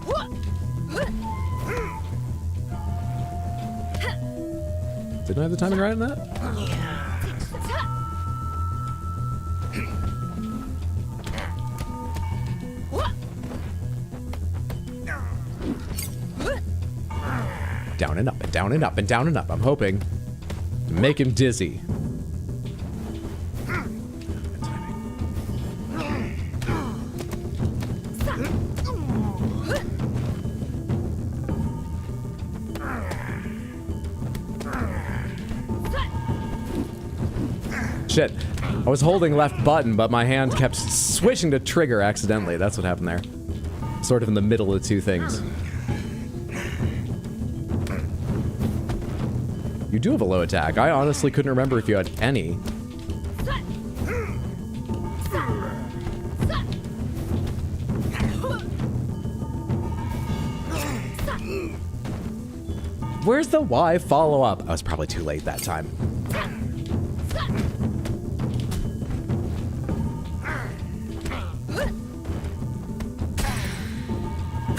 Didn't I have the timing right on that? Down and up and down and up and down and up. I'm hoping to make him dizzy. Shit. I was holding left button, but my hand kept switching to trigger accidentally. That's what happened there. Sort of in the middle of two things. You do have a low attack. I honestly couldn't remember if you had any. Where's the Y follow-up? I was probably too late that time.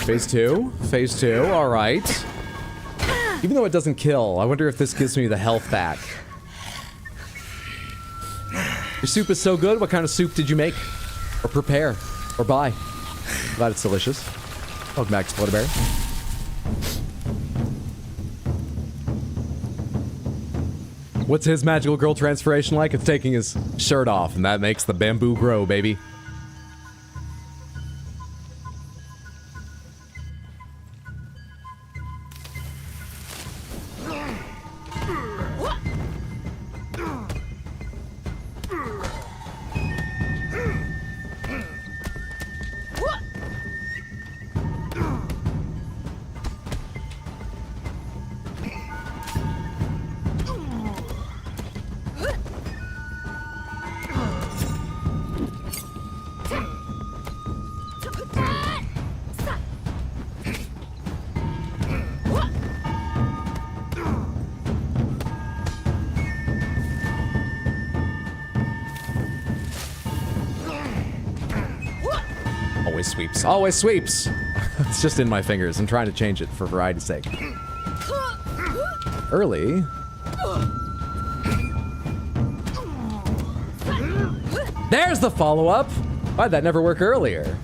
Phase 2? Phase 2, alright. Even though it doesn't kill, I wonder if this gives me the health back. Your soup is so good. What kind of soup did you make? Or prepare? Or buy? Glad it's delicious. Welcome back, Sploderberry. What's his magical girl transformation like? It's taking his shirt off, and that makes the bamboo grow, baby. Always sweeps. Always sweeps! It's just in my fingers. I'm trying to change it for variety's sake. Early. There's the follow-up! Why'd that never work earlier?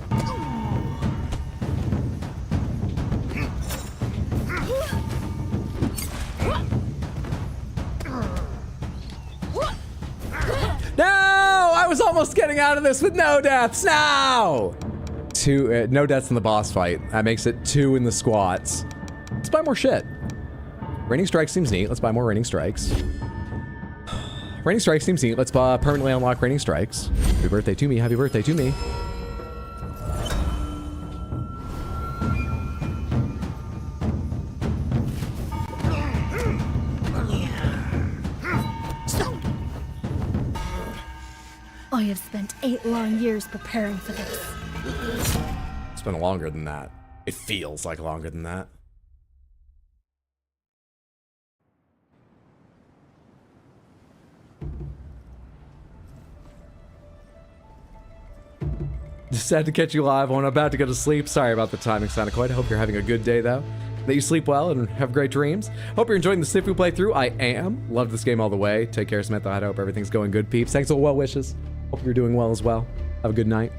No! I was almost getting out of this with no deaths. No! No deaths in the boss fight. That makes it 2 in the squats. Let's buy more shit. Raining Strike seems neat. Let's buy more Raining Strikes. Raining Strikes seems neat. Let's permanently unlock Raining Strikes. Happy birthday to me. Happy birthday to me. I have spent 8 long years preparing for this. It's been longer than that. It feels like longer than that. Just had to catch you live when I'm about to go to sleep. Sorry about the timing, Sonicoid. I hope you're having a good day, though. That you sleep well and have great dreams. Hope you're enjoying the Sifu playthrough. I am. Love this game all the way. Take care, Samantha. I hope everything's going good, peeps. Thanks for well wishes. Hope you're doing well as well. Have a good night.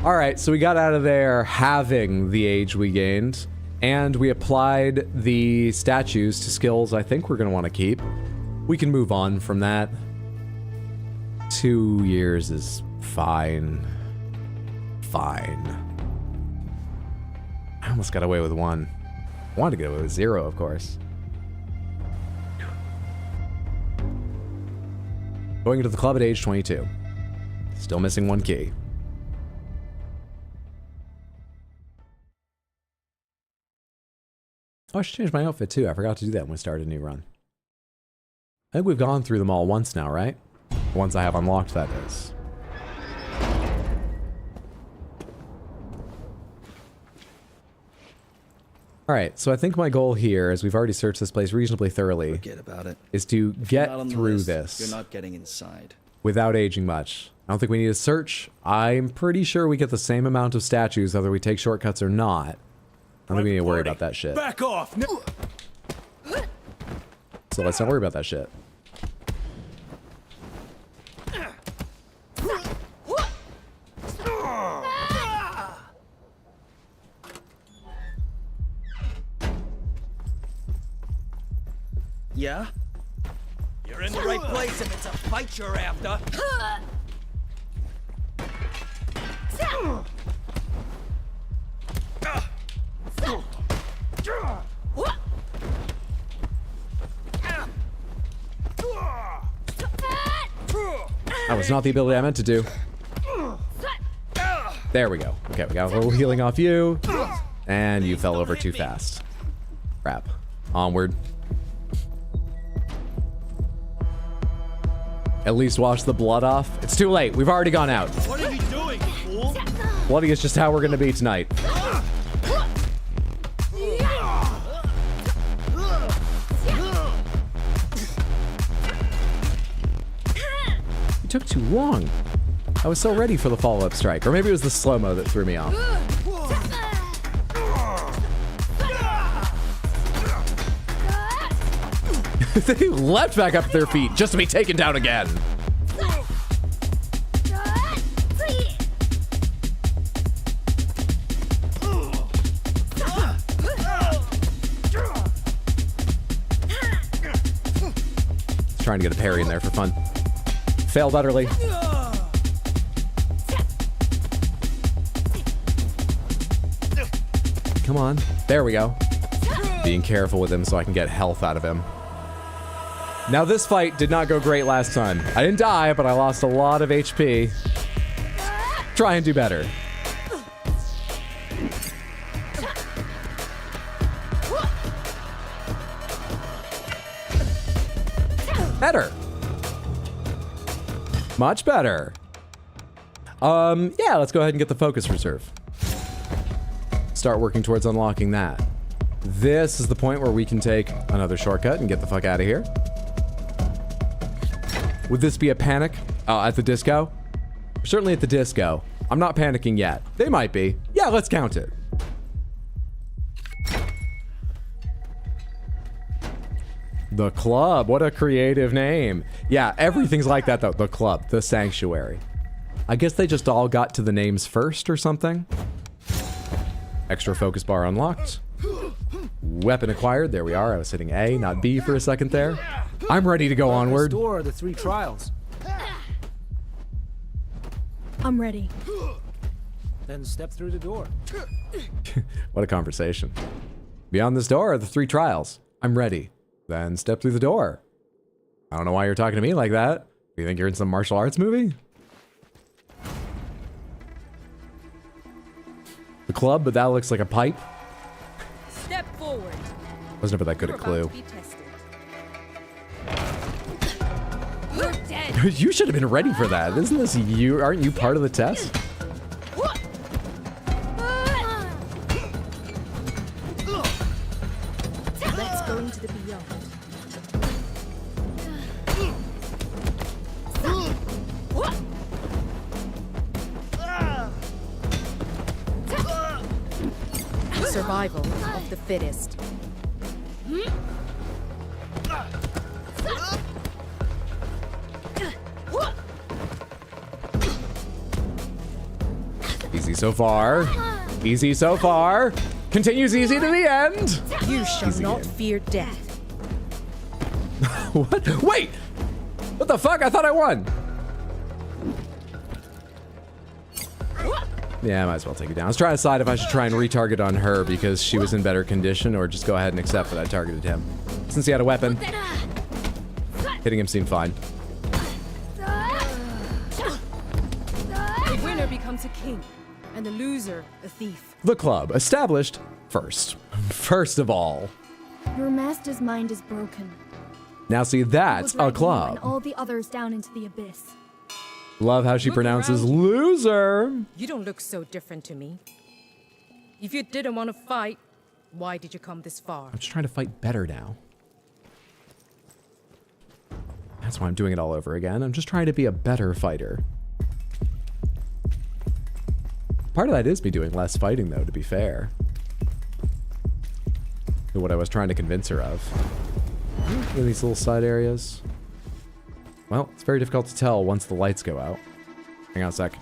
All right, so we got out of there having the age we gained, and we applied the statues to skills I think we're going to want to keep. We can move on from that. 2 years is fine. Fine. I almost got away with 1. I wanted to get away with 0, of course. Going into the club at age 22. Still missing 1 key. Oh, I should change my outfit too. I forgot to do that when we started a new run. I think we've gone through them all once now, right? Once I have unlocked, that is. Alright, so I think my goal here, as we've already searched this place reasonably thoroughly, Forget about it. is to get through this. You're not getting inside. Without aging much. I don't think we need to search. I'm pretty sure we get the same amount of statues, whether we take shortcuts or not. I don't think we need to worry about that shit. Back off! So let's not worry about that shit. Yeah? You're in the right place if it's a fight you're after. That was not the ability I meant to do. There we go. Okay, we got a little healing off you. And you fell over too fast. Crap. Onward. At least wash the blood off. It's too late. We've already gone out. What are you doing, fool? Bloody is just how we're gonna be tonight. It took too long. I was so ready for the follow-up strike. Or maybe it was the slow-mo that threw me off. They leapt back up their feet just to be taken down again. Trying to get a parry in there for fun. Failed utterly. Come on. There we go. Being careful with him so I can get health out of him. Now this fight did not go great last time. I didn't die, but I lost a lot of HP. Try and do better. Better. Much better. Yeah, let's go ahead and get the focus reserve. Start working towards unlocking that. This is the point where we can take another shortcut and get the fuck out of here. Would this be a panic at the disco? Certainly at the disco. I'm not panicking yet. They might be. Yeah, let's count it. The Club. What a creative name. Yeah, everything's like that though. The Club. The Sanctuary. I guess they just all got to the names first or something. Extra focus bar unlocked. Weapon acquired. There we are. I was hitting A, not B for a second there. I'm ready to go onward. This door are the 3 trials. I'm ready. Then step through the door. What a conversation. Beyond this door are the 3 trials. I'm ready. Then step through the door. I don't know why you're talking to me like that. You think you're in some martial arts movie? The Club, but that looks like a pipe. Step forward. Wasn't ever that good at Clue. You're dead. You should have been ready for that. Isn't this you? Aren't you part of the test? Let's go into the beyond. Survival of the fittest. Easy so far. Easy so far. Continues easy to the end. You shall Easy not game. fear death. What? Wait! What the fuck? I thought I won. Yeah, I might as well take it down. I was trying to decide if I should try and retarget on her because she was in better condition or just go ahead and accept that I targeted him. Since he had a weapon, hitting him seemed fine. The winner becomes a king, and the loser a thief. The Club, established first. First of all. Your master's mind is broken. Now see, that's He will a drag you and club. all the others down into the abyss. Love how she Look pronounces around. loser. You don't look so different to me. If you didn't want to fight, why did you come this far? I'm just trying to fight better now. That's why I'm doing it all over again. I'm just trying to be a better fighter. Part of that is me doing less fighting, though, to be fair. To what I was trying to convince her of. In these little side areas. Well, it's very difficult to tell once the lights go out. Hang on a sec.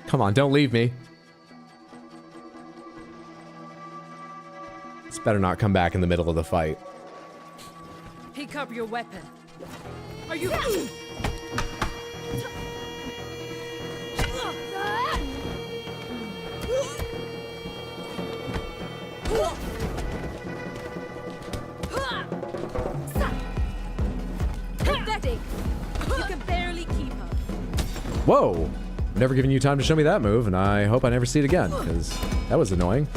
Come on, don't leave me. This better not come back in the middle of the fight. Pick up your weapon. Are you... Pathetic. You can barely keep up. Whoa! Never given you time to show me that move, and I hope I never see it again, because that was annoying.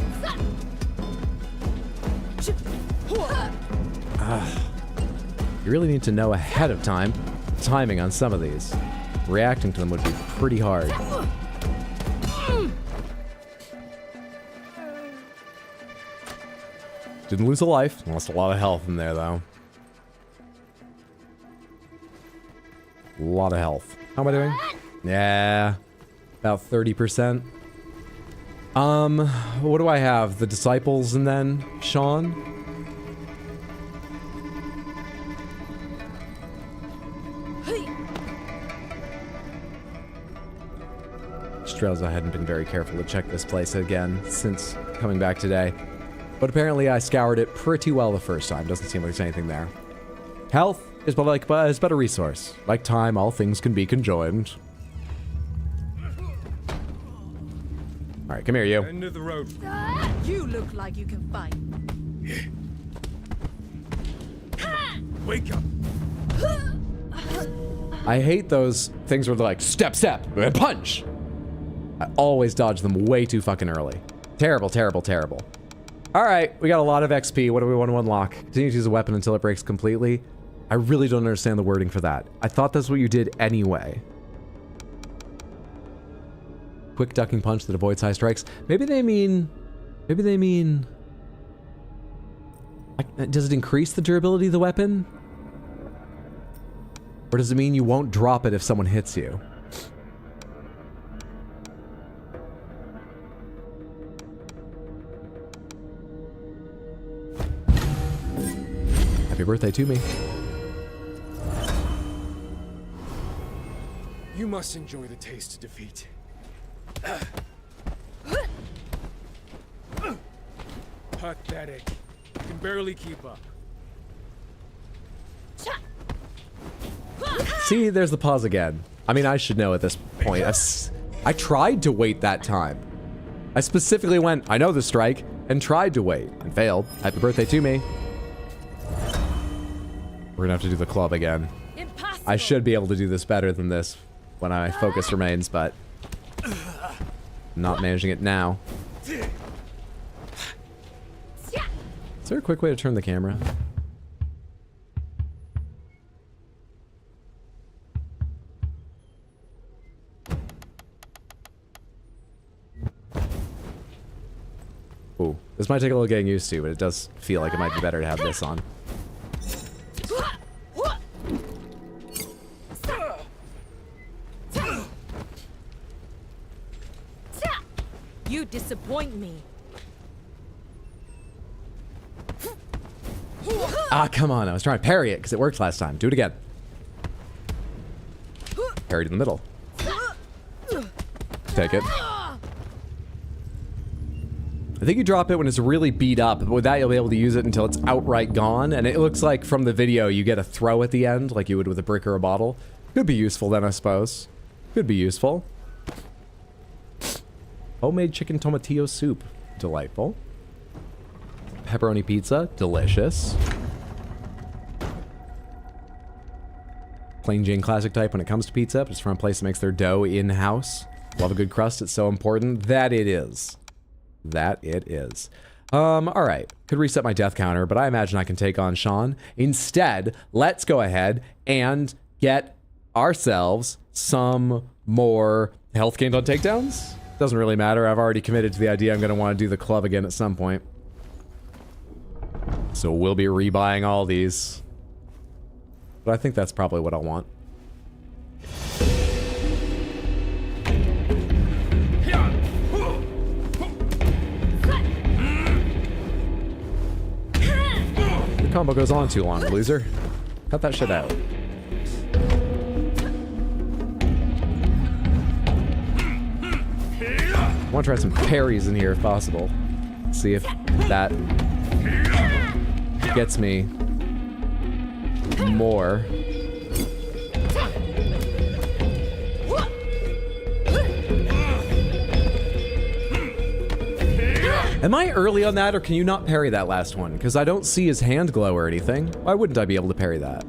You really need to know ahead of time timing on some of these. Reacting to them would be pretty hard. Didn't lose a life. Lost a lot of health in there, though. A lot of health. How am I doing? Yeah, about 30%. What do I have? The disciples and then Sean? Trails, I hadn't been very careful to check this place again since coming back today. But apparently I scoured it pretty well the first time. Doesn't seem like there's anything there. Health is but a resource. Like time, all things can be conjoined. Alright, come here, you. End of the road. You look like you can fight. Wake up. I hate those things where they're like, step, and punch! I always dodge them way too fucking early. Terrible, terrible, terrible. Alright, we got a lot of XP. What do we want to unlock? Continue to use a weapon until it breaks completely. I really don't understand the wording for that. I thought that's what you did anyway. Quick ducking punch that avoids high strikes. Maybe they mean Maybe they mean... Does it increase the durability of the weapon? Or does it mean you won't drop it if someone hits you? Happy birthday to me. You must enjoy the taste of defeat. Pathetic. You can barely keep up. See, there's the pause again. I mean, I should know at this point. I tried to wait that time. I specifically went, I know the strike, and tried to wait, and failed. Happy birthday to me. We're gonna have to do the club again. Impossible. I should be able to do this better than this when my focus remains, but not managing it now. Is there a quick way to turn the camera? Ooh, this might take a little getting used to, but it does feel like it might be better to have this on. You disappoint me. Ah, come on. I was trying to parry it because it worked last time. Do it again. Parried in the middle. Take it. I think you drop it when it's really beat up. With that, you'll be able to use it until it's outright gone. And it looks like from the video, you get a throw at the end, like you would with a brick or a bottle. Could be useful then, I suppose. Could be useful. Homemade chicken tomatillo soup. Delightful. Pepperoni pizza. Delicious. Plain Jane classic type when it comes to pizza, but it's from a place that makes their dough in-house. Love a good crust. It's so important. That it is. That it is. Alright. Could reset my death counter, but I imagine I can take on Sean. Instead, let's go ahead and get ourselves some more health gained on takedowns. Doesn't really matter. I've already committed to the idea I'm going to want to do the club again at some point. So we'll be rebuying all these. But I think that's probably what I'll want. The combo goes on too long, loser. Cut that shit out. I want to try some parries in here if possible. See if that gets me more. Am I early on that, or can you not parry that last one? Because I don't see his hand glow or anything. Why wouldn't I be able to parry that?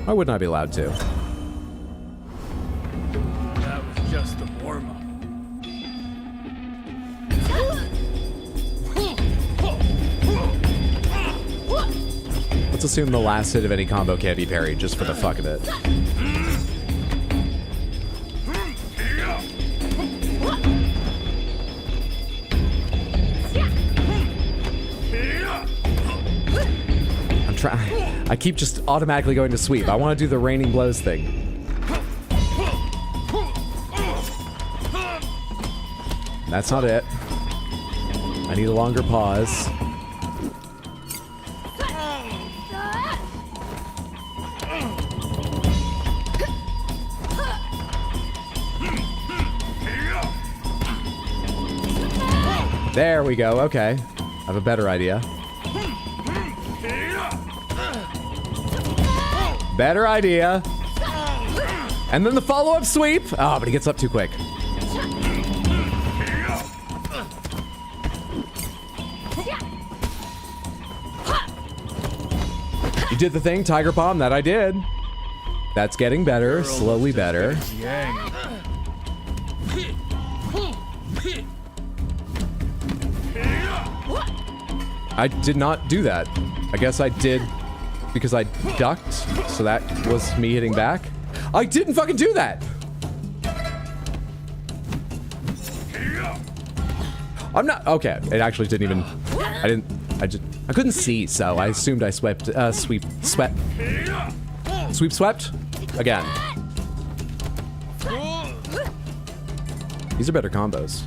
Why wouldn't I be allowed to? Just the warm-up. Let's assume the last hit of any combo can't be parried, just for the fuck of it. I'm trying. I keep just automatically going to sweep. I want to do the raining blows thing. That's not it. I need a longer pause. There we go. Okay. I have a better idea. Better idea. And then the follow-up sweep. Oh, but he gets up too quick. You did the thing, Tiger Palm. That I did. That's getting better. Slowly better. I did not do that. I guess I did because I ducked, so that was me hitting back. I didn't fucking do that! I'm not, okay. It actually didn't even, I couldn't see, so I assumed I swept, swept. Again. These are better combos.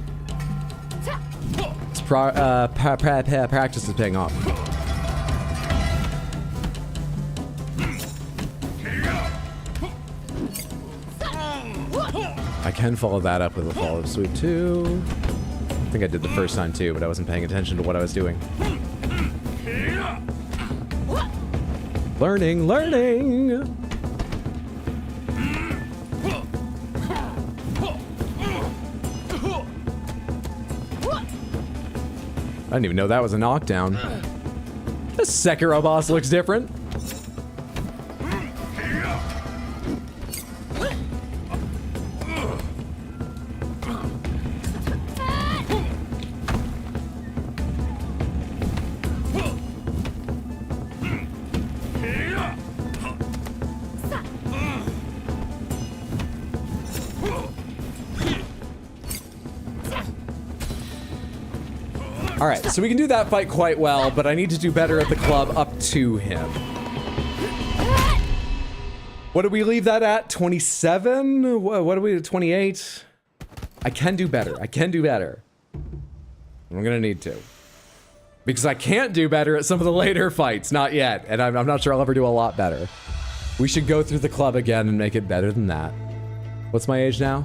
This practice is paying off. I can follow that up with a follow sweep too. I think I did the first time too, but I wasn't paying attention to what I was doing. Learning. I didn't even know that was a knockdown. This Sekiro boss looks different. All right, so we can do that fight quite well, but I need to do better at the club up to him. What did we leave that at? 27? What are we at? 28? I can do better. I'm gonna need to. Because I can't do better at some of the later fights, not yet. And I'm not sure I'll ever do a lot better. We should go through the club again and make it better than that. What's my age now?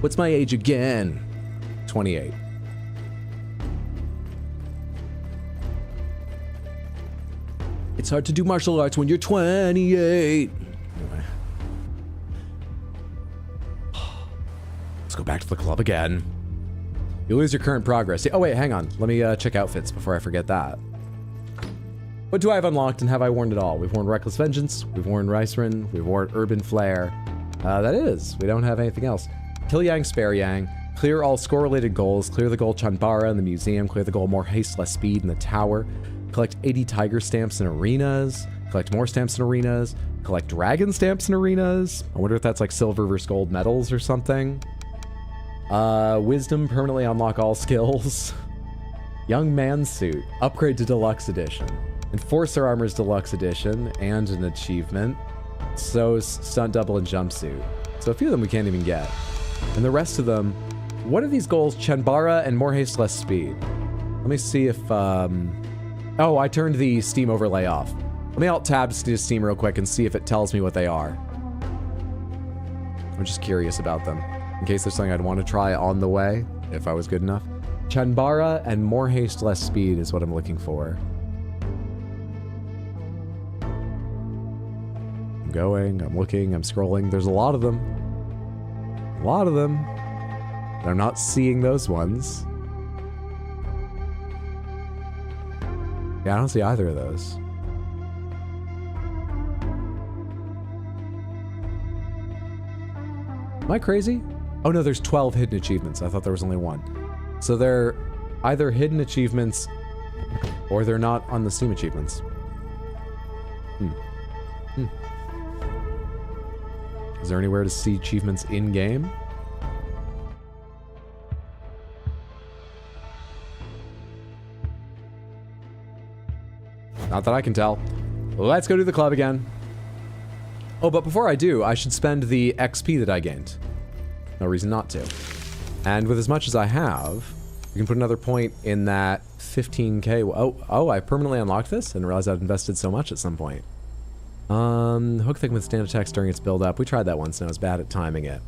What's my age again? 28. It's hard to do martial arts when you're 28. Anyway. Let's go back to the club again. You lose your current progress. Oh wait, hang on. Let me check outfits before I forget that. What do I have unlocked and have I worn it all? We've worn Reckless Vengeance, we've worn Ricerin, we've worn Urban Flare. That is, we don't have anything else. Kill Yang, Spare Yang. Clear all score-related goals. Clear the goal Chanbara in the museum. Clear the goal More Haste, Less Speed in the tower. Collect 80 tiger stamps in arenas. Collect more stamps in arenas. Collect dragon stamps in arenas. I wonder if that's like silver versus gold medals or something. Wisdom, permanently unlock all skills. Young man suit, upgrade to deluxe edition. Enforcer armor's deluxe edition and an achievement. So stunt double and jumpsuit. So a few of them we can't even get. And the rest of them, what are these goals? Chanbara and More Haste, Less Speed. Let me see if, oh, I turned the Steam overlay off. Let me alt-tab to Steam real quick and see if it tells me what they are. I'm just curious about them. In case there's something I'd want to try on the way, if I was good enough. Chanbara and More Haste, Less Speed is what I'm looking for. I'm going, I'm looking, I'm scrolling. There's a lot of them. A lot of them. But I'm not seeing those ones. Yeah, I don't see either of those. Am I crazy? Oh no, there's 12 hidden achievements. I thought there was only one. So they're either hidden achievements or they're not on the Steam achievements. Is there anywhere to see achievements in-game? Not that I can tell. Let's go to the club again. Oh, but before I do, I should spend the XP that I gained. No reason not to. And with as much as I have, we can put another point in that 15k. Oh, I permanently unlocked this? I didn't realize I'd invested so much at some point. Hook that can withstand attacks during its build-up. We tried that once and I was bad at timing it.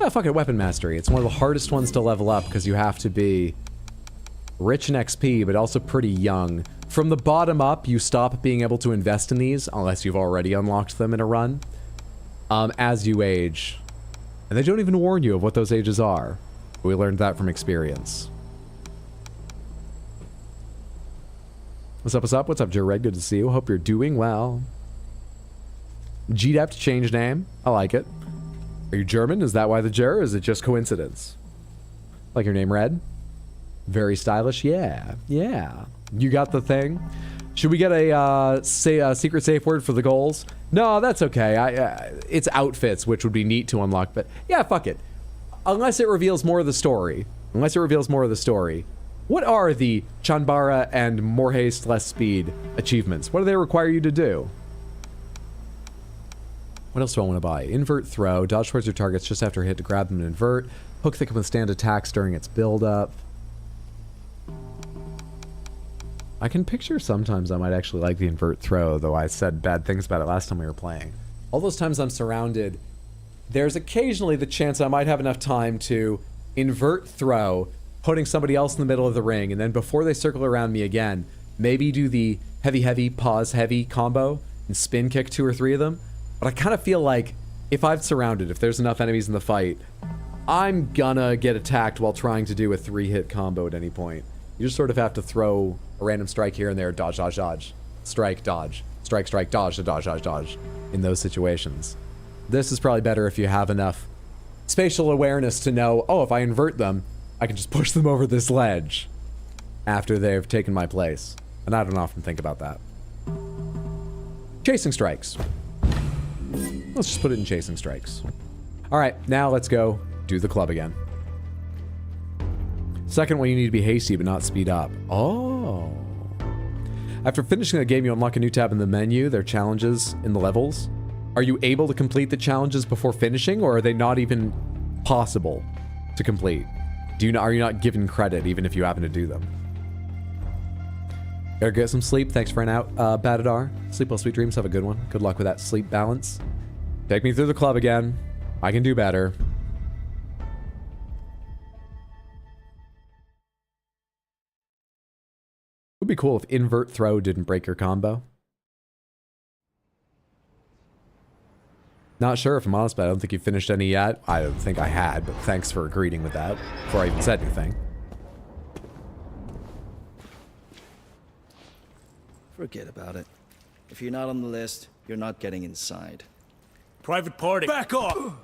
Oh, fuck it, Weapon Mastery. It's one of the hardest ones to level up because you have to be rich in XP, but also pretty young. From the bottom up, you stop being able to invest in these, unless you've already unlocked them in a run, as you age. And they don't even warn you of what those ages are. We learned that from experience. What's up, what's up? What's up, Jared? Good to see you. Hope you're doing well. GDEP to change name. I like it. Are you German? Is that why the Jer? Or is it just coincidence? Like your name, Red? Very stylish. Yeah. Yeah. You got the thing? Should we get a secret safe word for the goals? No, that's okay. It's outfits, which would be neat to unlock, but yeah, fuck it. Unless it reveals more of the story. What are the Chanbara and more haste, less speed achievements? What do they require you to do? What else do I want to buy? Invert throw. Dodge towards your targets just after a hit to grab them and invert. Hook that can withstand attacks during its build-up. I can picture sometimes I might actually like the invert throw, though I said bad things about it last time we were playing. All those times I'm surrounded, there's occasionally the chance I might have enough time to invert throw, putting somebody else in the middle of the ring, and then before they circle around me again, maybe do the heavy, pause, heavy combo and spin kick 2 or 3 of them. But I kind of feel like if I've surrounded, if there's enough enemies in the fight, I'm gonna get attacked while trying to do a 3-hit combo at any point. You just sort of have to throw a random strike here and there, dodge, dodge, dodge, strike, dodge, strike, strike, dodge, dodge, dodge, dodge, in those situations. This is probably better if you have enough spatial awareness to know, oh, if I invert them, I can just push them over this ledge after they've taken my place. And I don't often think about that. Chasing strikes. Let's just put it in chasing strikes. All right, now let's go do the club again. Second one, you need to be hasty but not speed up. Oh. After finishing the game, you unlock a new tab in the menu. There are challenges in the levels. Are you able to complete the challenges before finishing, or are they not even possible to complete? Are you not given credit even if you happen to do them? Gotta get some sleep. Thanks for an out, Batadar. Sleep well, sweet dreams. Have a good one. Good luck with that sleep balance. Take me through the club again. I can do better. It would be cool if invert throw didn't break your combo. Not sure if I'm honest, but I don't think you finished any yet. I don't think I had, but thanks for agreeing with that before I even said anything. Forget about it. If you're not on the list, you're not getting inside. Private party. Back off!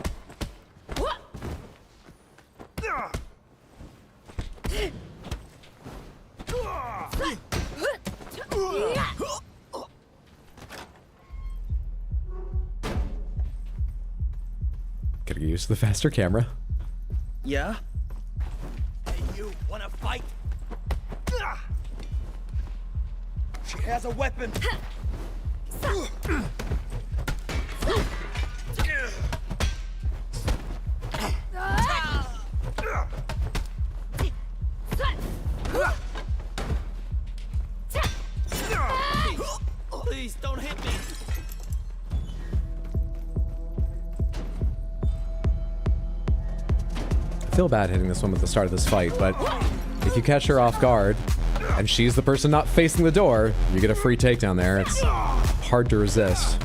Gotta get used to the faster camera. Yeah? Hey, you wanna fight? She has a weapon. Please don't hit me. I feel bad hitting this one at the start of this fight, but if you catch her off guard and she's the person not facing the door, you get a free takedown there. It's hard to resist.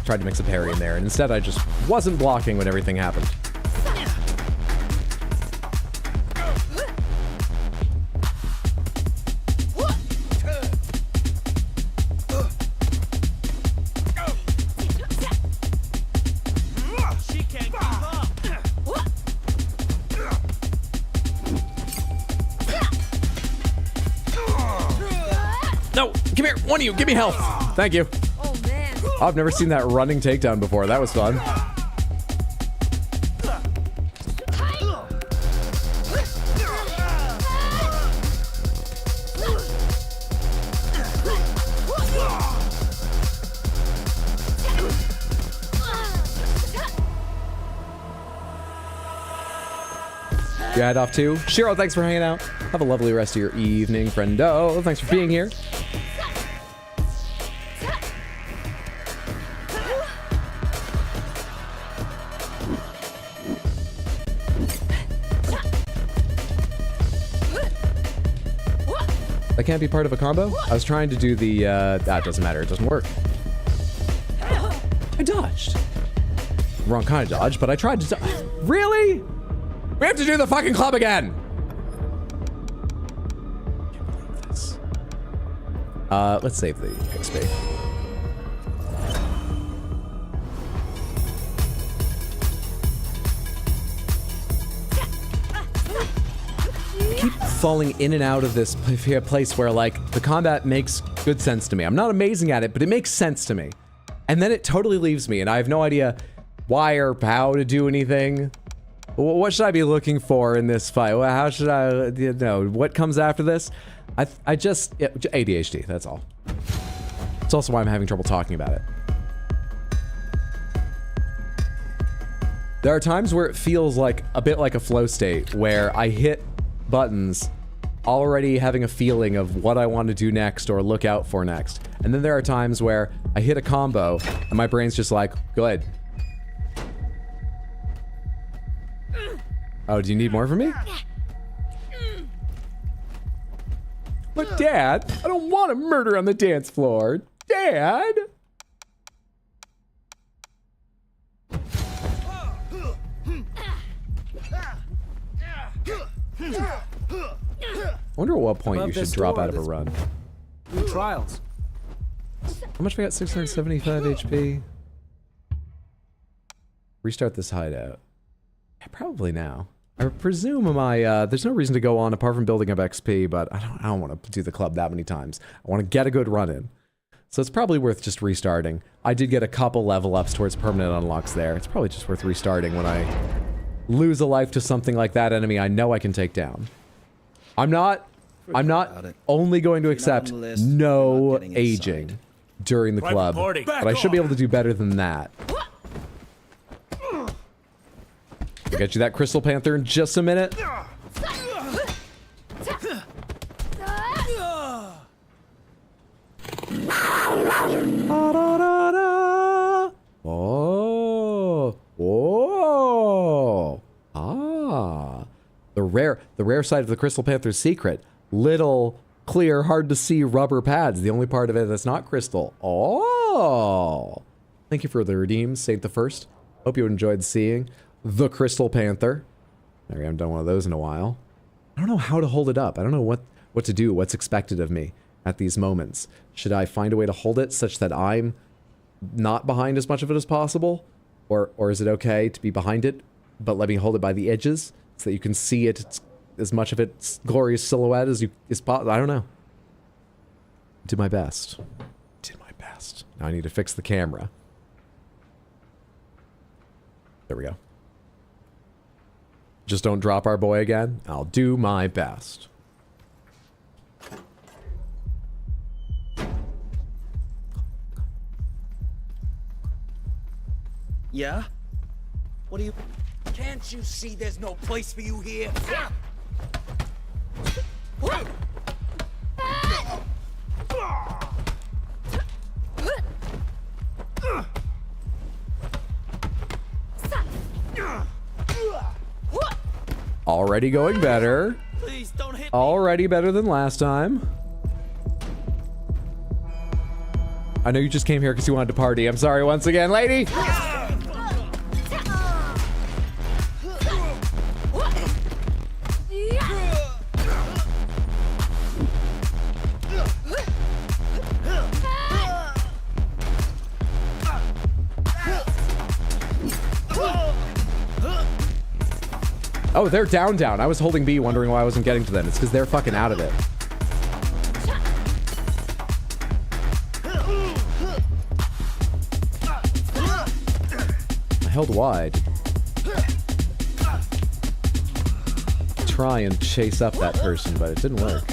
Tried to mix a parry in there, and instead I just wasn't blocking when everything happened. No, come here, one of you, give me health. Thank you. Oh, I've never seen that running takedown before. That was fun. You head off too? Shiro, thanks for hanging out. Have a lovely rest of your evening, friendo. Thanks for being here. That can't be part of a combo? I was trying to do the, that doesn't matter, it doesn't work. I dodged. Wrong kind of dodge, but I tried to Really? We have to do the fucking club again! Can't believe this. Let's save the XP. I keep falling in and out of this place where, like, the combat makes good sense to me. I'm not amazing at it, but it makes sense to me. And then it totally leaves me, and I have no idea why or how to do anything. What should I be looking for in this fight? How should I, you know, what comes after this? I just, yeah, ADHD, that's all. It's also why I'm having trouble talking about it. There are times where it feels like a bit like a flow state, where I hit buttons already having a feeling of what I want to do next or look out for next. And then there are times where I hit a combo and my brain's just like, good. Oh, do you need more from me? But Dad, I don't want to murder on the dance floor. Dad! I wonder at what point you should drop out of a run. New trials. How much we got? 675 HP. Restart this hideout. Yeah, probably now. I presume there's no reason to go on apart from building up XP, but I don't want to do the club that many times. I want to get a good run in. So it's probably worth just restarting. I did get a couple level ups towards permanent unlocks there. It's probably just worth restarting when I lose a life to something like that enemy I know I can take down. I'm not only going to accept no aging during the club, but I should be able to do better than that. I'll get you that Crystal Panther in just a minute. Oh, oh, ah. The rare side of the Crystal Panther's secret. Little, clear, hard to see rubber pads. The only part of it that's not crystal. Oh. Thank you for the redeem, Saint the First. Hope you enjoyed seeing the Crystal Panther. I haven't done one of those in a while. I don't know how to hold it up. I don't know what to do, what's expected of me at these moments. Should I find a way to hold it such that I'm not behind as much of it as possible? Or is it okay to be behind it, but let me hold it by the edges so that you can see it, as much of its glorious silhouette as possible? I don't know. Did my best. Did my best. Now I need to fix the camera. There we go. Just don't drop our boy again. I'll do my best. Yeah? What do you... Can't you see there's no place for you here? Already going better. Please don't hit me. Already better than last time. I know you just came here because you wanted to party. I'm sorry once again, lady. Oh, they're down. I was holding B, wondering why I wasn't getting to them. It's because they're fucking out of it. I held wide. Try and chase up that person, but it didn't work.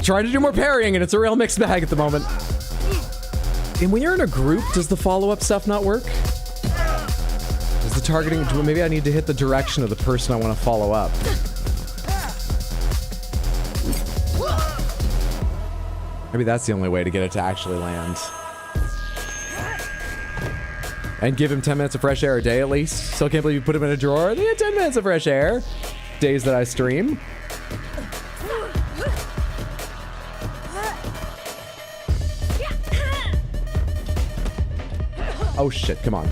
Trying to do more parrying, and it's a real mixed bag at the moment. And when you're in a group, does the follow-up stuff not work? Is the targeting... Maybe I need to hit the direction of the person I want to follow up. Maybe that's the only way to get it to actually land. And give him 10 minutes of fresh air a day at least. Still can't believe you put him in a drawer. They had 10 minutes of fresh air. Days that I stream. Oh shit, come on.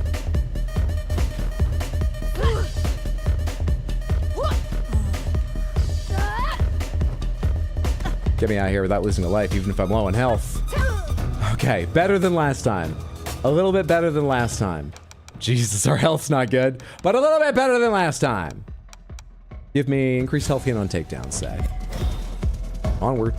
Get me out of here without losing a life, even if I'm low on health. Okay, better than last time. A little bit better than last time. Jesus, our health's not good, but a little bit better than last time. Give me increased health gain on takedown, say. Onward.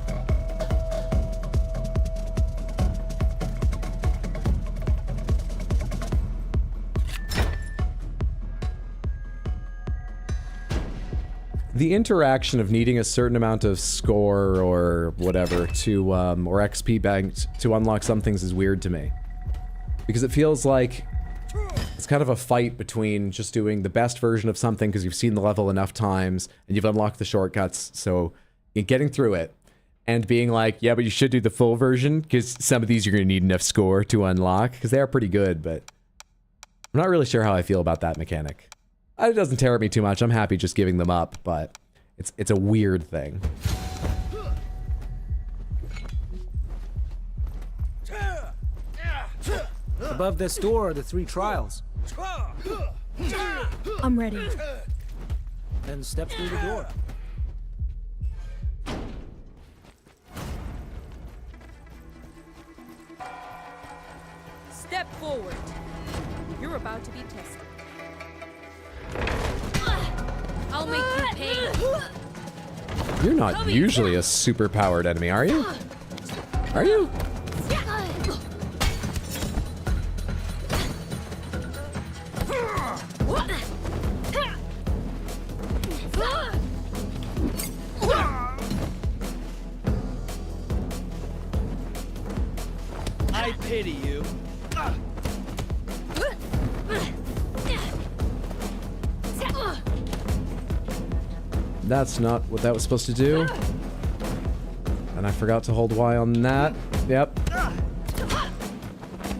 The interaction of needing a certain amount of score or whatever to, or XP banked to unlock some things is weird to me. Because it feels like it's kind of a fight between just doing the best version of something because you've seen the level enough times and you've unlocked the shortcuts, so in getting through it, and being like, yeah, but you should do the full version because some of these you're going to need enough score to unlock because they are pretty good, but I'm not really sure how I feel about that mechanic. It doesn't tear at me too much. I'm happy just giving them up, but it's a weird thing. Above this door are the 3 trials. I'm ready. Then step through the door. Step forward. You're about to be tested. I'll make you pay. You're not usually a super powered enemy, are you? Are you? I pity you. That's not what that was supposed to do. And I forgot to hold Y on that. Yep.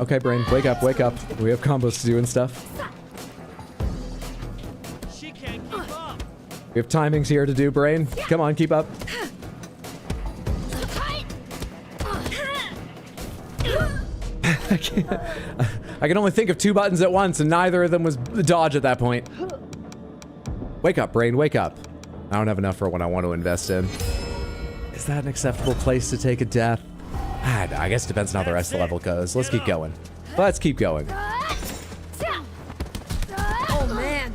Okay, brain, wake up, wake up. We have combos to do and stuff. She can't keep up. We have timings here to do, brain. Come on, keep up. I can only think of 2 buttons at once, and neither of them was dodge at that point. Wake up, brain, wake up. I don't have enough for what I want to invest in. Is that an acceptable place to take a death? I guess it depends on how the rest of the level goes. Let's keep going. Let's keep going. Oh man!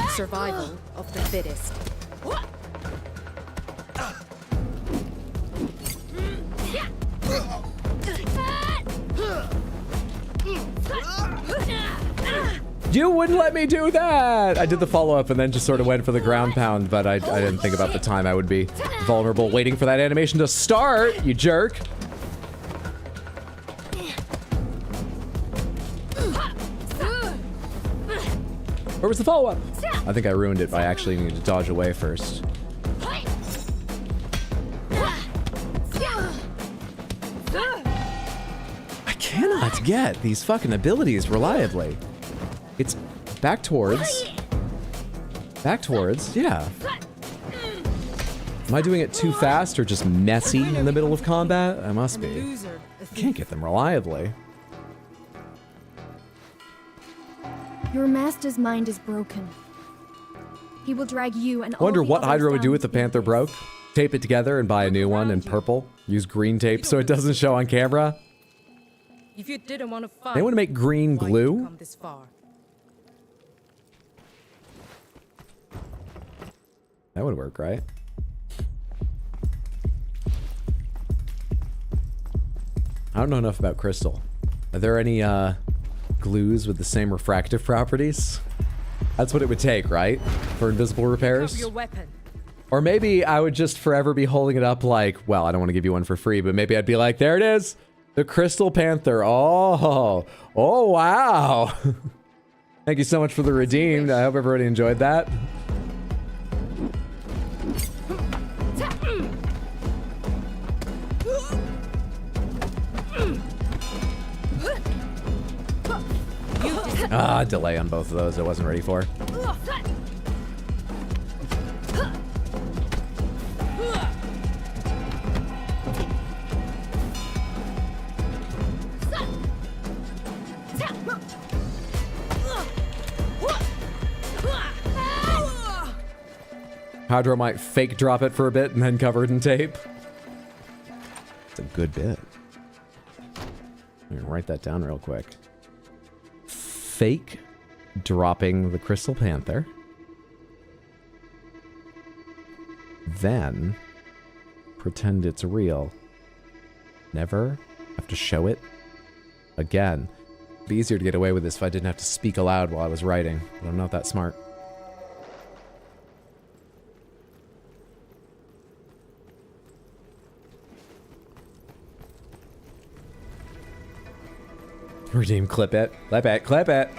Survival of the fittest. You wouldn't let me do that! I did the follow-up and then just sort of went for the ground pound, but I didn't think about the time I would be vulnerable waiting for that animation to start, you jerk! Where was the follow-up? I think I ruined it by actually needing to dodge away first. I cannot get these fucking abilities reliably. It's back towards, yeah. Am I doing it too fast or just messy in the middle of combat? I must be. Can't get them reliably. Your master's mind is broken. He will drag you and Wonder all the what others Hydra would down do if to the Panther abyss. broke. Tape it together and buy a new one in purple. Use green tape so it doesn't show on camera. If you didn't want to fight, They want to make green why did you glue? come this far? That would work, right? I don't know enough about crystal. Are there any glues with the same refractive properties? That's what it would take, right? For invisible repairs? Your weapon. Or maybe I would just forever be holding it up like, well, I don't want to give you one for free, but maybe I'd be like, there it is. The Crystal Panther. Oh wow. Thank you so much for the redeemed. I hope everybody enjoyed that. Delay on both of those I wasn't ready for. Hydro might fake drop it for a bit and then cover it in tape. It's a good bit. I'm gonna write that down real quick. Fake dropping the Crystal Panther. Then pretend it's real. Never have to show it again. It'd be easier to get away with this if I didn't have to speak aloud while I was writing, but I'm not that smart. Redeem, clip it. Clip it, clip it.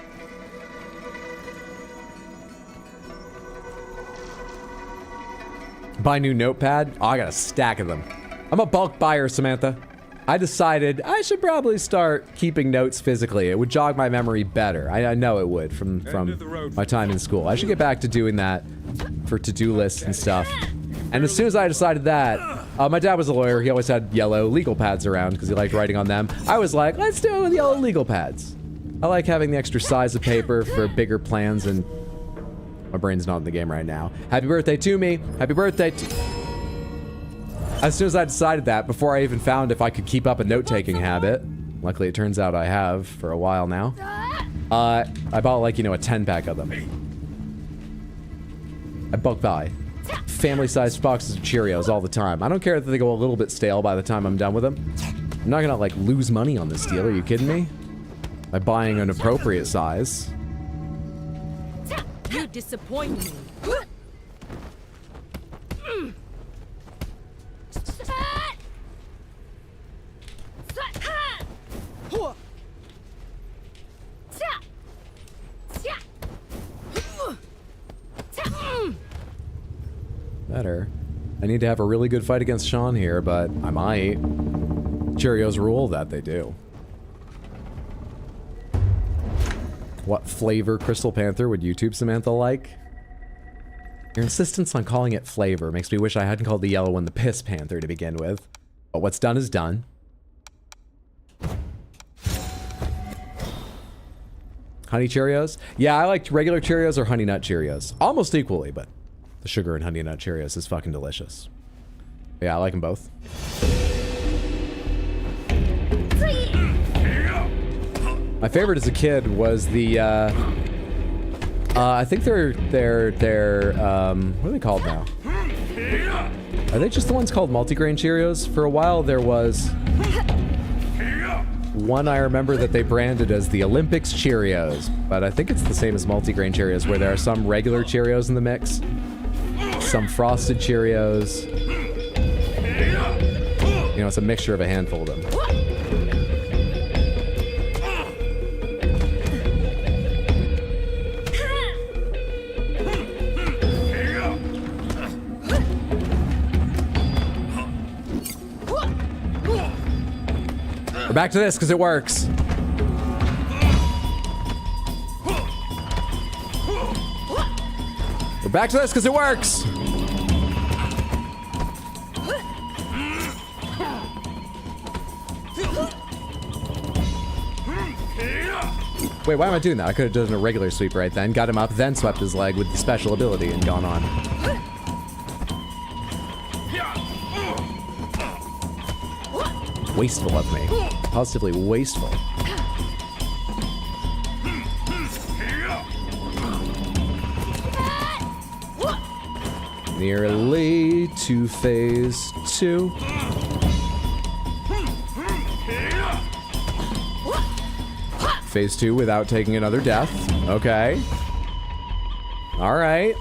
Buy new notepad? Oh, I got a stack of them. I'm a bulk buyer, Samantha. I decided I should probably start keeping notes physically. It would jog my memory better. I know it would from my time in school. I should get back to doing that for to-do lists and stuff. And as soon as I decided that, my dad was a lawyer. He always had yellow legal pads around because he liked writing on them. I was like, let's do it with yellow legal pads. I like having the extra size of paper for bigger plans, and my brain's not in the game right now. Happy birthday to me. Happy birthday to... As soon as I decided that, before I even found if I could keep up a note-taking habit, luckily it turns out I have for a while now, I bought like, you know, a 10-pack of them. I bulk buy family-sized boxes of Cheerios all the time. I don't care if they go a little bit stale by the time I'm done with them. I'm not gonna, like, lose money on this deal. Are you kidding me? By buying an appropriate size. You disappoint me. Better. I need to have a really good fight against Sean here, but I might. Cheerios rule that they do. What flavor Crystal Panther would YouTube Samantha like? Your insistence on calling it flavor makes me wish I hadn't called the yellow one the Piss Panther to begin with. But what's done is done. Honey Cheerios? Yeah, I like regular Cheerios or Honey Nut Cheerios. Almost equally, but the sugar and Honey Nut Cheerios is fucking delicious. Yeah, I like them both. My favorite as a kid was the, I think they're, what are they called now? Are they just the ones called multigrain Cheerios? For a while there was one I remember that they branded as the Olympics Cheerios, but I think it's the same as multigrain Cheerios, where there are some regular Cheerios in the mix, some frosted Cheerios. You know, it's a mixture of a handful of them. We're back to this because it works. We're back to this because it works. Wait, why am I doing that? I could have done a regular sweep right then, got him up, then swept his leg with the special ability and gone on. Wasteful of me. Positively wasteful. Nearly to phase 2. Phase 2 without taking another death. Okay. Alright.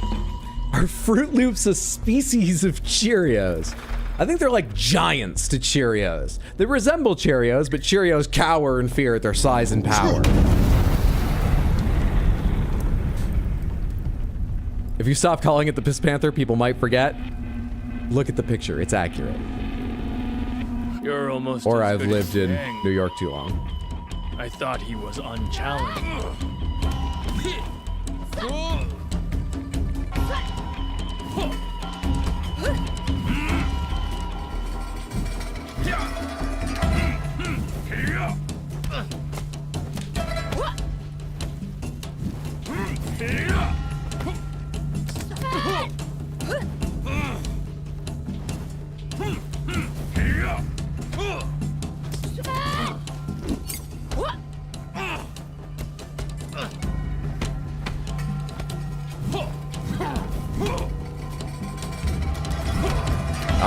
Are Fruit Loops a species of Cheerios? I think they're like giants to Cheerios. They resemble Cheerios, but Cheerios cower in fear at their size and power. If you stop calling it the Piss Panther, people might forget. Look at the picture, it's accurate. You're almost Or as I've good lived as in Yang. New York too long. I thought he was unchallenged.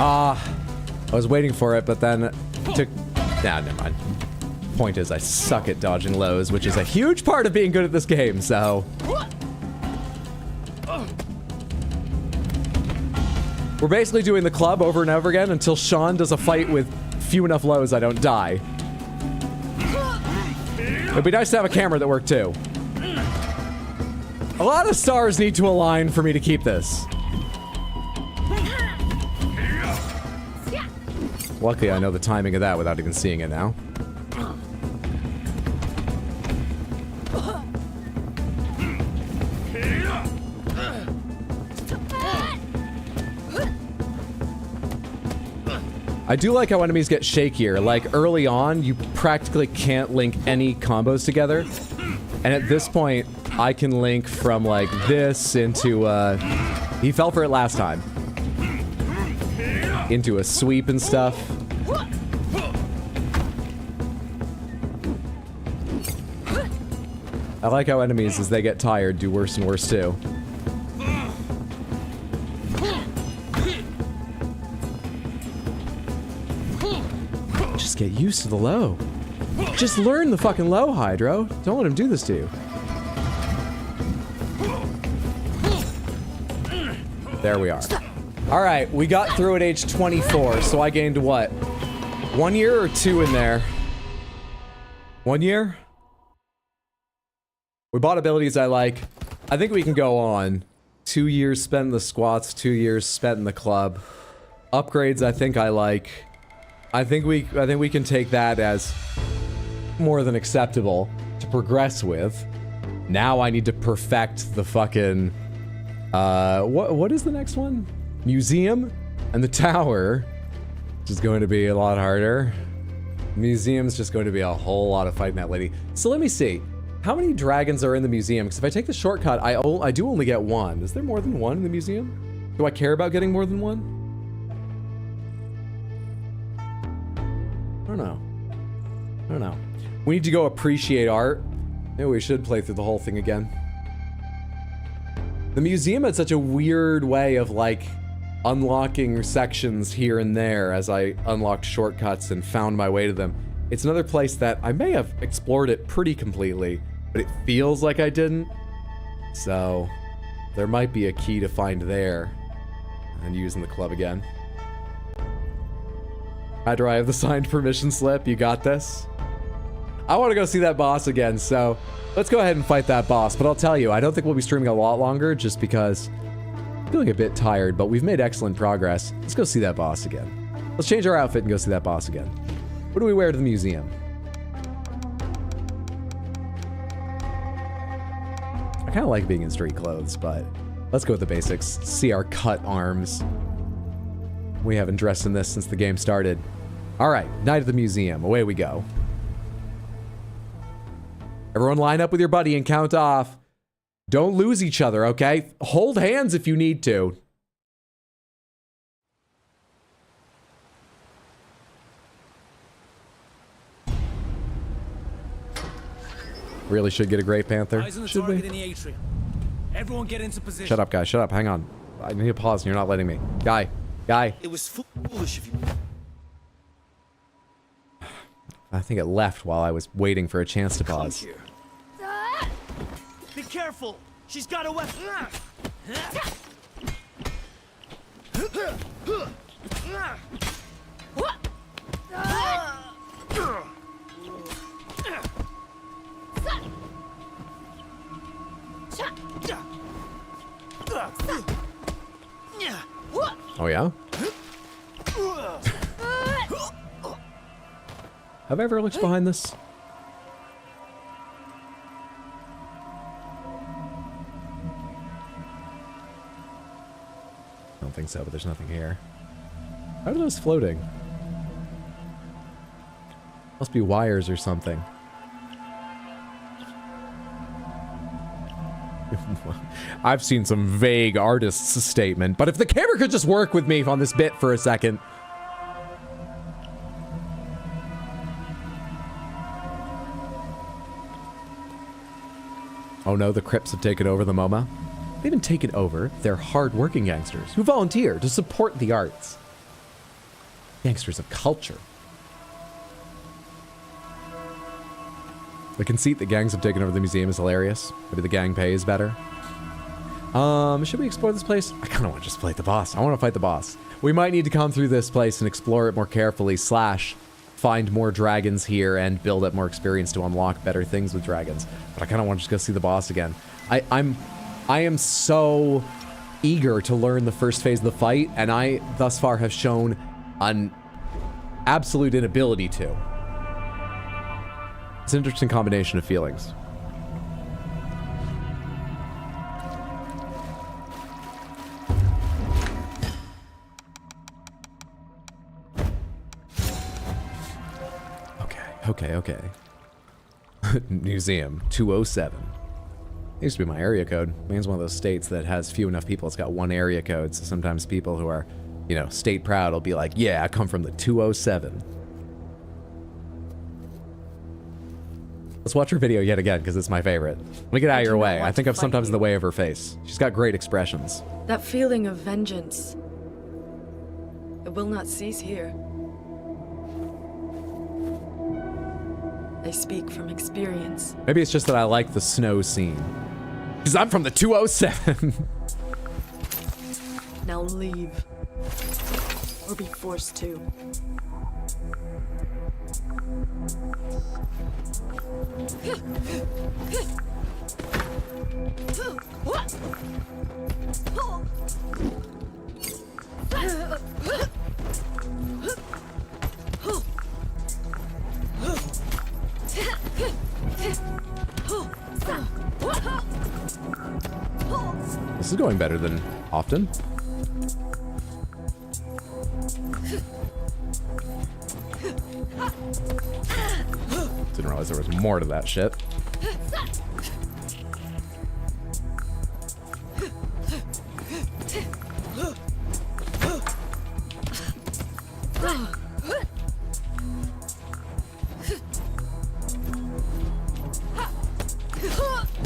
I was waiting for it, but then took... Nah, never mind. Point is, I suck at dodging lows, which is a huge part of being good at this game, so... We're basically doing the club over and over again until Sean does a fight with few enough lows I don't die. It'd be nice to have a camera that worked too. A lot of stars need to align for me to keep this. Luckily, I know the timing of that without even seeing it now. I do like how enemies get shakier. Like, early on, you practically can't link any combos together. And at this point, I can link from, like, this into, he fell for it last time. Into a sweep and stuff. I like how enemies, as they get tired, do worse and worse, too. Just get used to the low. Just learn the fucking low, Hydro. Don't let him do this to you. There we are. All right, we got through at age 24, so I gained what? 1 year or 2 in there? 1 year? We bought abilities I like. I think we can go on. 2 years spent in the squats, 2 years spent in the club. Upgrades I think I like. I think we can take that as more than acceptable to progress with. Now I need to perfect the fucking what is the next one? Museum and the tower, which is going to be a lot harder. Museum's just going to be a whole lot of fighting that lady. So let me see. How many dragons are in the museum? Because if I take the shortcut, I do only get one. Is there more than one in the museum? Do I care about getting more than one? I don't know. I don't know. We need to go appreciate art. Maybe we should play through the whole thing again. The museum had such a weird way of, like, unlocking sections here and there as I unlocked shortcuts and found my way to them. It's another place that I may have explored it pretty completely, but it feels like I didn't. So, there might be a key to find there. And using the club again. Hydra, I have the signed permission slip. You got this? I want to go see that boss again, so let's go ahead and fight that boss. But I'll tell you, I don't think we'll be streaming a lot longer just because I'm feeling a bit tired, but we've made excellent progress. Let's go see that boss again. Let's change our outfit and go see that boss again. What do we wear to the museum? I kind of like being in street clothes, but let's go with the basics. See our cut arms. We haven't dressed in this since the game started. All right, night at the museum. Away we go. Everyone line up with your buddy and count off. Don't lose each other, okay? Hold hands if you need to. Really should get a Great Panther. Should we? In the atrium. Everyone get into position. Shut up, guys. Shut up. Hang on. I need to pause and you're not letting me. Guy. It was foolish of you. I think it left while I was waiting for a chance to pause. Be careful! She's got a weapon! Oh yeah? Have I ever looked behind this? I don't think so, but there's nothing here. How are those floating? Must be wires or something. I've seen some vague artist's statement, but if the camera could just work with me on this bit for a second. Oh no, the Crips have taken over the MoMA. They've been taken over. They're hard-working gangsters who volunteer to support the arts. Gangsters of culture. The conceit that gangs have taken over the museum is hilarious. Maybe the gang pays better. Should we explore this place? I kind of want to just fight the boss. I want to fight the boss. We might need to come through this place and explore it more carefully, / find more dragons here and build up more experience to unlock better things with dragons. But I kind of want to just go see the boss again. I am so eager to learn the first phase of the fight, and I thus far have shown an absolute inability to. It's an interesting combination of feelings. Okay. Museum 207. It used to be my area code. Maine's one of those states that has few enough people. It's got one area code, so sometimes people who are, you know, state proud will be like, yeah, I come from the 207. Let's watch her video yet again, because it's my favorite. Let me get out of your way. I think I'm sometimes in the way of her face. She's got great expressions. That feeling of vengeance. It will not cease here. I speak from experience. Maybe it's just that I like the snow scene. Because I'm from the 207. Now leave. Or be forced to. This is going better than often. Didn't realize there was more to that shit.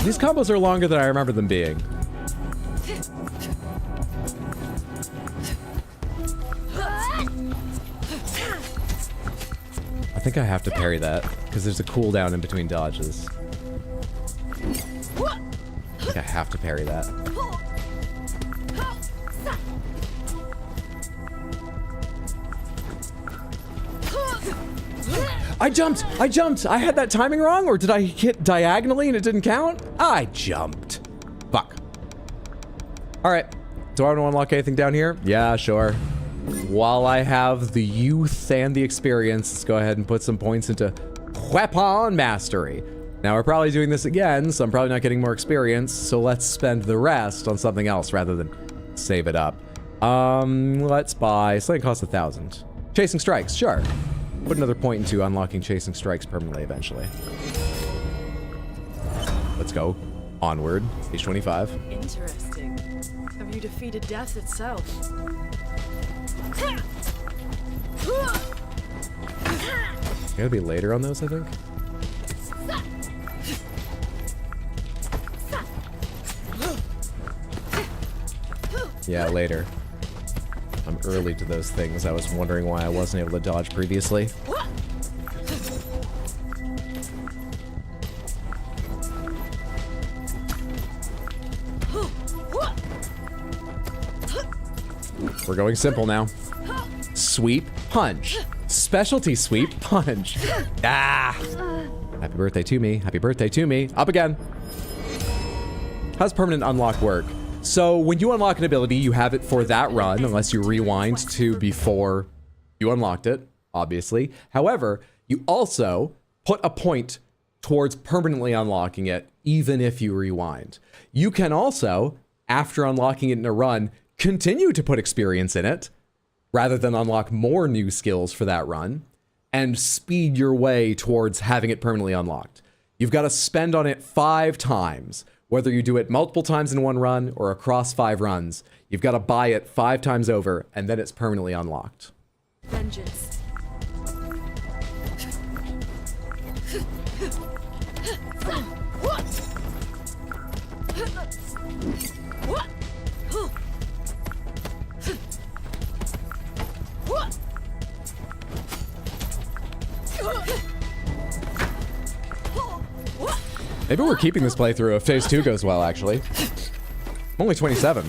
These combos are longer than I remember them being. I think I have to parry that, because there's a cooldown in between dodges. I think I have to parry that. I jumped! I had that timing wrong, or did I hit diagonally and it didn't count? I jumped. Fuck. Alright. Do I want to unlock anything down here? Yeah, sure. While I have the youth and the experience, let's go ahead and put some points into weapon mastery. Now, we're probably doing this again, so I'm probably not getting more experience, so let's spend the rest on something else rather than save it up. Let's buy something that costs 1,000. Chasing strikes, sure. Put another point into unlocking chasing strikes permanently eventually. Let's go. Onward. Page 25. Interesting. Have you defeated death itself? Gotta be later on those, I think. Yeah, later. I'm early to those things. I was wondering why I wasn't able to dodge previously. We're going simple now. Sweep, punch. Specialty sweep, punch. Ah! Happy birthday to me. Happy birthday to me. Up again. How's permanent unlock work? So when you unlock an ability, you have it for that run, unless you rewind to before you unlocked it, obviously. However, you also put a point towards permanently unlocking it, even if you rewind. You can also, after unlocking it in a run, continue to put experience in it, rather than unlock more new skills for that run, and speed your way towards having it permanently unlocked. You've got to spend on it 5 times. Whether you do it multiple times in one run or across 5 runs, you've got to buy it 5 times over, and then it's permanently unlocked. Vengeance. Maybe we're keeping this playthrough if phase 2 goes well, actually. I'm only 27.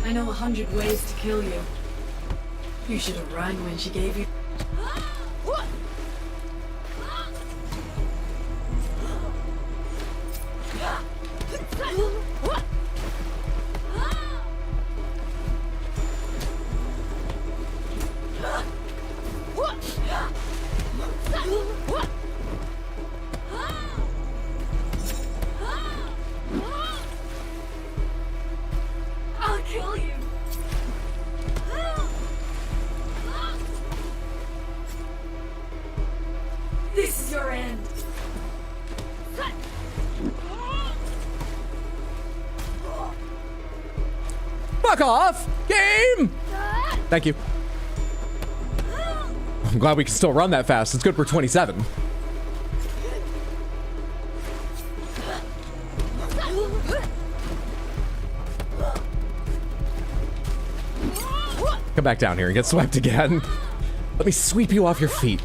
I know 100 ways to kill you. You should have run when she gave you. I'll kill you. This is your end. Fuck off! Game! Thank you. I'm glad we can still run that fast. It's good for 27. Come back down here and get swept again. Let me sweep you off your feet.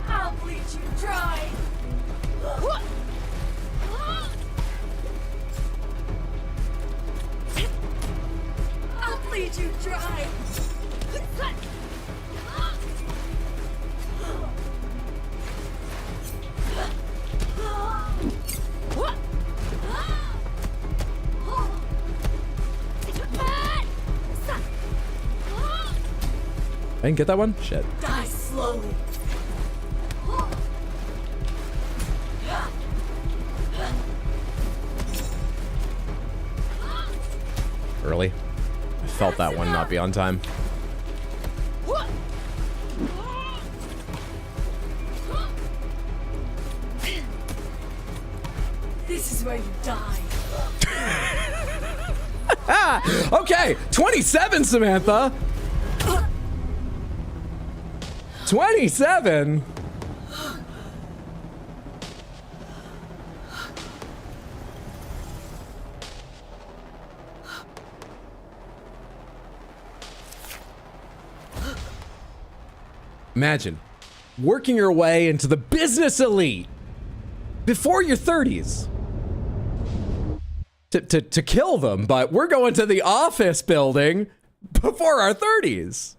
I'll bleed you dry. I'll bleed you dry. I didn't get that one? Shit. Die slowly. Early. I felt that one not be on time. This is where you die. Okay, 27, Samantha. 27? Imagine working your way into the business elite before your 30s. To kill them, but we're going to the office building before our 30s.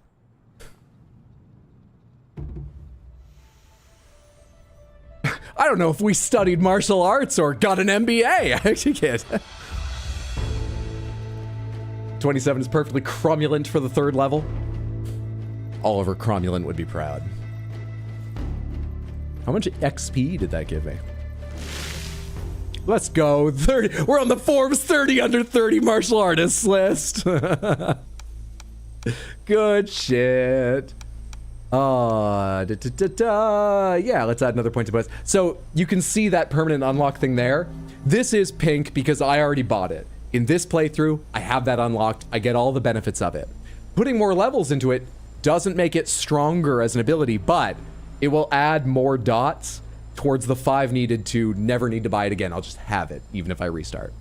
I don't know if we studied martial arts or got an MBA. I actually can't. 27 is perfectly cromulent for the 3rd level. Oliver Cromulent would be proud. How much XP did that give me? Let's go. 30. We're on the Forbes 30 under 30 martial artists list. Good shit. Yeah, let's add another point to bonus. So you can see that permanent unlock thing there. This is pink because I already bought it. In this playthrough, I have that unlocked. I get all the benefits of it. Putting more levels into it doesn't make it stronger as an ability, but it will add more dots towards the 5 needed to never need to buy it again. I'll just have it, even if I restart.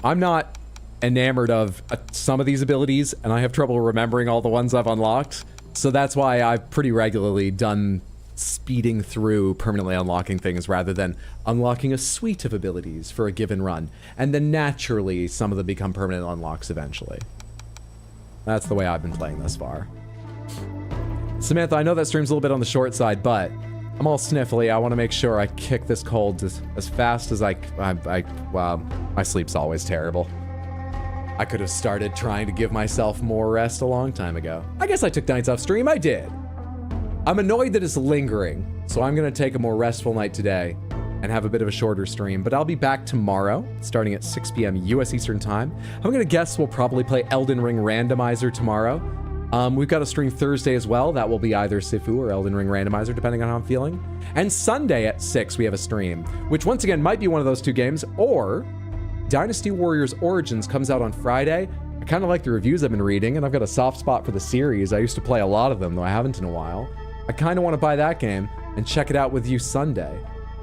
I'm not enamored of some of these abilities, and I have trouble remembering all the ones I've unlocked. So that's why I've pretty regularly done speeding through permanently unlocking things rather than unlocking a suite of abilities for a given run. And then naturally, some of them become permanent unlocks eventually. That's the way I've been playing thus far. Samantha, I know that stream's a little bit on the short side, but I'm all sniffly. I want to make sure I kick this cold as fast as wow, my sleep's always terrible. I could have started trying to give myself more rest a long time ago. I guess I took nights off stream. I did. I'm annoyed that it's lingering, so I'm going to take a more restful night today and have a bit of a shorter stream, but I'll be back tomorrow, starting at 6 p.m. US Eastern Time. I'm going to guess we'll probably play Elden Ring Randomizer tomorrow. We've got a stream Thursday as well. That will be either Sifu or Elden Ring Randomizer, depending on how I'm feeling. And Sunday at 6, we have a stream, which once again might be one of those two games, or Dynasty Warriors Origins comes out on Friday. I kind of like the reviews I've been reading, and I've got a soft spot for the series. I used to play a lot of them, though I haven't in a while. I kind of want to buy that game and check it out with you Sunday.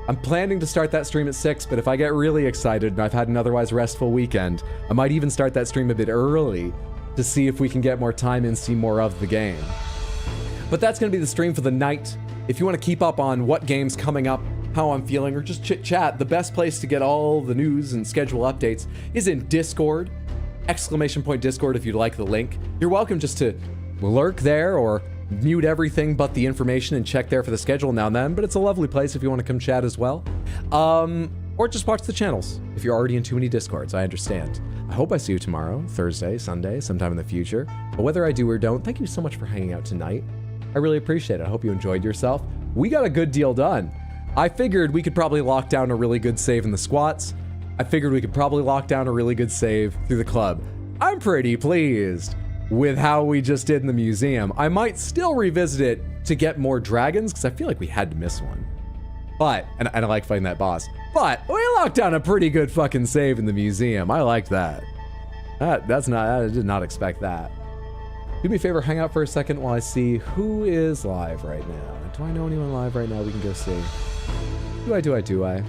I'm planning to start that stream at 6, but if I get really excited and I've had an otherwise restful weekend, I might even start that stream a bit early to see if we can get more time and see more of the game. But that's going to be the stream for the night. If you want to keep up on what game's coming up, how I'm feeling, or just chit chat, the best place to get all the news and schedule updates is in Discord. ! Discord if you'd like the link. You're welcome just to lurk there or mute everything but the information and check there for the schedule now and then, but it's a lovely place if you want to come chat as well. Or just watch the channels if you're already in too many Discords, I understand. I hope I see you tomorrow, Thursday, Sunday, sometime in the future. But whether I do or don't, thank you so much for hanging out tonight. I really appreciate it. I hope you enjoyed yourself. We got a good deal done. I figured we could probably lock down a really good save in the squats. I figured we could probably lock down a really good save through the club. I'm pretty pleased with how we just did in the museum. I might still revisit it to get more dragons, because I feel like we had to miss one. But, and I like fighting that boss, but we locked down a pretty good fucking save in the museum. I liked that. I did not expect that. Do me a favor, hang out for a second while I see who is live right now. Do I know anyone live right now we can go see? Do I?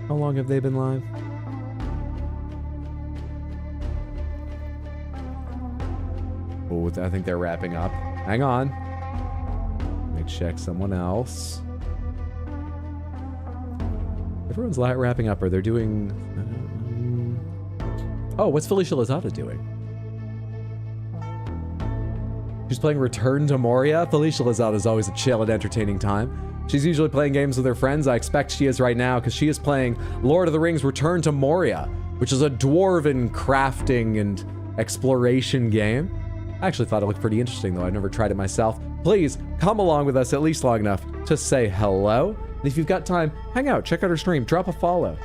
How long have they been live? Oh, I think they're wrapping up. Hang on. Let me check someone else. Everyone's wrapping up. Are they doing... Oh, what's Felicia Lozada doing? She's playing Return to Moria. Felicia Lozada is always a chill and entertaining time. She's usually playing games with her friends. I expect she is right now because she is playing Lord of the Rings Return to Moria, which is a dwarven crafting and exploration game. I actually thought it looked pretty interesting, though. I've never tried it myself. Please come along with us at least long enough to say hello. And if you've got time, hang out, check out her stream, drop a follow.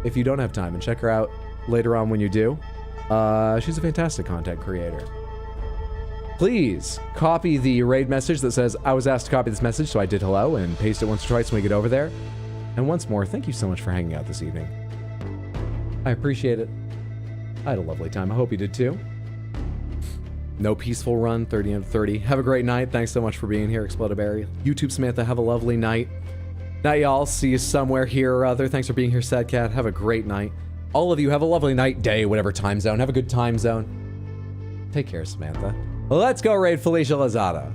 If you don't have time, and check her out later on when you do. She's a fantastic content creator. Please copy the raid message that says, I was asked to copy this message, so I did hello, and paste it once or twice when we get over there. And once more, thank you so much for hanging out this evening. I appreciate it. I had a lovely time. I hope you did too. No peaceful run, 30 under 30. Have a great night. Thanks so much for being here, Explodaberry. YouTube Samantha, have a lovely night. Night, y'all. See you somewhere here or other. Thanks for being here, Sadcat. Have a great night. All of you, have a lovely night, day, whatever time zone. Have a good time zone. Take care, Samantha. Let's go raid Felicia Lozada.